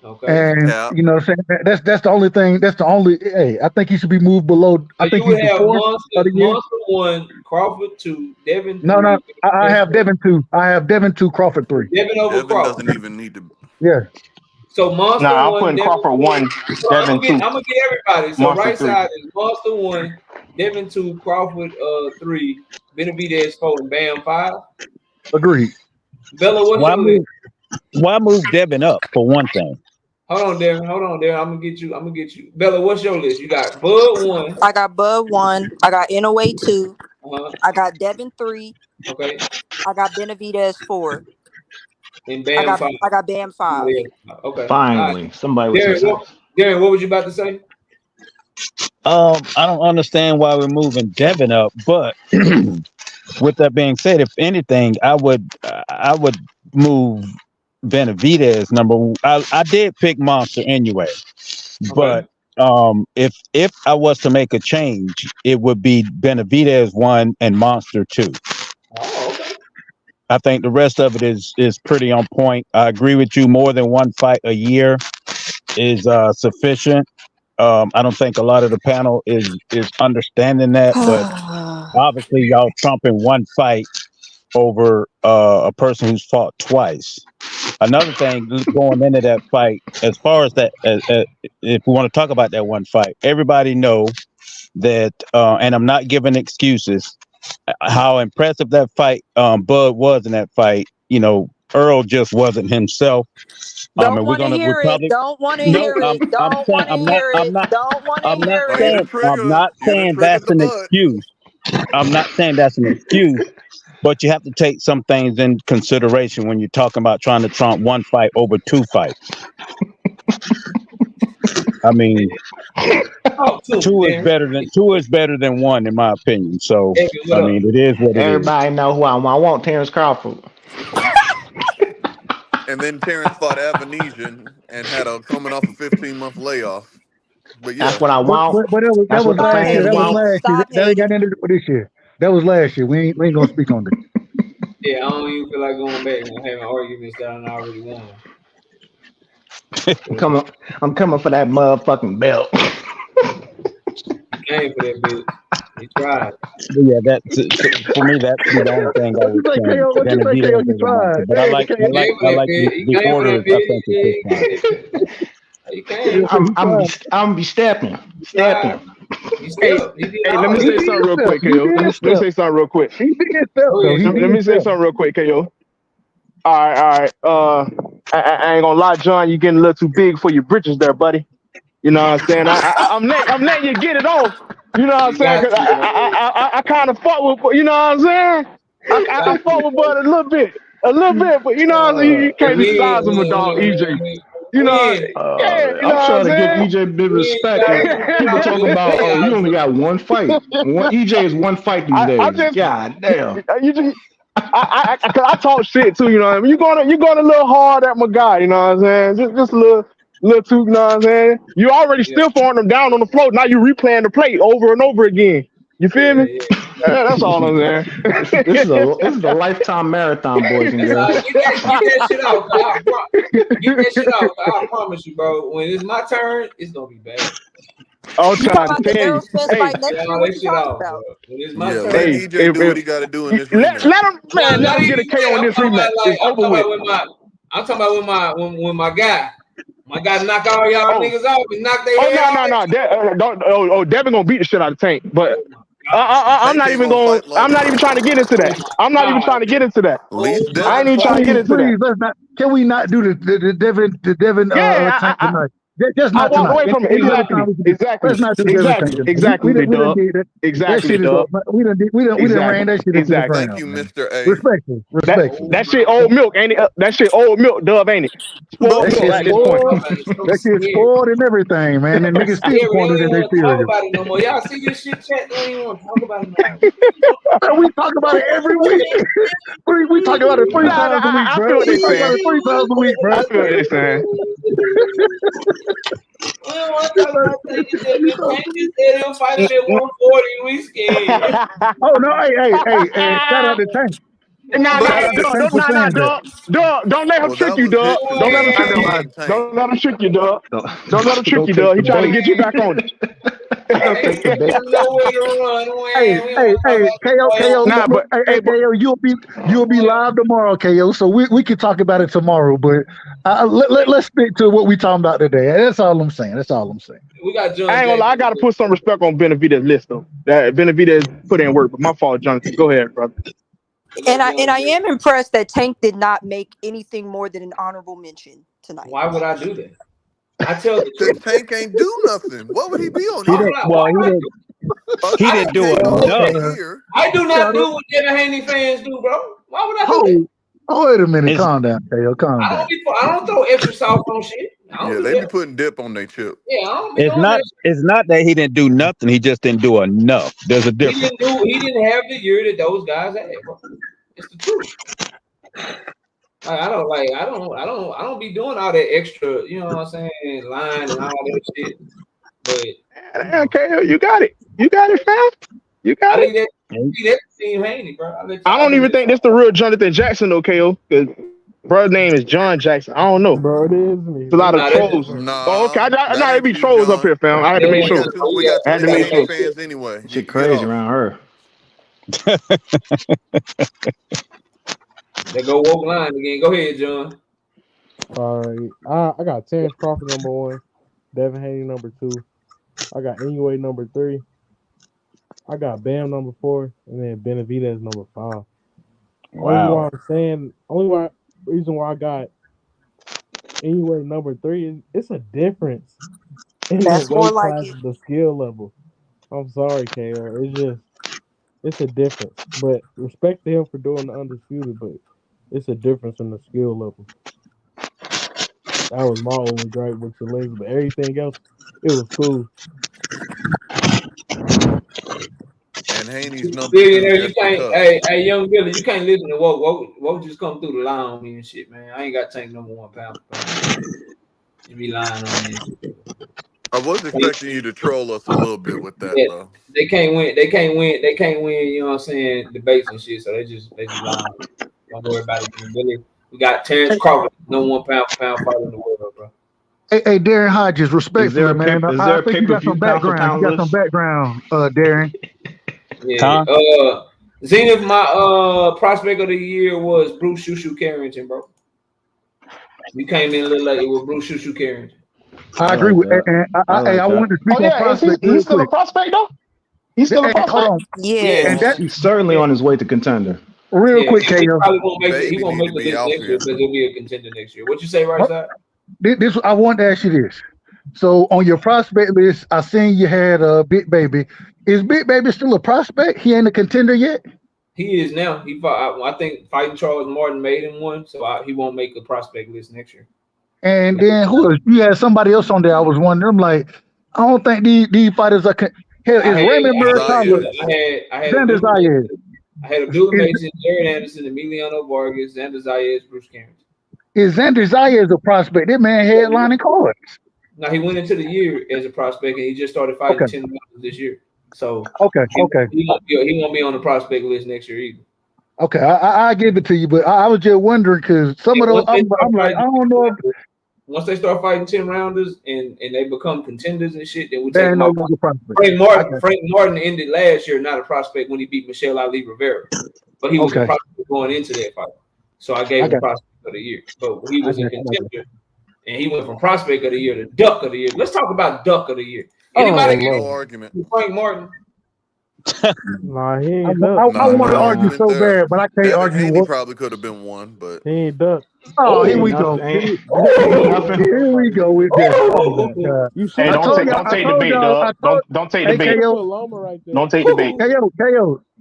Okay. And you know what I'm saying? That's the only thing. That's the only. Hey, I think he should be moved below. I think you he's have the Monster 1, Crawford 2, Devin 3. No. I have Devin 2. I have Devin 2, Crawford 3. Devin over Crawford. Doesn't even need to. Yeah. So Monster 1. I'm putting Crawford 1, Devin 2. I'm gonna get everybody. So Monster right 3. side is Monster 1, Devin 2, Crawford 3, Benavidez 4, and Bam 5. Agreed. Bella, what's your list? Why move Devin up for one thing? Hold on, Devin. I'm gonna get you. Bella, what's your list? You got Bud 1. I got Bud 1. I got Inoue 2. Uh-huh. I got Devin 3. Okay. I got Benavidez 4. And Bam 5. I got Bam 5. Okay. Finally, somebody with Darren, what was you about to say? I don't understand why we're moving Devin up, but with that being said, if anything, I would move Benavidez number one. I did pick Monster anyway, but if I was to make a change, it would be Benavidez 1 and Monster 2. Oh, okay. I think the rest of it is pretty on point. I agree with you. More than one fight a year is sufficient. I don't think a lot of the panel is understanding that, but obviously y'all trumping one fight over a person who's fought twice. Another thing going into that fight, as far as that, if we want to talk about that one fight, everybody know that, and I'm not giving excuses, how impressive that fight Bud was in that fight. You know, Earl just wasn't himself. Don't want to hear it. Don't want to hear it. Don't want to hear it. Don't want to hear it. I'm not saying that's an excuse. I'm not saying that's an excuse. But you have to take some things in consideration when you're talking about trying to trump one fight over two fights. I mean, two is better than one, in my opinion. So, I mean, it is what it is. Everybody know who I want. I want Terrence Crawford. And then Terrence fought Avanesian and had a coming off a 15-month layoff. But yeah, that's what I want. But that was last year. That ain't got nothing to do with this year. That was last year. We ain't gonna speak on that. Yeah, I don't even feel like going back and having arguments that I already won. I'm coming for that motherfucking belt. Came for that bitch. He tried. Yeah, for me, that's the only thing I would say. But I like the order. I'm be stepping. Hey, let me say something real quick, KO. Let me say something real quick. KO. All right. I ain't gonna lie, John. You getting a little too big for your britches there, buddy. You know what I'm saying? I'm letting you get it off. You know what I'm saying? Cause I kind of fought with, you know what I'm saying? I fought with Bud a little bit, but you know what I'm saying? You can't be size him a dog, EJ. You know, I'm trying to give EJ a bit of respect. People talking about, you only got one fight. EJ is one fight these days. God damn. I talk shit too, you know what I mean? You're going a little hard at my guy, you know what I'm saying? Just a little too, you know what I'm saying? You already still throwing them down on the floor. Now you replaying the play over and over again. You feel me? Yeah, that's all I'm saying. This is a lifetime marathon, boys and girls. Get that shit out. I promise you, bro. When it's my turn, it's gonna be bad. I'm trying to tell you. Let EJ do what he got to do in this rematch. Let him get a KO in this rematch. I'm talking about when my guy. My guy knock all y'all niggas off. He knocked their head no. Devin gonna beat the shit out of Tank, but I'm not even trying to get into that. I ain't even trying to get into that. Can we not do the Devin Tank tonight? Just I not walked tonight. away from it. Any other Exactly. time we can do. Exactly. Let's not do everything tonight. Exactly, We dog. done did that. That Exactly, shit is dog. we done ran that shit into the Exactly. Thank ground, you, man. Mr. A. Respectfully. That shit old milk, ain't it? That shit old milk, Dub, ain't it? Spoiled That milk shit at this point. spoiled. That shit spoiled and everything, man. And niggas still Yeah, we don't pointed in even their want to talk cereal. about it no more. Y'all see this shit chat? They don't even want to talk about it no more. Man, we talk about it every week. we talk about it 3 times a week, I bro. feel what We they talk about saying. it 3 times a week, bro. I feel what they saying. We don't want to talk about things that we changes. They don't fight him at 140. We scared. Oh no, hey, shout out to Tank. Nah, Shout out to Tank for saying that. Dog, don't let him Well, trick that you, was dog. hit Don't let him trick convenience you. on Tank. Don't let him trick you, dog. Don't let him trick you, take dog. He the trying to bait. get you back on it. Don't take the bait. There's nowhere to run. Hey, KO, Nah, but hey, KO, you'll be live tomorrow, KO. So we can talk about it tomorrow, but let's stick to what we talking about today. That's all I'm saying. We got John. I ain't gonna lie, I gotta put some respect on Benavidez' list though. That Benavidez put in work, but my fault, Jonathan. Go ahead, brother. And I am impressed that Tank did not make anything more than an honorable mention tonight. Why would I do that? I tell the Because truth. Tank ain't do nothing. What would he be on He here? didn't. Well, he didn't do enough. Here. I do not do what Devin Haney fans do, bro. Why would I do that? Oh, wait a minute. Calm down, KO. Calm down. I don't throw extra sauce on shit. Yeah, they be putting dip on their chip. Yeah, I don't be It's doing not. that. It's not that he didn't do nothing. He just didn't do enough. There's a difference. He didn't have the year that those guys had, bro. It's the truth. I don't be doing all that extra, you know what I'm saying, line and all that shit. But Okay, you got it. You got it, fam. You got it. That's Team Haney, bro. I don't even think this the real Jonathan Jackson though, KO. Because bro's name is John Jackson. I don't know. Bro, it is me. It's a lot of trolls. Oh, okay. I know it be trolls up here, fam. I had to make sure. We got I had too to many make sure. Haney fans anyway. Shit crazy around her. They go woke line again. Go ahead, John. All right. I got Terrence Crawford number 1, Devin Haney number 2. I got Inoue number 3. I got Bam number 4, and then Benavidez number 5. Wow. Only reason why I got Inoue number 3 is it's a difference in That's the more weight like class, it. the skill level. I'm sorry, KO. It's a difference. But respect to him for doing the undisputed, but it's a difference in the skill level. That was my only gripe with the lens, but everything else, it was cool. And Haney's number Billionaire, 2 you just can't. because. Hey, young Billy, you can't listen to what just come through the line on me and shit, man. I ain't got Tank number 1 pound. You be lying on me. I was expecting you to troll us a little bit with that, though. They can't win. They can't win. You know what I'm saying? Debates and shit. So they just lying. Don't worry about it, Billy. We got Terrence Crawford, number 1 pound for pound fighter in the world, bro. Hey, Darren Hodges, respectfully, man. Is there I a think you got some background. Darren. Yeah. Zenith, my prospect of the year was Bruce Shushu Carrington, bro. You came in a little late with Bruce Shushu Carrington. I agree with that. And I wanted to speak on prospect. He's still a prospect though? He's still a prospect? Hold on. Yeah. He's certainly on his way to contender. Real quick, KO. He probably won't make it. He won't make the list next year because he'll be a contender next year. What you say, right side? This I wanted to ask you this. So on your prospect list, I seen you had Big Baby. Is Big Baby still a prospect? He ain't a contender yet? He is now. He fought, I think fighting Charles Martin made him one, so he won't make a prospect list next year. And then who else? You had somebody else on there. I was wondering. I'm like, I don't think these fighters are. Hell, is Raymond Muratalo? I had Xander Zayas. I had Abdullah Mason, Jared Anderson, Emiliano Vargas, Xander Zayas, Bruce Carrington. Is Xander Zayas a prospect? That man headlining cards. Now he went into the year as a prospect, and he just started fighting 10 rounds this year. So he won't be on the prospect list next year either. Okay, I give it to you, but I was just wondering because some of those I'm like, I don't know if once they start fighting 10 rounders and they become contenders and shit, then we they take ain't them no off. longer prospect. Frank Martin ended last year not a prospect when he beat Michelle Ali Rivera, but he was a prospect going into that fight. So I gave him prospect of the year, but he was a contender, and he went from prospect of the year to duck of the year. Let's talk about duck of the year. Anybody no argument. Frank Martin? Nah, he ain't I want to argue so bad, but I can't Devin argue. Haney probably could have been one, but he ain't duck. Oh, here Ain't we go. nothing. Ain't Here nothing. we go with this. Oh my Listen, God. you Hey, should I have don't told take put y'all. don't I take the told bait, y'all. I dog. told. Don't take the Hey, you should bait. have KO. put Loma right there. Don't take the bait.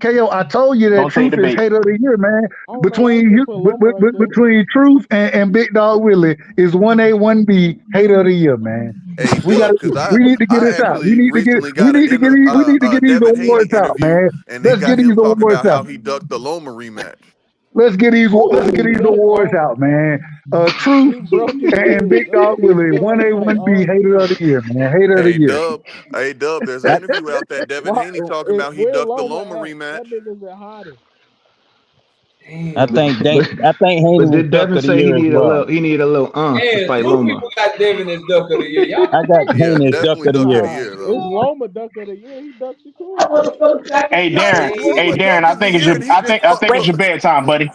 KO. I told you that Don't take Truth the is bait. hater of the year, man. I don't know why you Between didn't you, put Loma right there. between Truth and Big Dog Willie is 1A, 1B hater of the year, man. Hey, We got Dub, because we need to get I this out. We actually need to get recently got we need to get these Devin Haney awards out, interview, man. and they Let's got get these him talking awards about out. how he ducked the Loma rematch. Let's get these He ducked awards Loma. out, man. Truth He broke his and spirit. Big Dog He Willie, feel like 1A, fight 1B all hater of year. the year, man. Hater of the year. Hey Dub, there's an I, interview out that Devin Why? Haney talking about he Where ducked the Loma Loma at? rematch. That nigga's been hiding. I Damn. think But Haney but was did duck Devin of the say year as well. he need a little to Man, fight 2 people Loma? got Devin as duck of the year. Y'all I got Yeah, Haney as duck definitely of the duck of year. the Nah, year it's though. Loma duck of the year. He ducked Shakur. Hey Nah, Darren, it's hey Loma Darren, duck of the year, and he just I think it's Wait, your bedtime, buddy.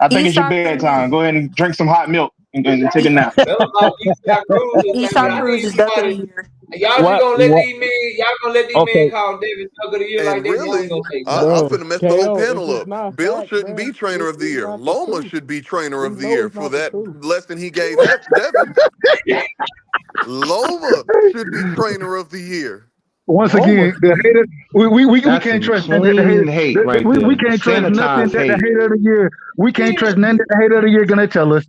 I think it's your Esau bedtime. Cruz. Go ahead and drink some hot milk and take a E- nap. Tell about Eastside Cruz, man. Esau I Cruz need is duck of the somebody. year. Y'all just What? gonna let What? these men. Y'all gonna let these men Okay. call Devin duck of the year like and that? Y'all ain't really, gonna say nothing. I'm Bro, finna mess the whole KO, if panel it's up. not Bill fact, shouldn't be bro, trainer of the it's year. not the Loma truth. should be trainer We of the know year it's for not the that truth. lesson he gave Devin. Loma should be trainer of the year. Once Loma. again, the hater. We That's can't some trust none that the hater. clean hate right We there. can't trust nothing Sanitized that the hate. hater of the year. We can't trust none that the hater of the year gonna tell us.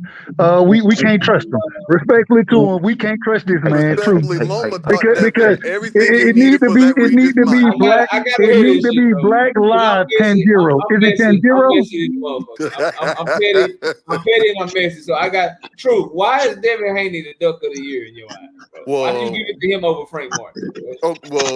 We can't trust them. Respectfully to him, we can't trust this man. True, Respectfully, Loma taught because Devin everything he it need needed to for be that Regis be fight. black. I gotta It hear need this to shit be though. black Cause live Tanjiro. Is it I'm Tanjiro? messing this motherfucker. I'm petty. I'm petty and I'm messy. So I got truth. Why is Devin Haney the duck of the year in your eyes, bro? Why do you well, give it to him over Frank Martin?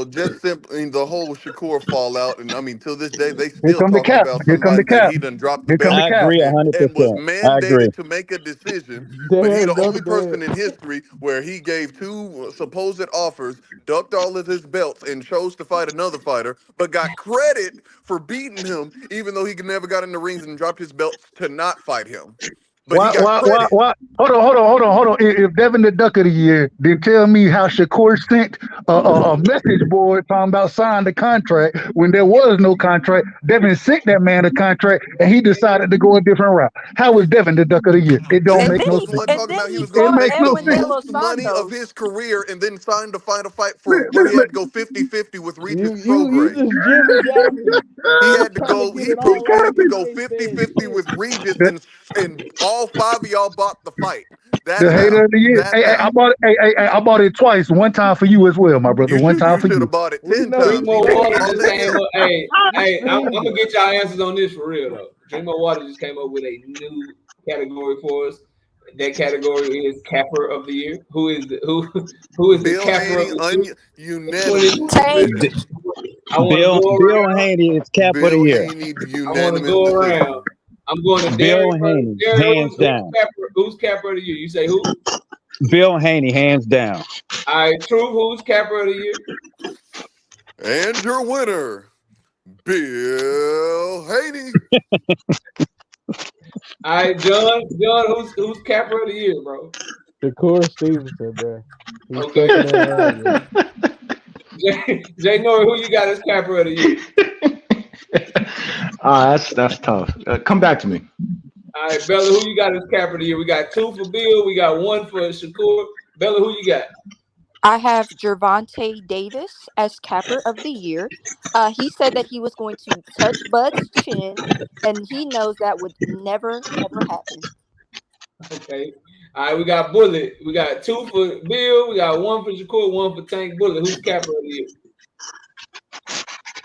just simply the whole Shakur fallout, and I mean, till this day, they Here still come the talking cap. about Here come the somebody that cap. he done dropped the Here come belt the I cap. agree and was 100%. I agree. mandated to make a decision. But he Damn, the go to only bed. person in history where he gave two supposed offers, ducked all of his belts, and chose to fight another fighter, but got credit for beating him, even though he never got in the rings and dropped his belts to not fight him. But he got credit. Hold on. If Devin the Duck of the Year, then tell me how Shakur sent a message board talking about signing the contract when there was no contract. Devin sent that man a contract and he decided to go a different route. How was Devin the Duck of the Year? It don't Because And make then he no was he the sense. one and talking then about he he was going It to fought makes make no the Edwin De sense. Los most money of Santos. his career and then signed to fight where he had to go 50-50 with Regis You Prograis. just jibby jabbing. He You had to trying to go, get he it all out, proceeded to but go you ain't saying 50-50 shit. with Regis The, and all five of y'all bought the fight. the That's hater how. of the year. That's Hey, how. I bought it twice. One time for you as well, my brother. You One should time you for should you. have bought it We 10 know Drink times. more He water bought just that came him. up. Hey, You I'm stingy. gonna get y'all answers on this for real though. Drink more water just came up with a new category for us. That category is capper of the year. Who is the Bill capper of Haney, the year? unanimous. 20. Tank. Listen, I want to go Bill around. Haney is cap of the Bill year. Haney, I want to unanimous go around. decision. I'm going to Darren Bill first. Haney, Darren, hands down. who's capper of the year? You say who? Bill Haney, hands down. All right, true. Who's capper of the year? And your winner, Bill Haney. All right, John, who's capper of the year, bro? Shakur Stevenson, bro. He's Okay. second in line. Jay Nori, who you got as capper of the year? That's tough. Come back to me. All right, Bella, who you got as capper of the year? We got 2 for Bill. We got 1 for Shakur. Bella, who you got? I have Gervonta Davis as capper of the year. He said that he was going to touch Bud's chin, and he knows that would never, ever happen. Okay. All right, we got Bullet. We got 2 for Bill. We got 1 for Shakur, 1 for Tank Bullet. Who's capper of the year?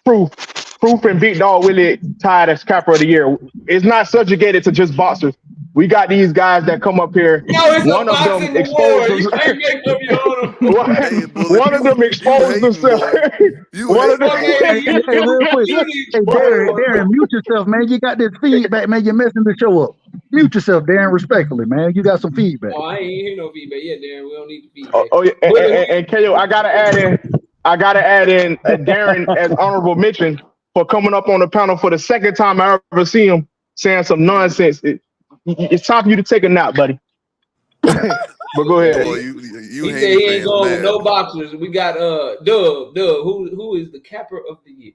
Proof and Big Dog Willie tied as capper of the year. It's not subjugated to just boxers. We got these guys that come up here. No, it's One a of them boxing exposed award. You themselves. can't make up your own. Hey, Bullet, One of them you exposed hating, themselves. boy. You One of hating, them. boy. Hey, real quick. You need Hey, Darren, mute yourself, man. You got this feedback, man. You're messing the show up. Mute yourself, Darren, respectfully, man. You got some feedback. Oh, I ain't hear no feedback yet, Darren. We don't need the feedback. Oh yeah, and KO, I gotta add in Darren as honorable mention for coming up on the panel for the second time I ever see him saying some nonsense. It's time for you to take a nap, buddy. But go ahead. Boy, you He said Haney he ain't fans going with no mad. boxers. We got Dub. Who is the capper of the year?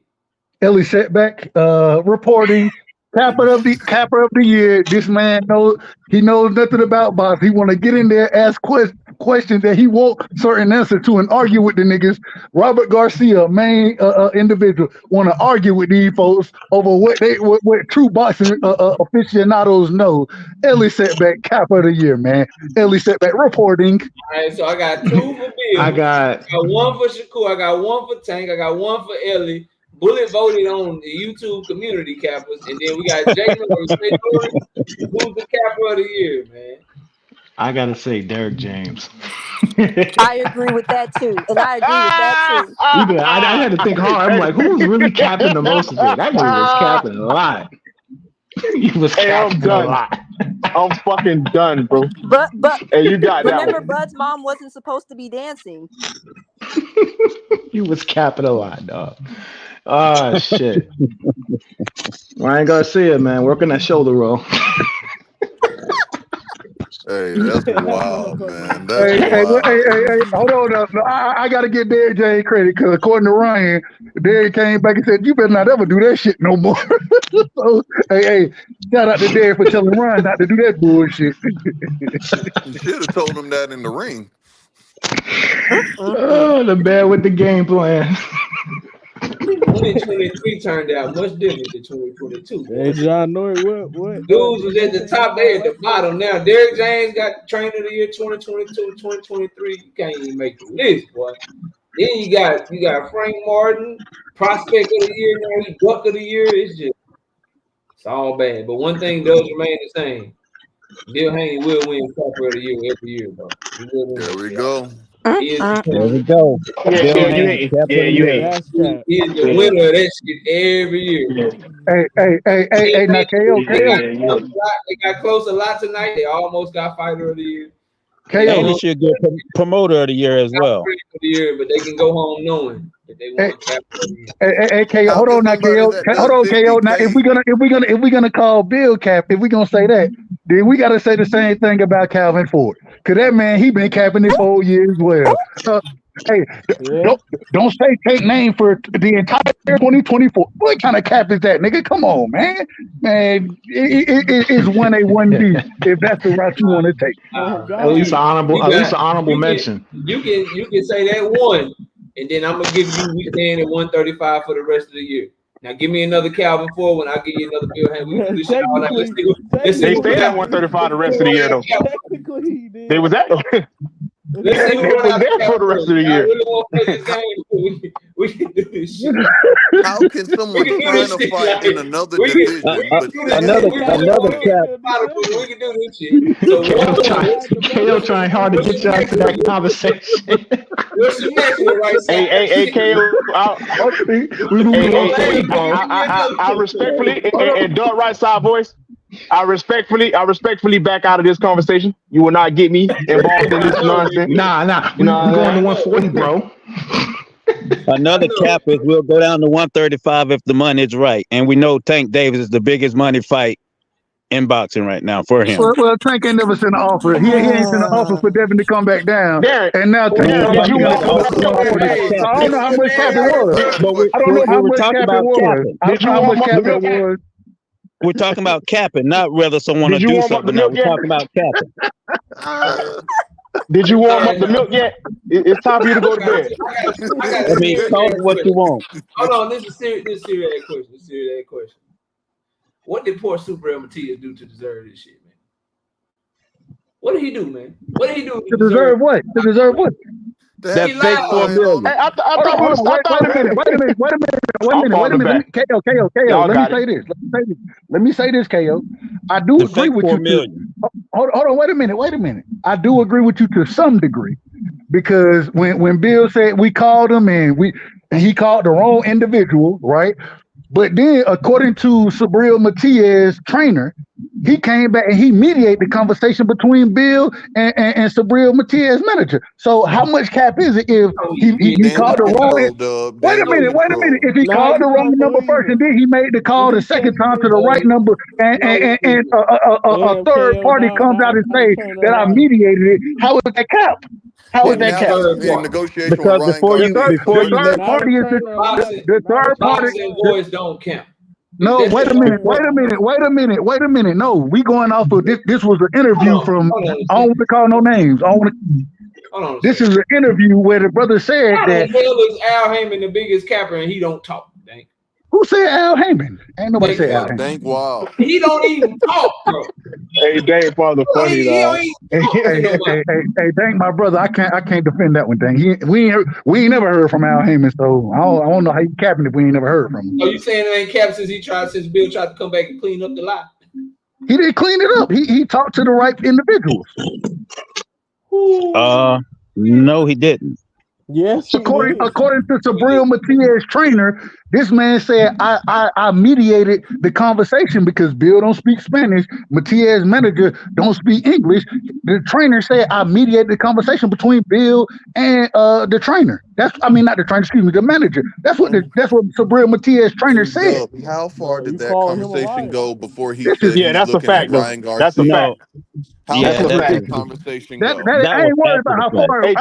Ellie Setback, reporting Capper of the year. This man knows nothing about box. He want to get in there, ask questions that he want certain answer to, and argue with the niggas. Robert Garcia, main individual, want to argue with these folks over what true boxing aficionados know. Ellie Setback, Capper of the year, man. Ellie Setback reporting. All right, so I got 2 for Bill. I got 1 for Shakur. I got 1 for Tank. I got 1 for Ellie. Bullet voted on the YouTube community cappers, and then we got Jalen who's the capper of the year, man. I gotta say Derek James. I agree with that too, and I agree with that too. I had to think hard. I'm like, who's really capping the most today? That dude was capping a lot. He was capping a lot. I'm fucking done, bro. But hey, you got remember, that Bud's mom wasn't supposed to be dancing. He was capping a lot, dog. Oh shit. Ryan Garcia, man, working that shoulder roll. Hey, that's wild, man. That's Hey, wild. hold on up. I gotta get Derek James credit because according to Ryan, Derek came back and said, "You better not ever do that shit no more." So, hey, shout out to Derek for telling Ryan not to do that bullshit. You should have told him that in the ring. Oh, the man with the game plan. 2023 turned out much different than 2022. Hey, John Norrie, what? Dudes was at the top, they at the bottom. Now, Derek James got trainer of the year 2022, 2023. You can't even make the list, boy. Then you got Frank Martin, prospect of the year, now he's buck of the year. It's all bad. But one thing does remain the same. Bill Haney will win capper of the year every year, though. There we go. There we go. He is the winner of that shit every year. Hey, now KO. They got close a lot tonight. They almost got fighter of the year. And he should get promoter of the year as well. But they can go home knowing that they won capper of the year. Hey, KO, hold on now, KO. Hold on, KO. Now, if we're gonna call Bill cap, if we're gonna say that, then we gotta say the same thing about Calvin Ford. Cause that man, he been capping this whole year as well. Hey, don't say take name for the entire 2024. What kind of cap is that, nigga? Come on, man. Man, it's 1A, 1B if that's the route you want to take. At least an honorable mention. You can say that one, and then I'm gonna give you we stand at 135 for the rest of the year. Now give me another Calvin Ford when I give you another Bill Haney. We can do this shit all night. They stayed at 135 the rest of the year, though. They was at Let's see they was there for the rest of the year. I really want to play this game. We can do this shit. How can someone trying to fight in another division? Another cap. We can do this shit. KO trying hard to get y'all to that conversation. What's your next one, right? Hey, KO. I respectfully and Doug right side voice. I respectfully back out of this conversation. You will not get me involved in this nonsense. Nah. We're going to 140, bro. Another cap is we'll go down to 135 if the money is right. And we know Tank Davis is the biggest money fight in boxing right now for him. Well, Tank ain't never sent an offer. He ain't sent an offer for Devin to come back down. Derek, and now Tank Derek, you I don't know how much cap it was. But I don't know how much cap it was. I don't know how much cap it was. We're talking about capping, not whether someone will do something. No, we're talking about capping. Did you warm up the milk yet? It's time for you to go to bed. I mean, call it what you want. Hold on, this is serious question. What did poor Super Matias do to deserve this shit, man? What did he do, man? What did he do to deserve what? To deserve what? That fake $4 million. Hey, I thought wait a minute. KO. Let me say this, KO. I do agree with you. Hold on, wait a minute. I do agree with you to some degree. Because when Bill said we called him and he called the wrong individual, right? But then, according to Subriel Matias' trainer, he came back and he mediated the conversation between Bill and Subriel Matias' manager. So, how much cap is it if he called the wrong? Wait a minute. If he called the wrong number first and then he made the call the second time to the right number, and a third party comes out and say that I mediated it, how is that cap? How is that cap? Because before you the third party is the third party. Boxing boys don't count. No, wait a minute. No, we going off of this. This was an interview from. I don't want to call no names. Hold on. This is an interview where the brother said How that. the hell is Al Heyman the biggest capper and he don't talk? Dang. Who said Al Heyman? Ain't nobody said Al Heyman. Dank Wild. He don't even talk, bro. Hey, Dang father funny, dog. Hey, Dang, my brother, I can't defend that one. Dang, we ain't never heard from Al Heyman, so I don't know how you capping if we ain't never heard from him. Oh, you saying it ain't cap since Bill tried to come back and clean up the lot? He didn't clean it up. He talked to the right individuals. No, he didn't. Yes. According to Subriel Matias' trainer, this man said I mediated the conversation because Bill don't speak Spanish. Matias' manager don't speak English. The trainer said I mediated the conversation between Bill and the trainer. Not the trainer, excuse me, the manager. That's what Subriel Matias' trainer said. How far did that conversation go before he said that's a fact. Ryan Garcia? That's a fact. How did that conversation go? I ain't worried about how far. Hey,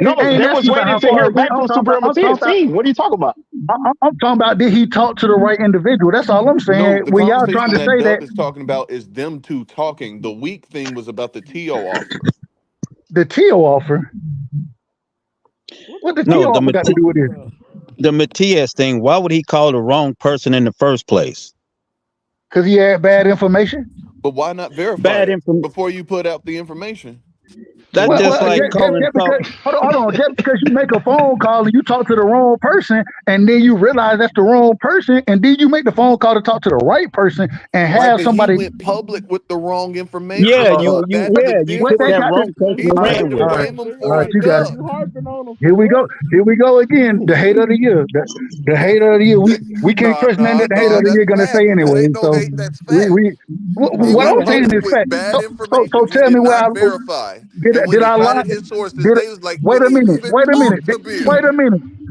no, they was waiting to hear back from Subriel Matias' team. What are you talking about? I'm talking about did he talk to the right individual? That's all I'm saying. No, when y'all trying to say that is talking about is them two talking. The weak thing was about the T.O. offer. The T.O. offer. What the T.O. offer got to do with it? The Matias thing. Why would he call the wrong person in the first place? Because he had bad information. But why not verify before you put out the information? That's calling. Hold on. Just because you make a phone call and you talk to the wrong person, and then you realize that's the wrong person, and then you make the phone call to talk to the right person and have somebody went public with the wrong information. Yeah, you put that wrong person. Here we go again. The hate of the year. The hate of the year. We can't trust nothing that the hate of the year gonna say anyway. So what I'm saying is fact. So tell me where I verify. Did I lie? Wait a minute.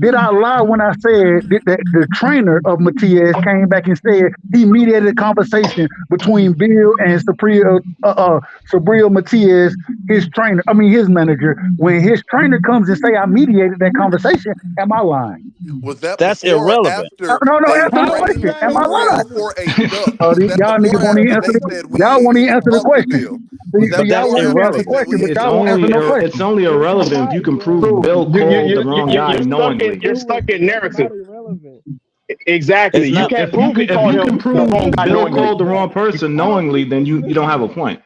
Did I lie when I said that the trainer of Matias came back and said he mediated a conversation between Bill and Subriel Matias, his manager? When his trainer comes and say I mediated that conversation, am I lying? That's irrelevant. No, answer the question. Am I lying? Y'all niggas won't even answer the question. Y'all won't even answer the question, but y'all won't answer no question. It's only irrelevant if you can prove Bill called the wrong guy knowingly. You're stuck in narrative. Exactly. You can't prove it. If you can prove Bill called the wrong person knowingly, then you don't have a point.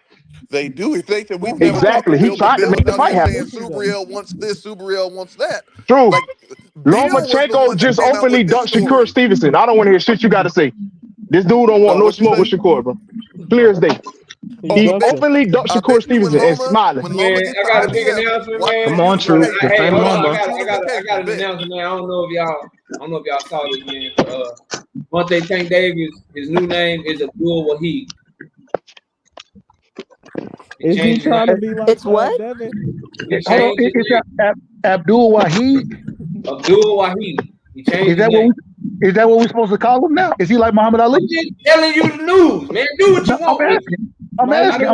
They do. If they said we've never exactly, he tried to make the fight happen. Subriel wants this, Subriel wants that. True. Lomachenko just openly ducked Shakur Stevenson. I don't want to hear shit you got to say. This dude don't want no smoke with Shakur, bro. Clear as day. He openly ducked Shakur Stevenson and smiling. Man, I got a big announcement, man. Come on, True. Hey, hold on. I got an announcement, man. I don't know if y'all saw this, man. Monte Tank Davis, his new name is Abdul Wahid. Is he trying to be like it's what? It's Abdul Wahid. Abdul Wahid. Is that what we're supposed to call him now? Is he like Muhammad Ali? I'm just telling you the news, man. Do what you want. I'm asking.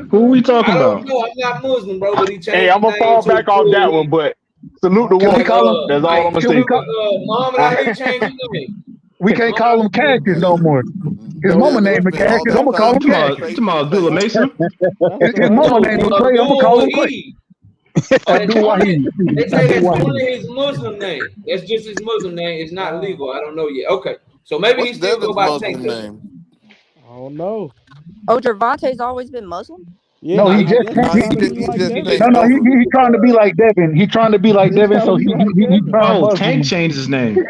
Who are we talking about? No, I'm not Muslim, bro. But he changed. Hey, I'm gonna fall back off that one, but salute the one. That's all I'm gonna say. Muhammad Ali changed his name. We can't call him Cassius no more. His mama name is Cassius. I'm gonna call him Cassius. Tomorrow, Abdullah Mason. His mama name is Clay. I'm gonna call him Clay. Abdul Wahid. They say that's only his Muslim name. That's just his Muslim name. It's not legal. I don't know yet. Okay, so maybe he still go by Tank name. I don't know. Oh, Gervonta's always been Muslim? Yeah, no, he just he's trying to be like Devin. He's trying to be like Devin, so he Tank changed his name.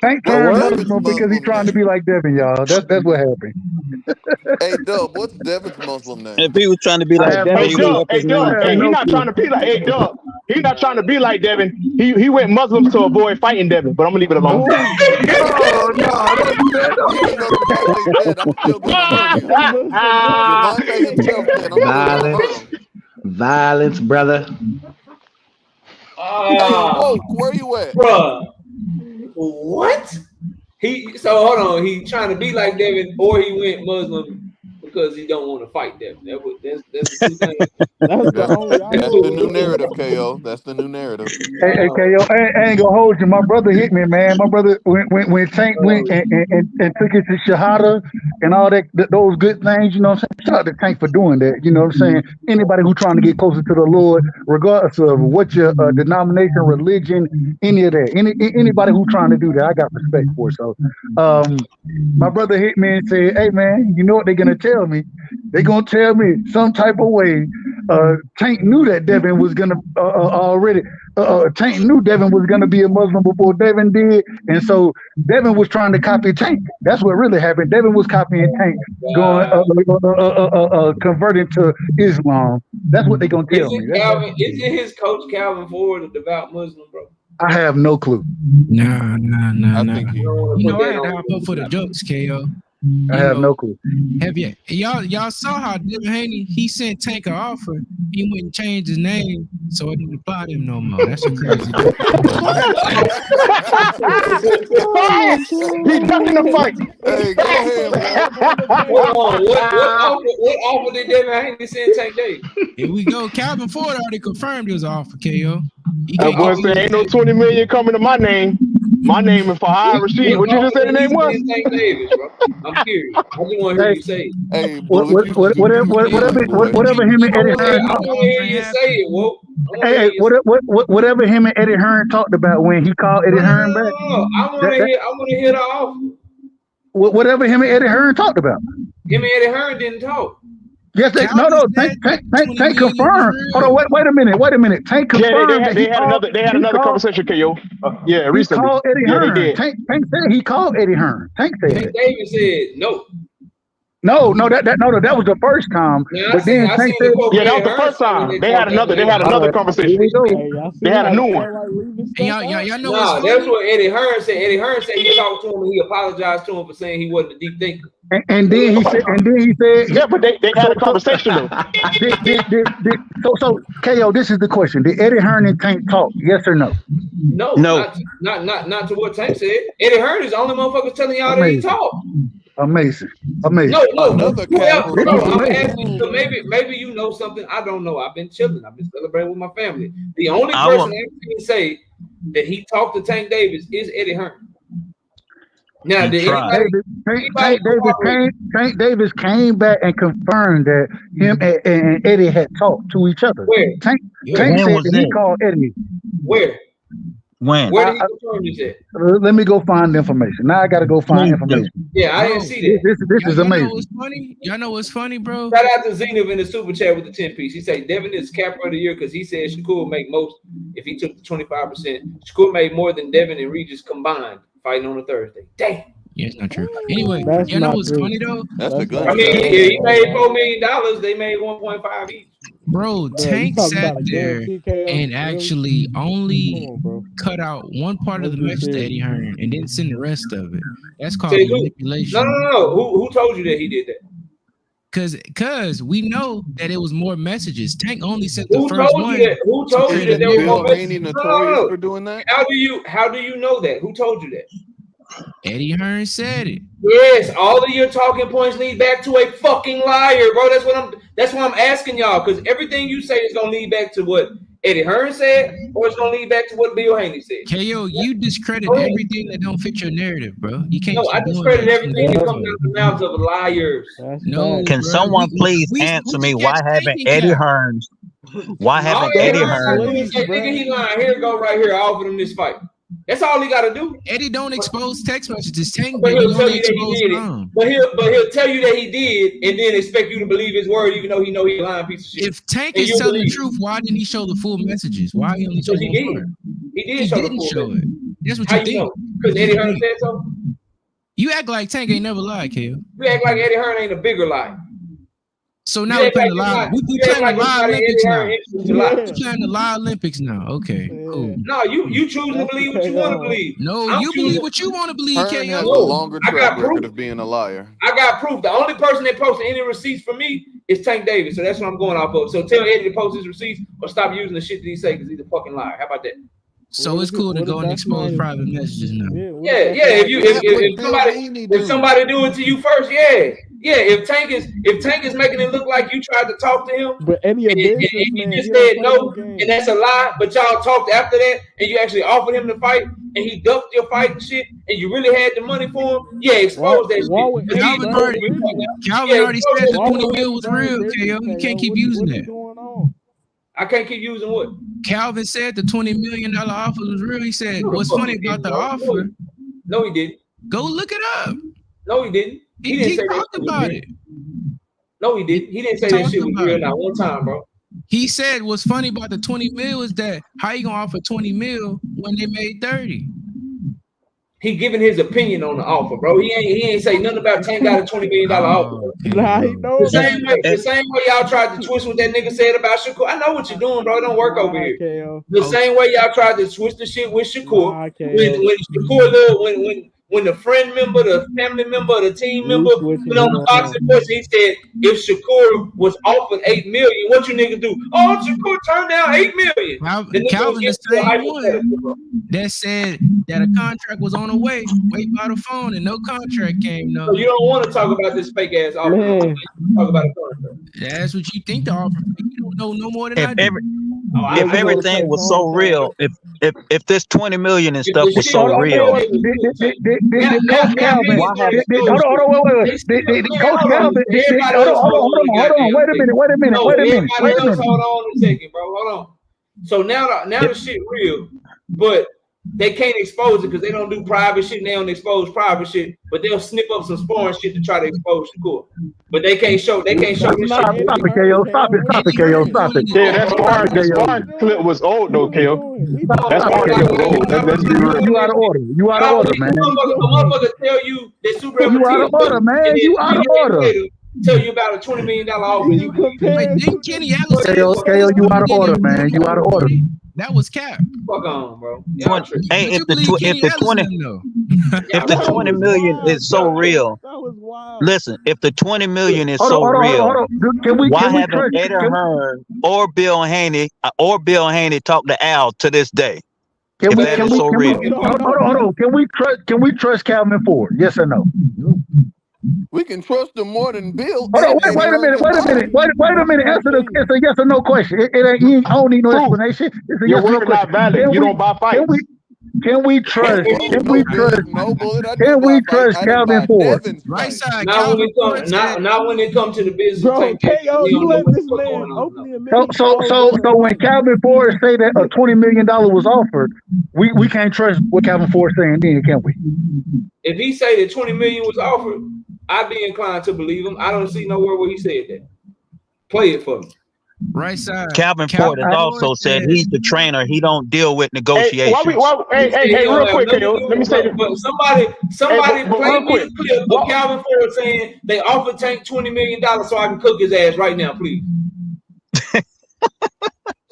Tank turned Muslim because he's trying to be like Devin, y'all. That's what happened. Hey, Dub, what's Devin's Muslim name? If he was trying to be like Devin, he's not trying to be like. Hey, Dub, he's not trying to be like Devin. He went Muslim to avoid fighting Devin, but I'm gonna leave it alone. Violence, brother. Where you at, bruh? What? So hold on. He trying to be like Devin, or he went Muslim because he don't want to fight them. That's the two things. That's the only. That's the new narrative, KO. That's the new narrative. Hey, KO, I ain't gonna hold you. My brother hit me, man. My brother when Tank went and took it to Shahada and all that those good things, you know what I'm saying? Shout out to Tank for doing that. You know what I'm saying? Anybody who trying to get closer to the Lord, regardless of what your denomination, religion, any of that, anybody who trying to do that, I got respect for. So my brother hit me and said, hey man, you know what they're gonna tell me? They're gonna tell me some type of way. Tank knew that Devin was gonna already. Tank knew Devin was gonna be a Muslim before Devin did, and so Devin was trying to copy Tank. That's what really happened. Devin was copying Tank, going converting to Islam. That's what they're gonna tell me. Is it his coach Calvin Ford, a devout Muslim, bro? I have no clue. Nah. I think he. You know, I had to hop up for the jokes, KO. I have no clue. Have you y'all saw how Devin Haney, he sent Tank an offer, he went and changed his name so it didn't apply to him no more. That's a crazy dude. He ducking the fight. Hey, go ahead, man. Hold on. What offer did Devin Haney send Tank Davis? Here we go. Calvin Ford already confirmed his offer, KO. That boy said ain't no 20 million coming to my name. My name is Fahad Rashid. What you just said the name was? Tank Davis, bro. I'm curious. I just want to hear you say it. Hey, Whatever him and Eddie Hearn. I want to hear you say it, Whoa. Hey, whatever him and Eddie Hearn talked about when he called Eddie Hearn back. I want to hear the offer. Whatever him and Eddie Hearn talked about. Him and Eddie Hearn didn't talk. Yes, Tank confirmed. Hold on, wait a minute. Tank confirmed. Yeah, they had another conversation, KO. Yeah, recently. He called Eddie Hearn. They did. Tank said he called Eddie Hearn. Tank said Tank Davis said no. No, that was the first time. Yeah, but then Tank said, yeah, that was the first time. They had another conversation. They had a new one. Y'all know what's funny? That's what Eddie Hearn said. Eddie Hearn said he talked to him and he apologized to him for saying he wasn't a deep thinker. And then he said, yeah, but they had a conversation though. So KO, this is the question: did Eddie Hearn and Tank talk? Yes or no? No. Not to what Tank said. Eddie Hearn is the only motherfucker telling y'all that he talked. Amazing. No. I'm asking. So maybe you know something I don't know. I've been chilling. I've been celebrating with my family. The only person I can say that he talked to Tank Davis is Eddie Hearn. Now, Tank Davis came back and confirmed that him and Eddie had talked to each other. Where? Tank said that he called Eddie. Where? When? Where did he confirm this at? Let me go find the information. Now I got to go find information. Yeah, I didn't see that. This is amazing. Y'all know what's funny, bro? Shout out to Zenith in the super chat with the 10 piece. He said Devin is capper of the year because he said Shakur would make most if he took the 25%. Shakur made more than Devin and Regis combined fighting on a Thursday. Damn. Yeah, it's not true. Anyway, you know what's funny though? That's a good. I mean, he made $4 million. They made 1.5 each. Bro, Tank sat there and actually only cut out one part of the message to Eddie Hearn and didn't send the rest of it. That's called manipulation. No. Who told you that he did that? Cause we know that it was more messages. Tank only sent the first one. Who told you that there was more messages? Notorious for doing that? How do you know that? Who told you that? Eddie Hearn said it. Yes, all of your talking points lead back to a fucking liar, bro. That's what I'm asking y'all, because everything you say is gonna lead back to what Eddie Hearn said, or it's gonna lead back to what Bill Haney said. KO, you discredit everything that don't fit your narrative, bro. You can't. No, I discredit everything that comes out of the mouths of liars. No. Can someone please answer me why haven't Eddie Hearn? Why haven't Eddie Hearn? Nigga, he lying. Here it go right here. I offered him this fight. That's all he got to do. Eddie don't expose text messages. Tank, but he'll tell you that he did it. But he'll tell you that he did, and then expect you to believe his word, even though he know he's a lying piece of shit. If Tank is telling the truth, why didn't he show the full messages? Why he only showed one part? He did show the full message. That's what you think. Because Eddie Hearn said so. You act like Tank ain't never lied, KO. You act like Eddie Hearn ain't a bigger lie. So now we're playing the lie. We playing the lie Olympics now. We're playing the lie Olympics now. Okay, cool. No, you choose to believe what you want to believe. No, you believe what you want to believe, KO. Has a longer track record of being a liar. I got proof. The only person that posted any receipts for me is Tank Davis. So that's what I'm going off of. So tell Eddie to post his receipts or stop using the shit that he say because he's a fucking liar. How about that? So it's cool to go and expose private messages now. Yeah. If somebody do it to you first, yeah. Yeah, if Tank is making it look like you tried to talk to him, but any and you just said no, and that's a lie, but y'all talked after that, and you actually offered him to fight, and he ducked your fight and shit, and you really had the money for him, yeah, expose that shit. Calvin already said the 20 mil was real, KO. You can't keep using that. I can't keep using what? Calvin said the $20 million offer was real. He said, what's funny about the offer? No, he didn't. Go look it up. No, he didn't. He didn't say talked about it. No, he didn't. He didn't say that shit was real not one time, bro. He said what's funny about the 20 mil is that how you gonna offer 20 mil when they made 30? He giving his opinion on the offer, bro. He ain't say nothing about Tank got a $20 million offer. Nah, he knows the same way y'all tried to twist what that nigga said about Shakur. I know what you're doing, bro. It don't work over here. The same way y'all tried to twist the shit with Shakur. When Shakur when the friend member, the family member, the team member went on the boxing voice, he said if Shakur was offered $8 million, what you niggas do? Oh, Shakur turned down $8 million. Calvin the same one that said that a contract was on the way, wait by the phone, and no contract came. No, so you don't want to talk about this fake ass offer. Talk about a contract. That's what you think the offer. You don't know no more than I do. If everything was so real, if this 20 million and stuff was so real, Coach Calvin, hold on, wait a minute. Hold on a second, bro. Hold on. So now the shit real, but they can't expose it because they don't do private shit and they don't expose private shit, but they'll snip up some sparring shit to try to expose Shakur. But they can't show this shit. Stop it, KO. Stop it, KO. Stop it. Yeah, that sparring clip was old though, KO. That sparring clip was old. Let's be real. You out of order. You out of order, man. The motherfucker tell you that Super. You out of order, man. You out of order. Tell you about a $20 million offer. You Kenny Ellis. KO, you out of order, man. You out of order. That was cap. Fuck on, bro. Hey, if the 20 million is so real, listen. If the 20 million is so real, why haven't Eddie Hearn or Bill Haney talked to Al to this day? Hold on. Can we trust Calvin Ford? Yes or no? We can trust him more than Bill. Wait a minute. Answer it's a yes or no question. It ain't. I don't need no explanation. It's a yes or no question. Not valid. You don't buy fights. Can we trust? Can we trust Calvin Ford? Right side. Not when it comes to the business. Bro, KO, you let this man openly admit. So when Calvin Ford say that a $20 million was offered, we can't trust what Calvin Ford saying then, can we? If he say that $20 million was offered, I'd be inclined to believe him. I don't see nowhere where he said that. Play it for me. Right side. Calvin Ford has also said he's the trainer. He don't deal with negotiations. Hey, real quick, let me say this. But somebody play me a clip of Calvin Ford saying they offered Tank $20 million so I can cook his ass right now, please.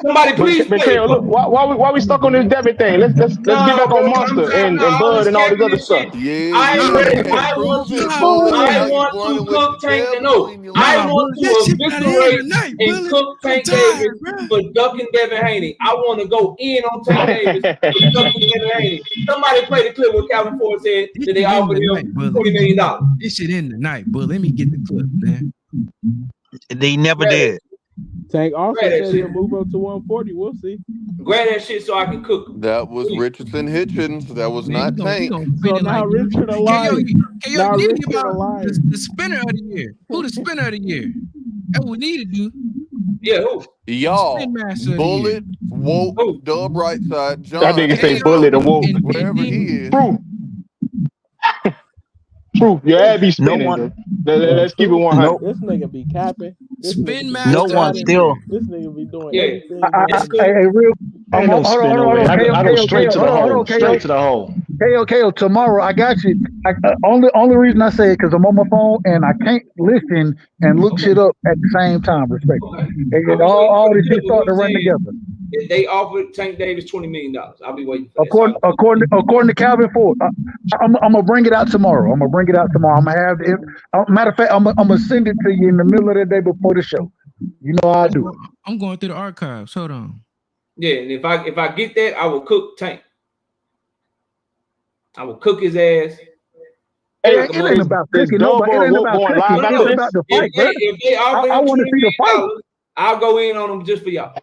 Somebody please. Look, why we stuck on this debit thing? Let's get back on Monster and Bud and all this other stuff. Yeah, I want to cook Tank and I want to eviscerate and cook Tank Davis for ducking Devin Haney. I want to go in on Tank Davis for ducking Devin Haney. Somebody play the clip where Calvin Ford said that they offered him $20 million. This shit in the night, but let me get the clip, man. They never did. Tank also said he'll move up to 140. We'll see. Grab that shit so I can cook. That was Richardson Hitchens. That was not Tank. So now Richard alive. Now Richard alive. The spinner of the year. Who the spinner of the year? That's what we need to do. Yeah, who? Y'all. Bullet, Woke, Dub Right Side, John. That nigga say Bullet and Woke. Whatever he is. True. Your ad be spinning. Let's keep it 100. This nigga be capping. Spin master. No one still. This nigga be doing anything. Ain't no spin away. I go straight to the hole. Straight to the hole. KO, tomorrow I got you. Only reason I say it because I'm on my phone and I can't listen and look shit up at the same time. Respect. And all this shit start to run together. They offered Tank Davis $20 million. I'll be waiting for that. According to Calvin Ford, I'm gonna bring it out tomorrow. I'm gonna have it. Matter of fact, I'm gonna send it to you in the middle of the day before the show. You know how I do it. I'm going through the archives. Hold on. Yeah, and if I get that, I will cook Tank. I will cook his ass. It ain't about cooking nobody. It ain't about cooking. It's about the fight, bro. If they offer I him want to see the fight. $20 million, I'll go in on them just for y'all.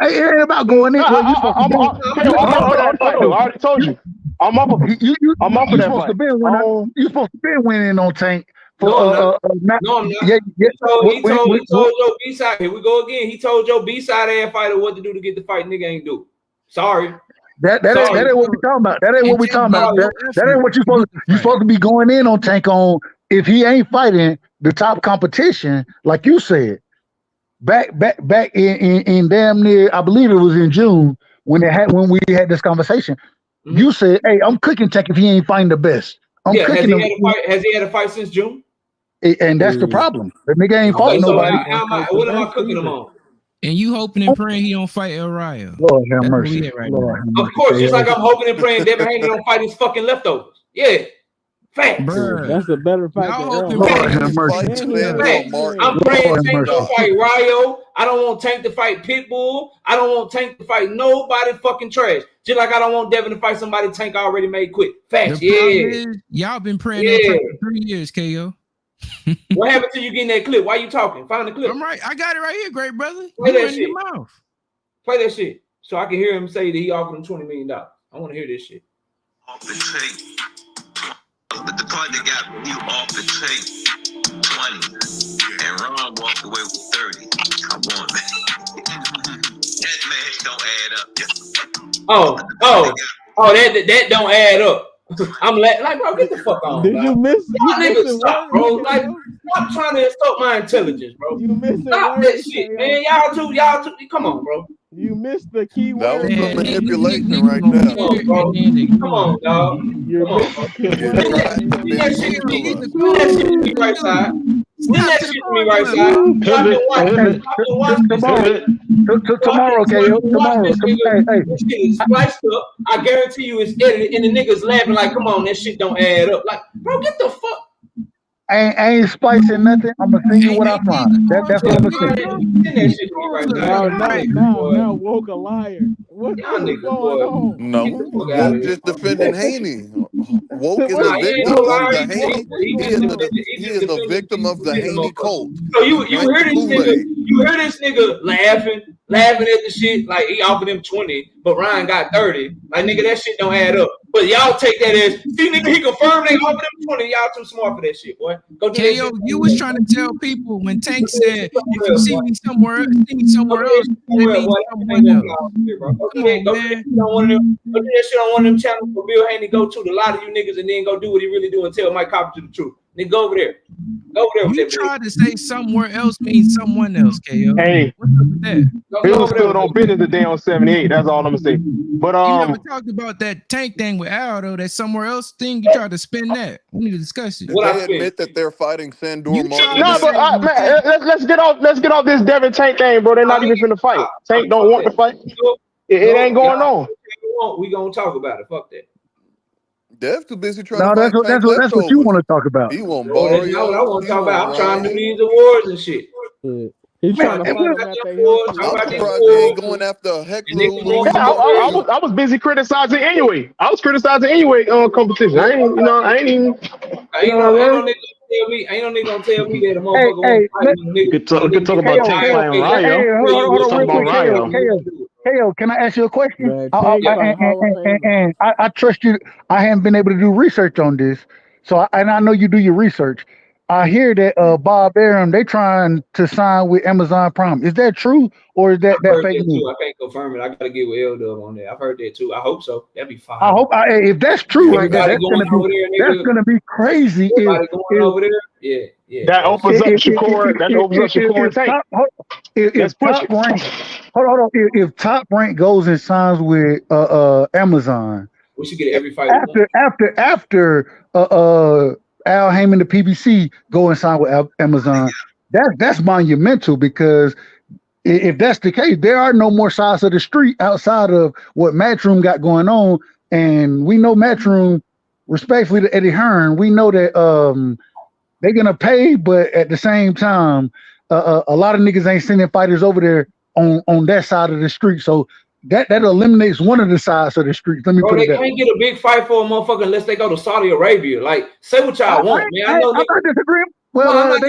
It ain't about going in. I already told you. I'm up for that fight. You supposed to be winning on Tank. No, I'm not. Yeah. He told Joe B-side. Here we go again. He told Joe B-side ass fighter what to do to get the fight. Nigga ain't do. Sorry. That ain't what we talking about. That ain't what we talking about. That ain't what you supposed to be going in on Tank on if he ain't fighting the top competition, like you said. Back in damn near, I believe it was in June when we had this conversation. Mm-hmm. You said, "Hey, I'm cooking Tank if he ain't fighting the best." Has he had a fight since June? And that's the problem. The nigga ain't fought nobody. What am I cooking him on? And you hoping and praying he don't fight El Rayo. Lord have mercy. Of course, just like I'm hoping and praying Devin Haney don't fight his fucking leftovers. Yeah. Facts. That's a better fight. Lord have mercy. I'm praying Tank don't fight Rayo. I don't want Tank to fight Pitbull. I don't want Tank to fight nobody fucking trash. Just like I don't want Devin to fight somebody Tank already made quit. Facts. Y'all been praying that for 3 years, KO. What happened till you get in that clip? Why you talking? Find the clip. I'm right. I got it right here, great brother. Play that shit. Play that shit so I can hear him say that he offered him $20 million. I want to hear this shit. Off the tape. The part that got you off the tape 20 and Ron walked away with 30. Come on, man. That man don't add up. That don't add up. I'm like, bro, get the fuck on. Did you miss? Y'all niggas stop, bro. Like, stop trying to insult my intelligence, bro. Stop that shit, man. Y'all two. Come on, bro. You missed the key word. That was the manipulation right now. Come on, dog. Send that shit to me right side. Send that shit to me right side. Tomorrow, KO. Tomorrow. This shit is spliced up. I guarantee you it's edited, and the niggas laughing like, come on, that shit don't add up. Like, bro, get the fuck. I ain't splicing nothing. I'm gonna send you what I find. That's what I'm gonna say. Now, woke a liar. What's going on? No, Woke just defending Haney. Woke is a victim of the Haney. He is a victim of the Haney cult. So you hear this nigga laughing at the shit like he offered him 20, but Ryan got 30. Like, nigga, that shit don't add up. But y'all take that as, see, nigga, he confirmed they offered him 20. Y'all too smart for that shit, boy. Go do that shit. You was trying to tell people when Tank said, if you see me somewhere else, that means someone else. Go do that shit on one of them channels for Bill Haney go to a lot of you niggas and then go do what he really do and tell Mike Carpenter the truth. Nigga, go over there. You tried to say somewhere else means someone else, KO. Hey, Bill still don't fit in the day on 78. That's all I'm gonna say. But you never talked about that Tank thing with Al though. That somewhere else thing. You tried to spin that. We need to discuss it. They admit that they're fighting Sandor Martin. No, but man, let's get off this Devin Tank thing, bro. They're not even finna fight. Tank don't want to fight. It ain't going on. We gonna talk about it. Fuck that. Dev's too busy trying to fight. That's what you want to talk about. He won't borrow. That's not what I want to talk about. I'm trying to do these awards and shit. He's trying to I'm surprised he ain't going after Heckler. I was busy criticizing anyway. I was criticizing anyway on competition. I ain't even. Ain't no nigga gonna tell me that a motherfucker. Could talk about Tank fighting Rayo. Talk about Rayo. KO, can I ask you a question? I trust you. I haven't been able to do research on this, so I know you do your research. I hear that Bob Arum, they trying to sign with Amazon Prime. Is that true, or is that fake news? I can't confirm it. I gotta get with L-Dub on that. I've heard that too. I hope so. That'd be fine. I hope if that's true, right there, that's gonna be crazy. Over there, yeah. That opens up Shakur. That opens up Shakur Tank. Hold on. If Top Rank goes and signs with Amazon, we should get every fight after Al Heyman, the PBC, go and sign with Amazon. That's monumental, because if that's the case, there are no more sides of the street outside of what Matchroom got going on, and we know Matchroom, respectfully to Eddie Hearn, we know that they're gonna pay, but at the same time, a lot of niggas ain't sending fighters over there on that side of the street. So that eliminates one of the sides of the street. Let me put it that way. They can't get a big fight for a motherfucker unless they go to Saudi Arabia. Like, say what y'all want, man. I know. I'm not disagreeing. Well, I'm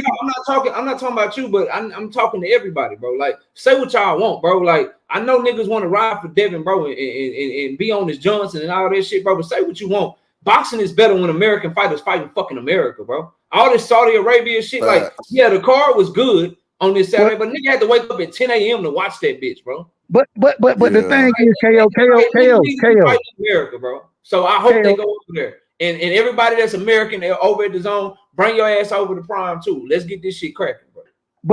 not talking about you, but I'm talking to everybody, bro. Like, say what y'all want, bro. Like, I know niggas want to ride for Devin, bro, and be on this Johnson and all that shit, bro. But say what you want. Boxing is better when American fighters fighting fucking America, bro. All this Saudi Arabia shit, like, yeah, the card was good on this Saturday, but nigga had to wake up at 10 a.m. to watch that bitch, bro. But the thing is, KO, America, bro. So I hope they go over there. And everybody that's American, they're over at the zone. Bring your ass over to Prime too. Let's get this shit cracking, bro.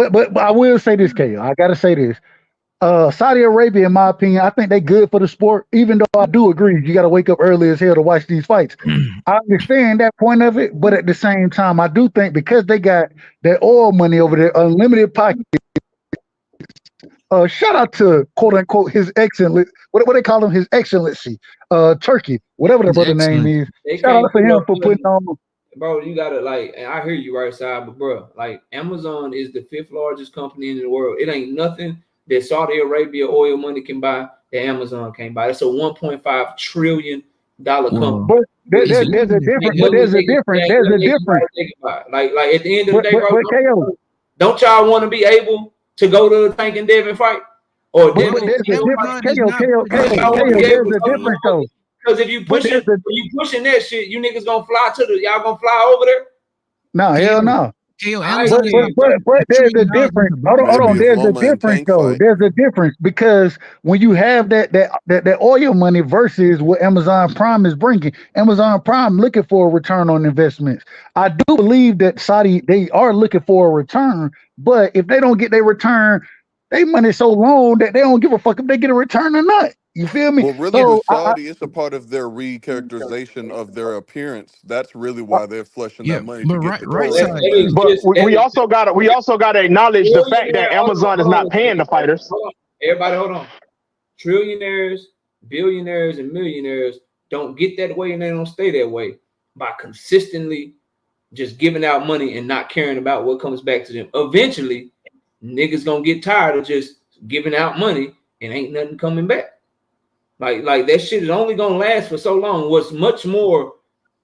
But I will say this, KO. I gotta say this. Saudi Arabia, in my opinion, I think they good for the sport. Even though I do agree, you got to wake up early as hell to watch these fights. I understand that point of it, but at the same time, I do think because they got that oil money over there, unlimited pockets. Shout out to quote unquote His Excellency. What they call him? His Excellency, Turkey, whatever the brother name is. Shout out to him for putting on. Bro, you gotta like, and I hear you right side, but bro, like Amazon is the 5th largest company in the world. It ain't nothing that Saudi Arabia oil money can buy that Amazon can't buy. It's a $1.5 trillion company. But there's a difference. There's a difference. Like at the end of the day, bro, don't y'all want to be able to go to the Tank and Devin fight? Or there's a difference though. Because if you pushing that shit, you niggas gonna fly y'all gonna fly over there? No, hell no. But there's a difference. Hold on. There's a difference though. There's a difference because when you have that oil money versus what Amazon Prime is bringing, Amazon Prime looking for a return on investments. I do believe that Saudi, they are looking for a return, but if they don't get their return, they money so long that they don't give a fuck if they get a return or not. You feel me? Well, really, with Saudi, it's a part of their recharacterization of their appearance. That's really why they're flushing that money to get the But we also got to acknowledge the fact that Amazon is not paying the fighters. Everybody, hold on. Trillionaires, billionaires, and millionaires don't get that way, and they don't stay that way by consistently just giving out money and not caring about what comes back to them. Eventually, niggas gonna get tired of just giving out money and ain't nothing coming back. Like that shit is only gonna last for so long. What's much more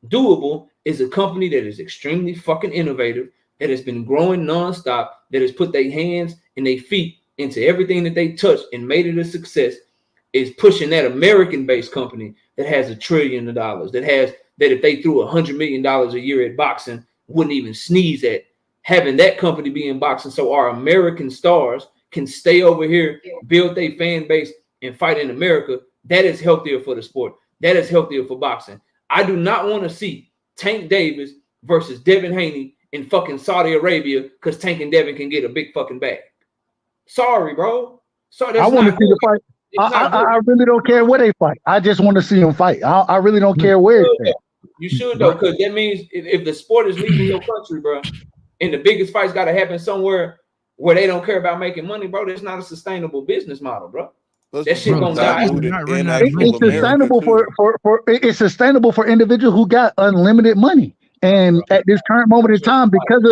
doable is a company that is extremely fucking innovative, that has been growing nonstop, that has put their hands and their feet into everything that they touch and made it a success, is pushing that American-based company that has $1 trillion, that if they threw $100 million a year at boxing, wouldn't even sneeze at having that company be in boxing, so our American stars can stay over here, build their fan base, and fight in America. That is healthier for the sport. That is healthier for boxing. I do not want to see Tank Davis versus Devin Haney in fucking Saudi Arabia because Tank and Devin can get a big fucking bag. Sorry, bro. Sorry, I want to see the fight. I really don't care where they fight. I just want to see them fight. I really don't care where it's at. You should though, because that means if the sport is leaving your country, bro, and the biggest fights got to happen somewhere where they don't care about making money, bro, that's not a sustainable business model, bro. That shit gonna die. It's sustainable it's sustainable for individuals who got unlimited money. And at this current moment in time, because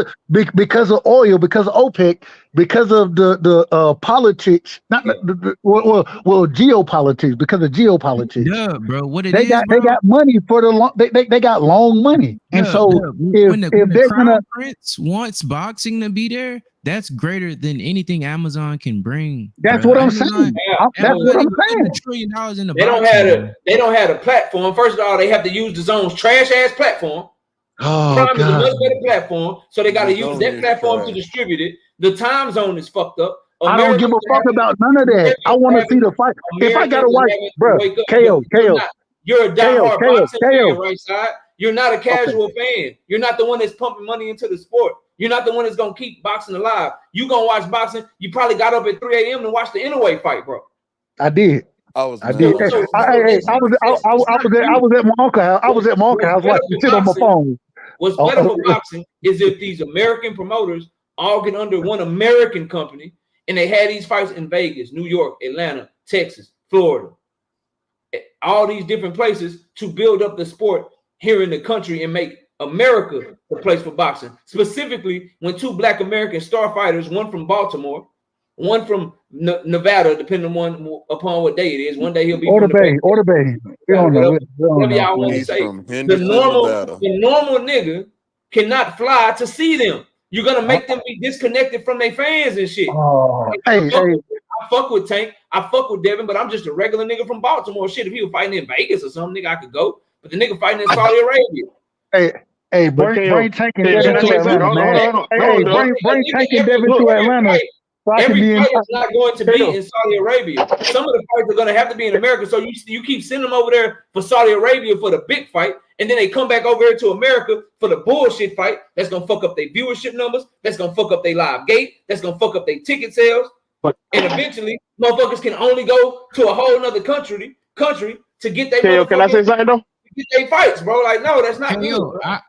of oil, because of OPEC, because of the politics, geopolitics, because of geopolitics. Yeah, bro. They got money for the long. They got long money, and so if they're gonna Prince wants boxing to be there, that's greater than anything Amazon can bring. That's what I'm saying. That's what I'm saying. $1 trillion in the they don't have a platform. First of all, they have to use the zone's trash ass platform. Prime is a much better platform, so they got to use that platform to distribute it. The time zone is fucked up. I don't give a fuck about none of that. I want to see the fight. If I gotta watch, bro, KO. You're a diehard boxing fan, right side. You're not a casual fan. You're not the one that's pumping money into the sport. You're not the one that's gonna keep boxing alive. You gonna watch boxing? You probably got up at 3 a.m. to watch the Inoue fight, bro. I did. I was at my uncle house. I was at my uncle house watching shit on my phone. What's better for boxing is if these American promoters all get under one American company and they had these fights in Vegas, New York, Atlanta, Texas, Florida, all these different places to build up the sport here in the country and make America the place for boxing. Specifically, when 2 Black American star fighters, one from Baltimore one from Nevada, depending upon what day it is. One day he'll be or from the Bay, or the Bay. We don't know. Whatever y'all want to He's say. from Henderson, Nevada. The normal nigga cannot fly to see them. You're gonna make them be disconnected from their fans and shit. I fuck with Tank. I fuck with Devin, but I'm just a regular nigga from Baltimore. Shit, if he was fighting in Vegas or something, nigga, I could go. But the nigga fighting in Saudi Arabia. Hey, bring Tank and Devin to Atlanta, man. Hey, bring Tank and Devin to Atlanta. Every fight is not going to be in Saudi Arabia. Some of the fights are going to have to be in America. So you keep sending them over there for Saudi Arabia for the big fight, and then they come back over here to America for the bullshit fight. That's going to fuck up their viewership numbers. That's going to fuck up their live gate. That's going to fuck up their ticket sales. And eventually, motherfuckers can only go to a whole nother country to get their can I say something though? Get their fights, bro. Like, no, that's not you. I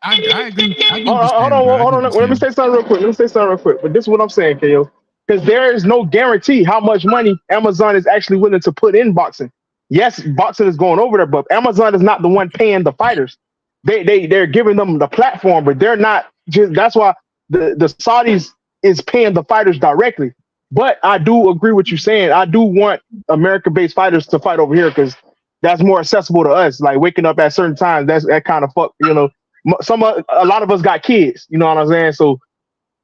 agree. Hold on. Let me say something real quick. But this is what I'm saying, KO. Because there is no guarantee how much money Amazon is actually willing to put in boxing. Yes, boxing is going over there, but Amazon is not the one paying the fighters. They're giving them the platform, but they're not. That's why the Saudis is paying the fighters directly. But I do agree with you saying. I do want American-based fighters to fight over here because that's more accessible to us. Like waking up at certain times, that kind of fuck. You know, a lot of us got kids. You know what I'm saying? So.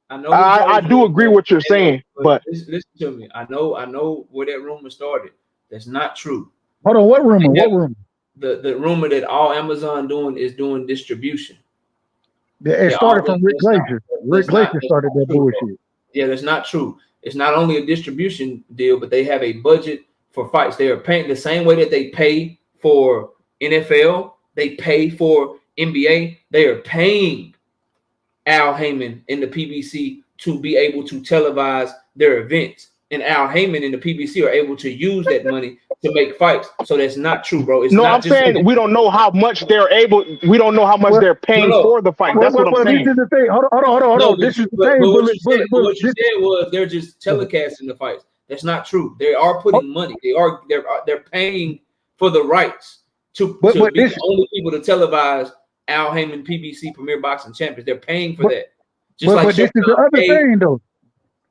I do agree with what you're saying, but listen to me. I know where that rumor started. That's not true. Hold on, what rumor? What rumor? The rumor that all Amazon is doing distribution. It started from Rick Glazer. Rick Glazer started that bullshit. Yeah, that's not true. It's not only a distribution deal, but they have a budget for fights. They are paying the same way that they pay for NFL, they pay for NBA. They are paying Al Heyman in the PBC to be able to televise their events, and Al Heyman and the PBC are able to use that money to make fights. So that's not true, bro. It's no, not I'm saying we don't know how much they're able. We don't know how much they're paying for the fight. That's what I'm saying. This is the thing. Hold on. This is the thing. What you said was they're just telecasting the fights. That's not true. They are putting money. They're paying for the rights to be the only people to televise Al Heyman PBC Premier Boxing Champions. They're paying for that. But this is the other thing, though.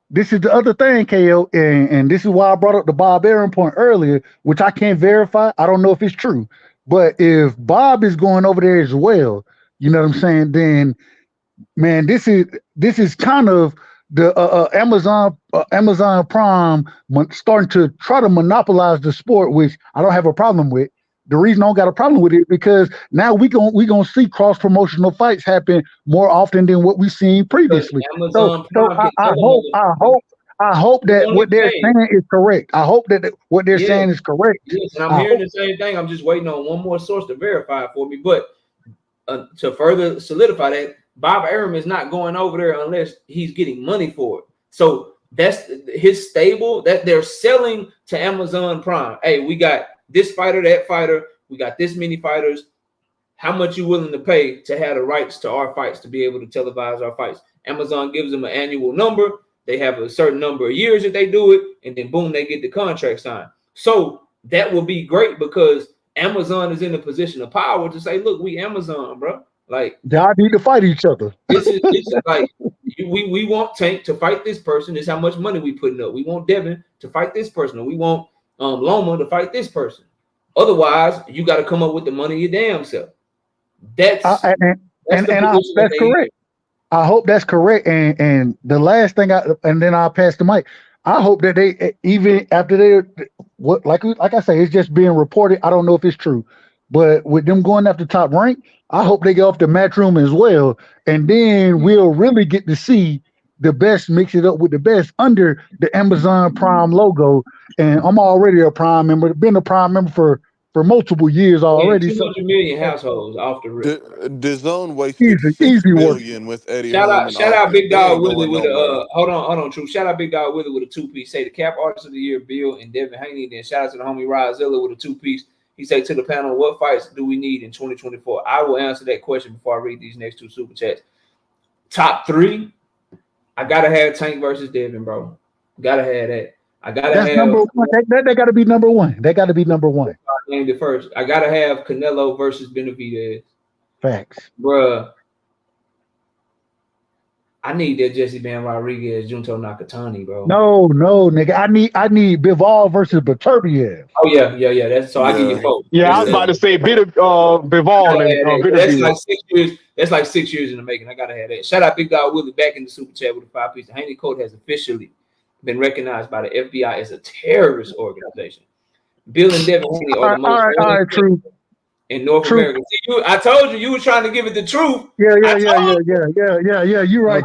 This is the other thing, KO, and this is why I brought up the Bob Arum point earlier, which I can't verify. I don't know if it's true. But if Bob is going over there as well, you know what I'm saying, then, man, this is kind of the Amazon Prime starting to try to monopolize the sport, which I don't have a problem with. The reason I don't got a problem with it because now we gonna see cross promotional fights happen more often than what we've seen previously. So I hope that what they're saying is correct. I hope that what they're saying is correct. Yes, and I'm hearing the same thing. I'm just waiting on one more source to verify it for me. But to further solidify that, Bob Arum is not going over there unless he's getting money for it. So that's his stable that they're selling to Amazon Prime. Hey, we got this fighter, that fighter, we got this many fighters. How much you willing to pay to have the rights to our fights, to be able to televise our fights? Amazon gives them an annual number. They have a certain number of years that they do it, and then boom, they get the contract signed. So that will be great because Amazon is in a position of power to say, look, we Amazon, bro. Like, y'all need to fight each other. This is like we want Tank to fight this person. This is how much money we putting up. We want Devin to fight this person, or we want Loma to fight this person. Otherwise, you got to come up with the money your damn self. That's correct. I hope that's correct. And the last thing, and then I'll pass the mic. I hope that they, even after they, what like I say, it's just being reported. I don't know if it's true, but with them going after Top Rank, I hope they go off the Matchroom as well, and then we'll really get to see the best mix it up with the best under the Amazon Prime logo. And I'm already a Prime member, been a Prime member for multiple years already. 200 million households off the rip. DAZN wasted $6 million with Eddie. Shout out Big Dog Willie with a hold on, True. Shout out Big Dog Willie with a 2-piece. Say the Cap Artist of the Year, Bill and Devin Haney. Then shout out to the homie Rozilla with a 2-piece. He said to the panel, what fights do we need in 2024? I will answer that question before I read these next two super chats. Top 3, I gotta have Tank versus Devin, bro. Gotta have that. I gotta have number one. That gotta be number one. That gotta be number one. I named it first. I gotta have Canelo versus Benavidez. Facts, bruh. I need that Jesse Bam Rodriguez, Junto Nakatani, bro. No, nigga. I need Bivol versus Beterbiev. Oh yeah. That's so I give you both. Yeah, I was about to say Bivol and that's like 6 years. That's like 6 years in the making. I gotta have that. Shout out Big Dog Willie back in the super chat with a 5-piece. The Haney Code has officially been recognized by the FBI as a terrorist organization. Bill and Devin Haney are the most all right, true. In North America. See, I told you were trying to give it the truth. Yeah. You're right.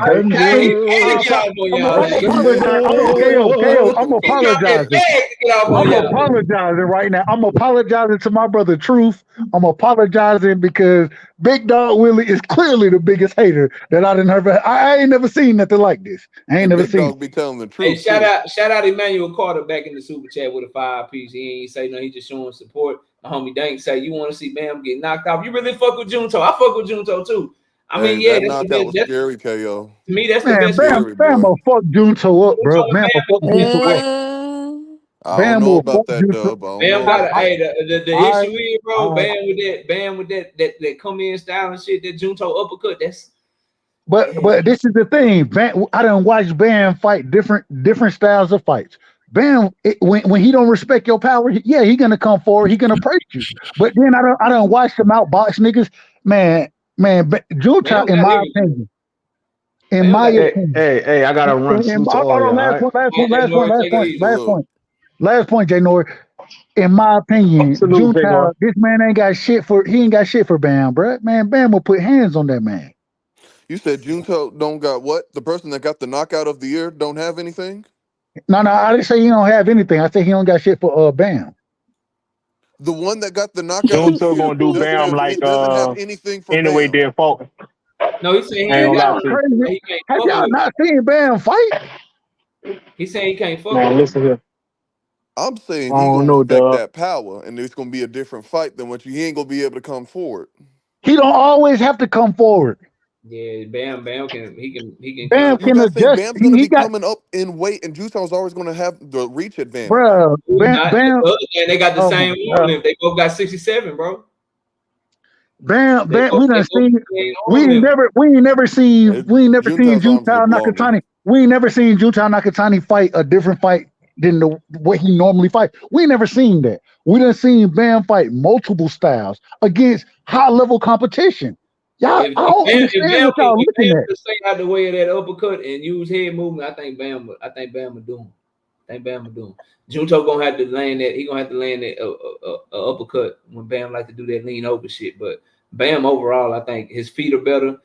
I'm apologizing. I'm apologizing right now. I'm apologizing to my brother Truth. I'm apologizing because Big Dog Willie is clearly the biggest hater that I didn't ever. I ain't never seen nothing like this. I ain't never Big seen. Dog be telling the truth. Hey, shout out Emmanuel Carter back in the super chat with a 5-piece. He ain't say no. He just showing support. My homie Dank say you want to see Bam get knocked off. You really fuck with Junto. I fuck with Junto too. I mean, that knockout was scary, KO. To me, that's the best. Bam will fuck Junto up, bro. Bam will fuck Junto up. I don't know about that, Dub. Bam got the issue is, bro. Bam with that come in style and shit. That Junto uppercut. That's. But this is the thing. Bam, I done watched Bam fight different styles of fights. Bam, when he don't respect your power, he gonna come forward. He gonna praise you. But then I don't watch them outbox niggas. Man, Junto, in my opinion. Hey, I gotta run. Last point, Jay Nord. In my opinion, Junto, this man ain't got shit for Bam, bro. Man, Bam will put hands on that man. You said Junto don't got what? The person that got the knockout of the year don't have anything? No, I didn't say he don't have anything. I said he don't got shit for Bam. The one that got the knockout. Junto gonna do Bam like anything for anyway Bam. Dan Fulton. No, he's saying crazy. Have y'all not seen Bam fight? He's saying he can't fuck. Man, listen here. I'm saying he's gonna respect that power, and it's gonna be a different fight than what he ain't gonna be able to come forward. He don't always have to come forward. Yeah, Bam can Bam can adjust. Bam's gonna be coming up in weight, and Junto's always gonna have the reach advantage. Bro, Bam, they got the same one. They both got 67, bro. Bam, we ain't never seen Junto Nakatani. We ain't never seen Junto Nakatani fight a different fight than the way he normally fight. We ain't never seen that. We done seen Bam fight multiple styles against high level competition. Y'all, I don't understand what y'all looking at. Stay out the way of that uppercut and use head movement. I think Bam will do him. Junto gonna have to land that. He gonna have to land that uppercut when Bam like to do that lean over shit. But Bam overall, I think his feet are better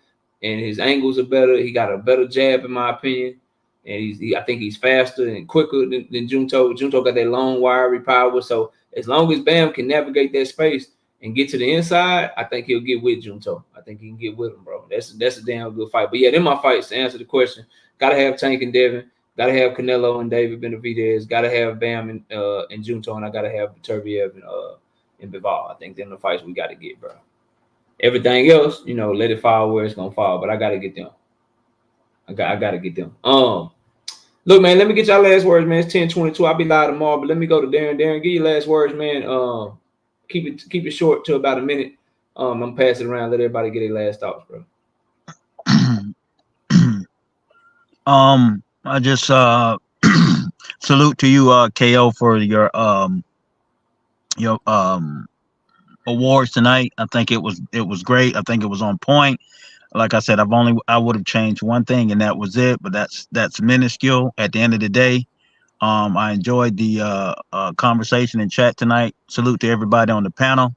and his angles are better. He got a better jab in my opinion, and I think he's faster and quicker than Junto. Junto got that long wiry power. So as long as Bam can navigate that space and get to the inside, I think he'll get with Junto. I think he can get with him, bro. That's a damn good fight. But yeah, then my fights, to answer the question, gotta have Tank and Devin, gotta have Canelo and David Benavidez, gotta have Bam and Junto, and I gotta have Beterbiev and Bivol. I think them the fights we gotta get, bro. Everything else, let it fall where it's gonna fall. But I gotta get them. I gotta get them. Look, man, let me get y'all last words, man. It's 10:22. I'll be live tomorrow, but let me go to Darren. Darren, give your last words, man. Keep it short to about a minute. I'm gonna pass it around, let everybody get their last thoughts, bro. I just salute to you, KO, for your awards tonight. I think it was great. I think it was on point. Like I said, I would have changed one thing, and that was it. But that's minuscule at the end of the day. I enjoyed the conversation and chat tonight. Salute to everybody on the panel.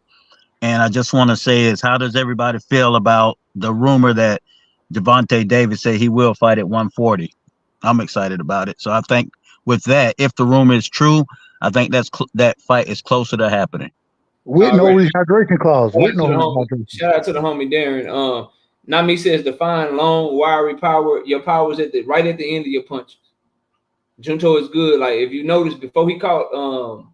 And I just want to say how does everybody feel about the rumor that Gervonta Davis said he will fight at 140? I'm excited about it. So I think with that, if the rumor is true, I think that fight is closer to happening. With no rehydration clause. Shout out to the homie Darren. Nami says define long, wiry power. Your power is right at the end of your punches. Junto is good. Like if you notice, before he caught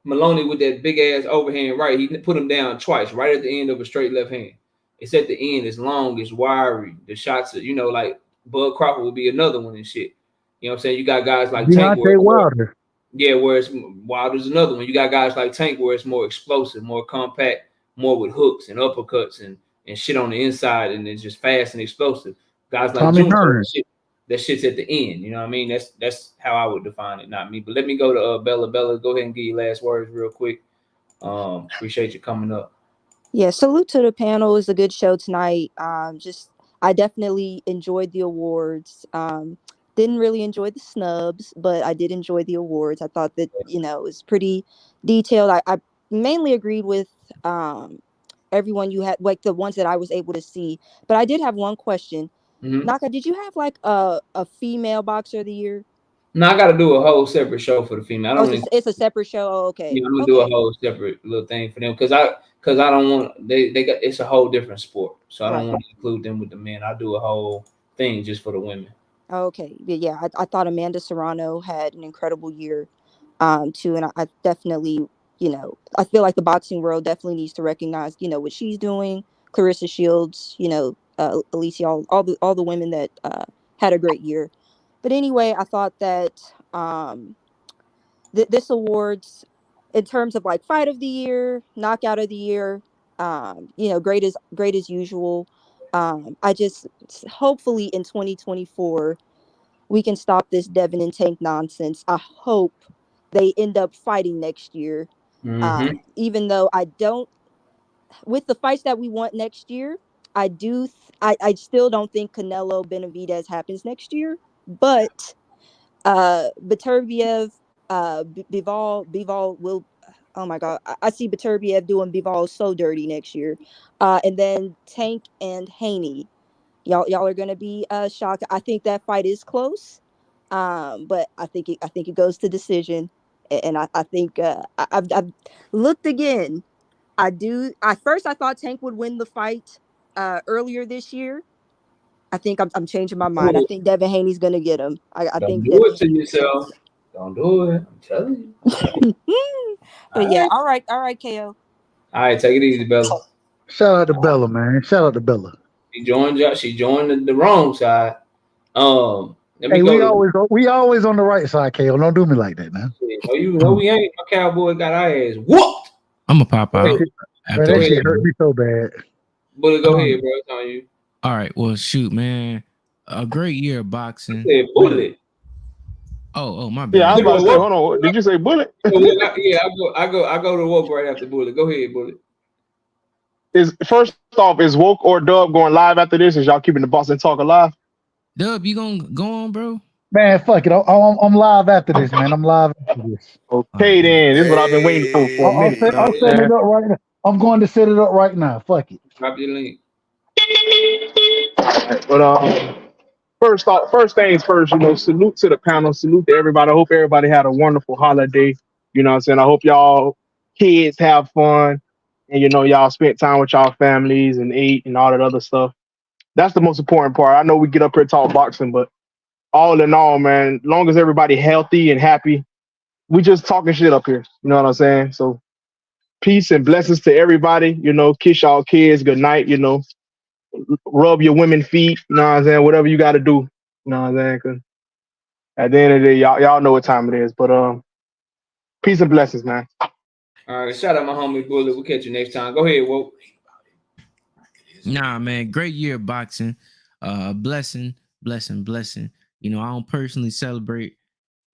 Maloney with that big ass overhand right, he put him down twice, right at the end of a straight left hand. It's at the end. It's long. It's wiry. The shots are, like Bud Crawford would be another one and shit. You know what I'm saying? You got guys like Tank. Wilder. Yeah, where Wilder's another one. You got guys like Tank where it's more explosive, more compact, more with hooks and uppercuts and shit on the inside, and it's just fast and explosive. Guys like Tommy Junko, Hearn. that shit's at the end. You know what I mean? That's how I would define it, not me. But let me go to Bella. Bella, go ahead and give your last words real quick. Appreciate you coming up. Yeah, salute to the panel. It's a good show tonight. I definitely enjoyed the awards. Didn't really enjoy the snubs, but I did enjoy the awards. I thought that, it was pretty detailed. I mainly agreed with everyone you had, like the ones that I was able to see. But I did have one question. Naka, did you have like a female boxer of the year? No, I got to do a whole separate show for the female. It's a separate show. Oh, okay. Yeah, I'm gonna do a whole separate little thing for them because I don't want they got it's a whole different sport, so I don't want to include them with the men. I do a whole thing just for the women. Okay, yeah, I thought Amanda Serrano had an incredible year, too, and I definitely, I feel like the boxing world definitely needs to recognize, what she's doing. Clarissa Shields, Alicia, all the women that had a great year. But anyway, I thought that this awards, in terms of like fight of the year, knockout of the year, great as usual. I just hopefully in 2024 we can stop this Devin and Tank nonsense. I hope they end up fighting next year. Even though I don't, with the fights that we want next year, I still don't think Canelo Benavidez happens next year. But Beterbiev, Bivol will. Oh my God, I see Beterbiev doing Bivol so dirty next year, and then Tank and Haney. Y'all are gonna be shocked. I think that fight is close, but I think it goes to decision, and I think I've looked again. First I thought Tank would win the fight earlier this year. I think I'm changing my mind. I think Devin Haney's gonna get him. I think do it to yourself. Don't do it. I'm telling you. But yeah, all right, KO. All right, take it easy, Bella. Shout out to Bella, man. Shout out to Bella. She joined the wrong side. Hey, we always on the right side, KO. Don't do me like that, man. No, we ain't. My Cowboy got our ass whooped. I'm gonna pop out. That shit hurt me so bad. Bullet, go ahead, bro. It's on you. All right. Well, shoot, man. A great year of boxing. I said Bullet. Oh, my bad. Yeah, I was about to say, hold on. Did you say Bullet? Yeah, I go to Woke right after Bullet. Go ahead, Bullet. First off, is Woke or Dub going live after this? Is y'all keeping the Boston Talk alive? Dub, you gonna go on, bro? Man, fuck it. I'm live after this, man. I'm live after this. Okay, then. This is what I've been waiting for a minute. I'm setting it up right now. I'm going to set it up right now. Fuck it. Drop your link. But first things first, salute to the panel, salute to everybody. I hope everybody had a wonderful holiday. You know what I'm saying? I hope y'all kids have fun and y'all spent time with y'all families and ate and all that other stuff. That's the most important part. I know we get up here and talk boxing, but all in all, man, long as everybody healthy and happy, we just talking shit up here. You know what I'm saying? So peace and blessings to everybody. Kiss y'all kids good night. Rub your women feet. You know what I'm saying? Whatever you got to do. You know what I'm saying? 'Cause at the end of the day, y'all know what time it is. But peace and blessings, man. All right, shout out my homie Bullet. We'll catch you next time. Go ahead, Woke. Nah, man, great year of boxing. Blessing. I don't personally celebrate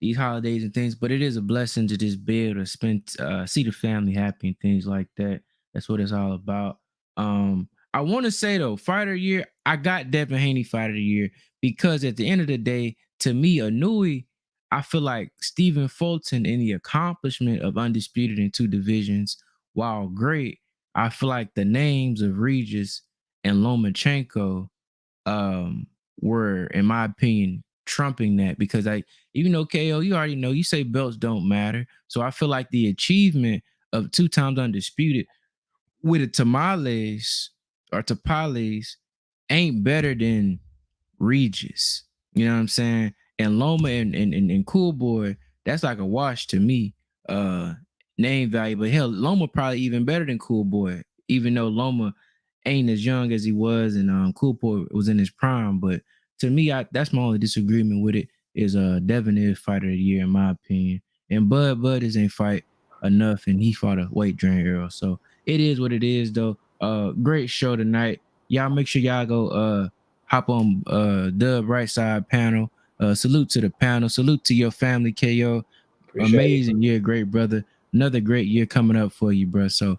these holidays and things, but it is a blessing to just be able to see the family happy and things like that. That's what it's all about. I want to say though, fighter of the year, I got Devin Haney fighter of the year because at the end of the day, to me, Anui, I feel like Stephen Fulton in the accomplishment of undisputed in 2 divisions, while great, I feel like the names of Regis and Lomachenko were, in my opinion, trumping that because even though KO, you already know, you say belts don't matter. So I feel like the achievement of 2 times undisputed with a Tamales ain't better than Regis. You know what I'm saying? And Loma and Cool Boy, that's like a wash to me. Name value, but hell, Loma probably even better than Cool Boy, even though Loma ain't as young as he was and Cool Boy was in his prime. But to me, that's my only disagreement with it is Devin is fighter of the year in my opinion. And Bud is ain't fight enough, and he fought a weight drain Earl. So it is what it is though. Great show tonight. Y'all make sure y'all go hop on Dub Right Side panel. Salute to the panel. Salute to your family, KO. Appreciate Amazing year, great brother. Another great year coming up for you, bro. So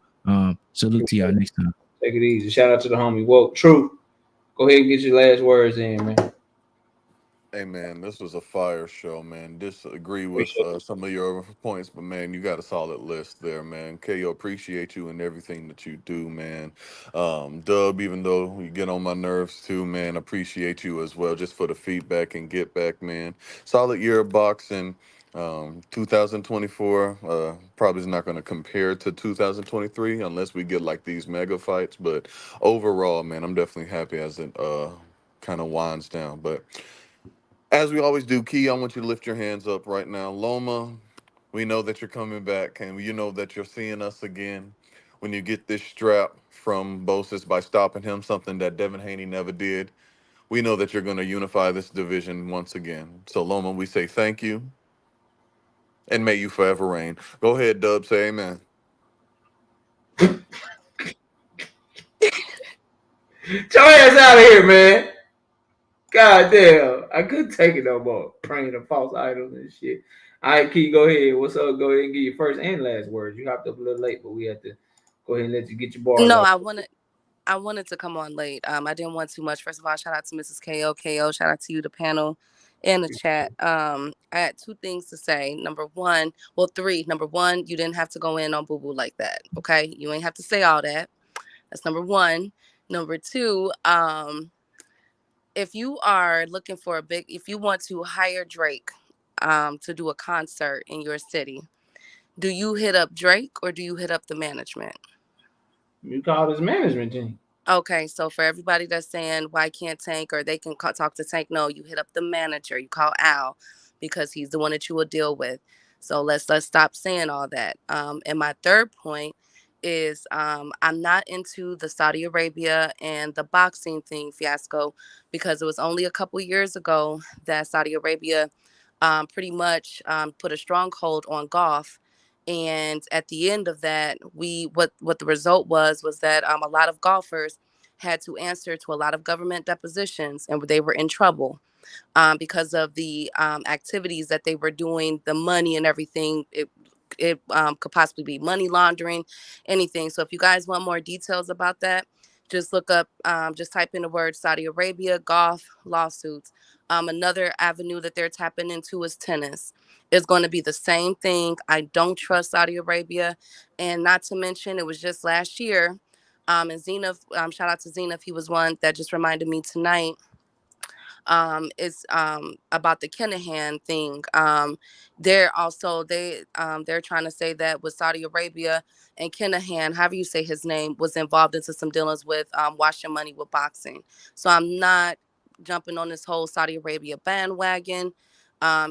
salute to y'all next time. Take it easy. Shout out to the homie. Whoa, True. Go ahead and get your last words in, man. Hey man, this was a fire show, man. Disagree with some of your points, but man, you got a solid list there, man. KO, appreciate you and everything that you do, man. Dub, even though you get on my nerves too, man, appreciate you as well, just for the feedback and get back, man. Solid year of boxing. 2024 probably is not going to compare to 2023 unless we get like these mega fights. But overall, man, I'm definitely happy as it kind of winds down. But as we always do, Key, I want you to lift your hands up right now. Loma, we know that you're coming back, and you know that you're seeing us again when you get this strap from Bosis by stopping him, something that Devin Haney never did. We know that you're going to unify this division once again. So, Loma, we say thank you, and may you forever reign. Go ahead, Dub, say amen. Get your ass out of here, man. God damn. I couldn't take it no more. Praying to false idols and shit. All right, Key, go ahead. What's up? Go ahead and get your first and last words. You hopped up a little late, but we had to go ahead and let you get your bars No, off. I wanted to come on late. I didn't want too much. First of all, shout out to Mrs. KO. KO, shout out to you, the panel, and the chat. I had two things to say. Three. Number one, you didn't have to go in on Boo Boo like that. Okay, you ain't have to say all that. That's number one. Number two, if you are looking for if you want to hire Drake to do a concert in your city, do you hit up Drake or do you hit up the management? You call his management team. Okay, so for everybody that's saying why can't Tank or they can talk to Tank, no, you hit up the manager. You call Al because he's the one that you will deal with. So let's stop saying all that. And my third point is I'm not into the Saudi Arabia and the boxing thing fiasco because it was only a couple years ago that Saudi Arabia pretty much put a stronghold on golf. And at the end of that, what the result was that a lot of golfers had to answer to a lot of government depositions, and they were in trouble because of the activities that they were doing, the money and everything. It could possibly be money laundering, anything. So if you guys want more details about that, just look up, just type in the word Saudi Arabia, golf, lawsuits. Another avenue that they're tapping into is tennis. It's going to be the same thing. I don't trust Saudi Arabia. And not to mention, it was just last year. And Zenith, shout out to Zenith. He was one that just reminded me tonight. It's about the Kinahan thing. They're trying to say that with Saudi Arabia and Kinahan, however you say his name, was involved into some dealings with washing money with boxing. So I'm not jumping on this whole Saudi Arabia bandwagon.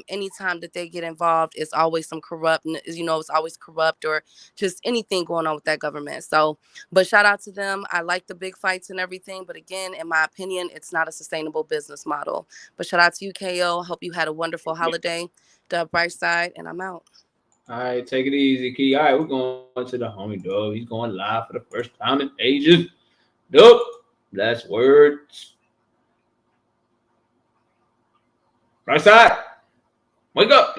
Anytime that they get involved, it's always some corrupt, it's always corrupt or just anything going on with that government. So, but shout out to them. I like the big fights and everything. But again, in my opinion, it's not a sustainable business model. But shout out to you, KO. Hope you had a wonderful holiday. The bright side, and I'm out. All right, take it easy, Key. All right, we're going to the homie Dub. He's going live for the first time in ages. Dub, last words. Right side. Wake up.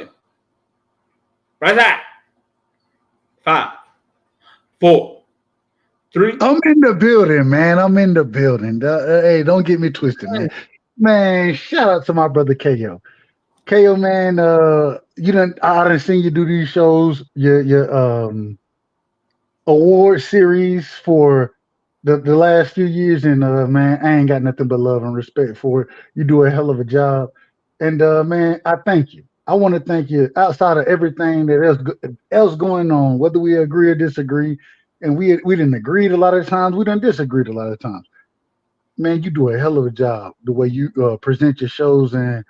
Right side. 5, 4, 3. I'm in the building, man. I'm in the building. Hey, don't get me twisted, man. Man, shout out to my brother KO. KO, man, I done seen you do these shows, your award series for the last few years, and man, I ain't got nothing but love and respect for it. You do a hell of a job. And man, I thank you. I want to thank you outside of everything that else going on, whether we agree or disagree. And we didn't agree a lot of times. We done disagreed a lot of times. Man, you do a hell of a job the way you present your shows, and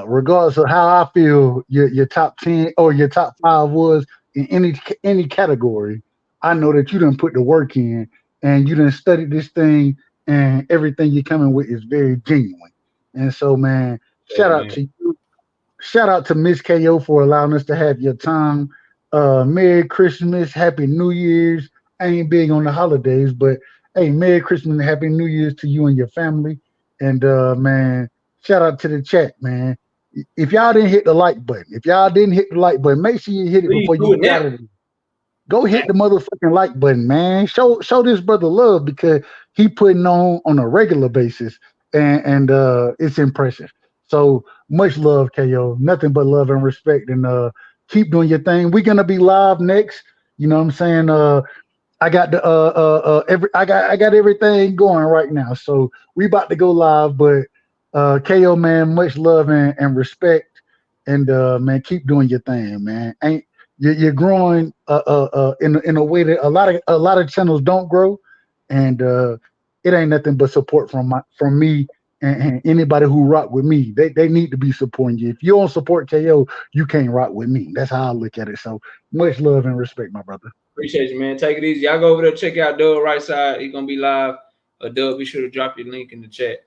regardless of how I feel your top 10 or your top 5 was in any category, I know that you done put the work in and you done studied this thing, and everything you're coming with is very genuine. And so, man, shout out to you. Shout out to Miss KO for allowing us to have your time. Merry Christmas, Happy New Year's. I ain't big on the holidays, but hey, Merry Christmas and Happy New Year's to you and your family. And man, shout out to the chat, man. If y'all didn't hit the like button, make sure you hit it Please before do you it get out now. of here. Go hit the motherfucking like button, man. Show this brother love because he putting on a regular basis, and it's impressive. So much love, KO. Nothing but love and respect, and keep doing your thing. We're gonna be live next. You know what I'm saying? I got the I got everything going right now. So we about to go live, but KO, man, much love and respect, and man, keep doing your thing, man. You're growing in a way that a lot of channels don't grow, and it ain't nothing but support from me and anybody who rock with me. They need to be supporting you. If you don't support KO, you can't rock with me. That's how I look at it. So much love and respect, my brother. Appreciate you, man. Take it easy. Y'all go over there, check out Dub right side. He's gonna be live. Dub, be sure to drop your link in the chat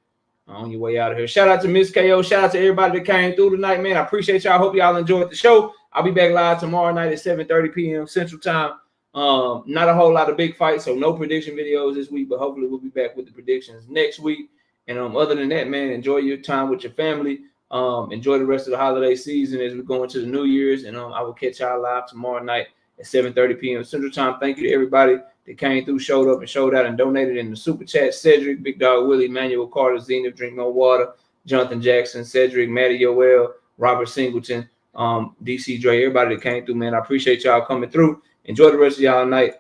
on your way out of here. Shout out to Miss KO. Shout out to everybody that came through tonight, man. I appreciate y'all. Hope y'all enjoyed the show. I'll be back live tomorrow night at 7:30 p.m. Central Time. Not a whole lot of big fights, so no prediction videos this week, but hopefully we'll be back with the predictions next week. And other than that, man, enjoy your time with your family. Enjoy the rest of the holiday season as we go into the New Year's. And I will catch y'all live tomorrow night at 7:30 p.m. Central Time. Thank you to everybody that came through, showed up, and showed out and donated in the super chat. Cedric, Big Dog Willie, Manuel Carter, Zenith, Drink No Water, Jonathan Jackson, Cedric, Matty Yoel, Robert Singleton, DC Dre, everybody that came through, man. I appreciate y'all coming through. Enjoy the rest of y'all night.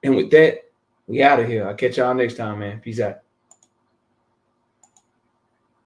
And with that, we out of here. I'll catch y'all next time, man. Peace out.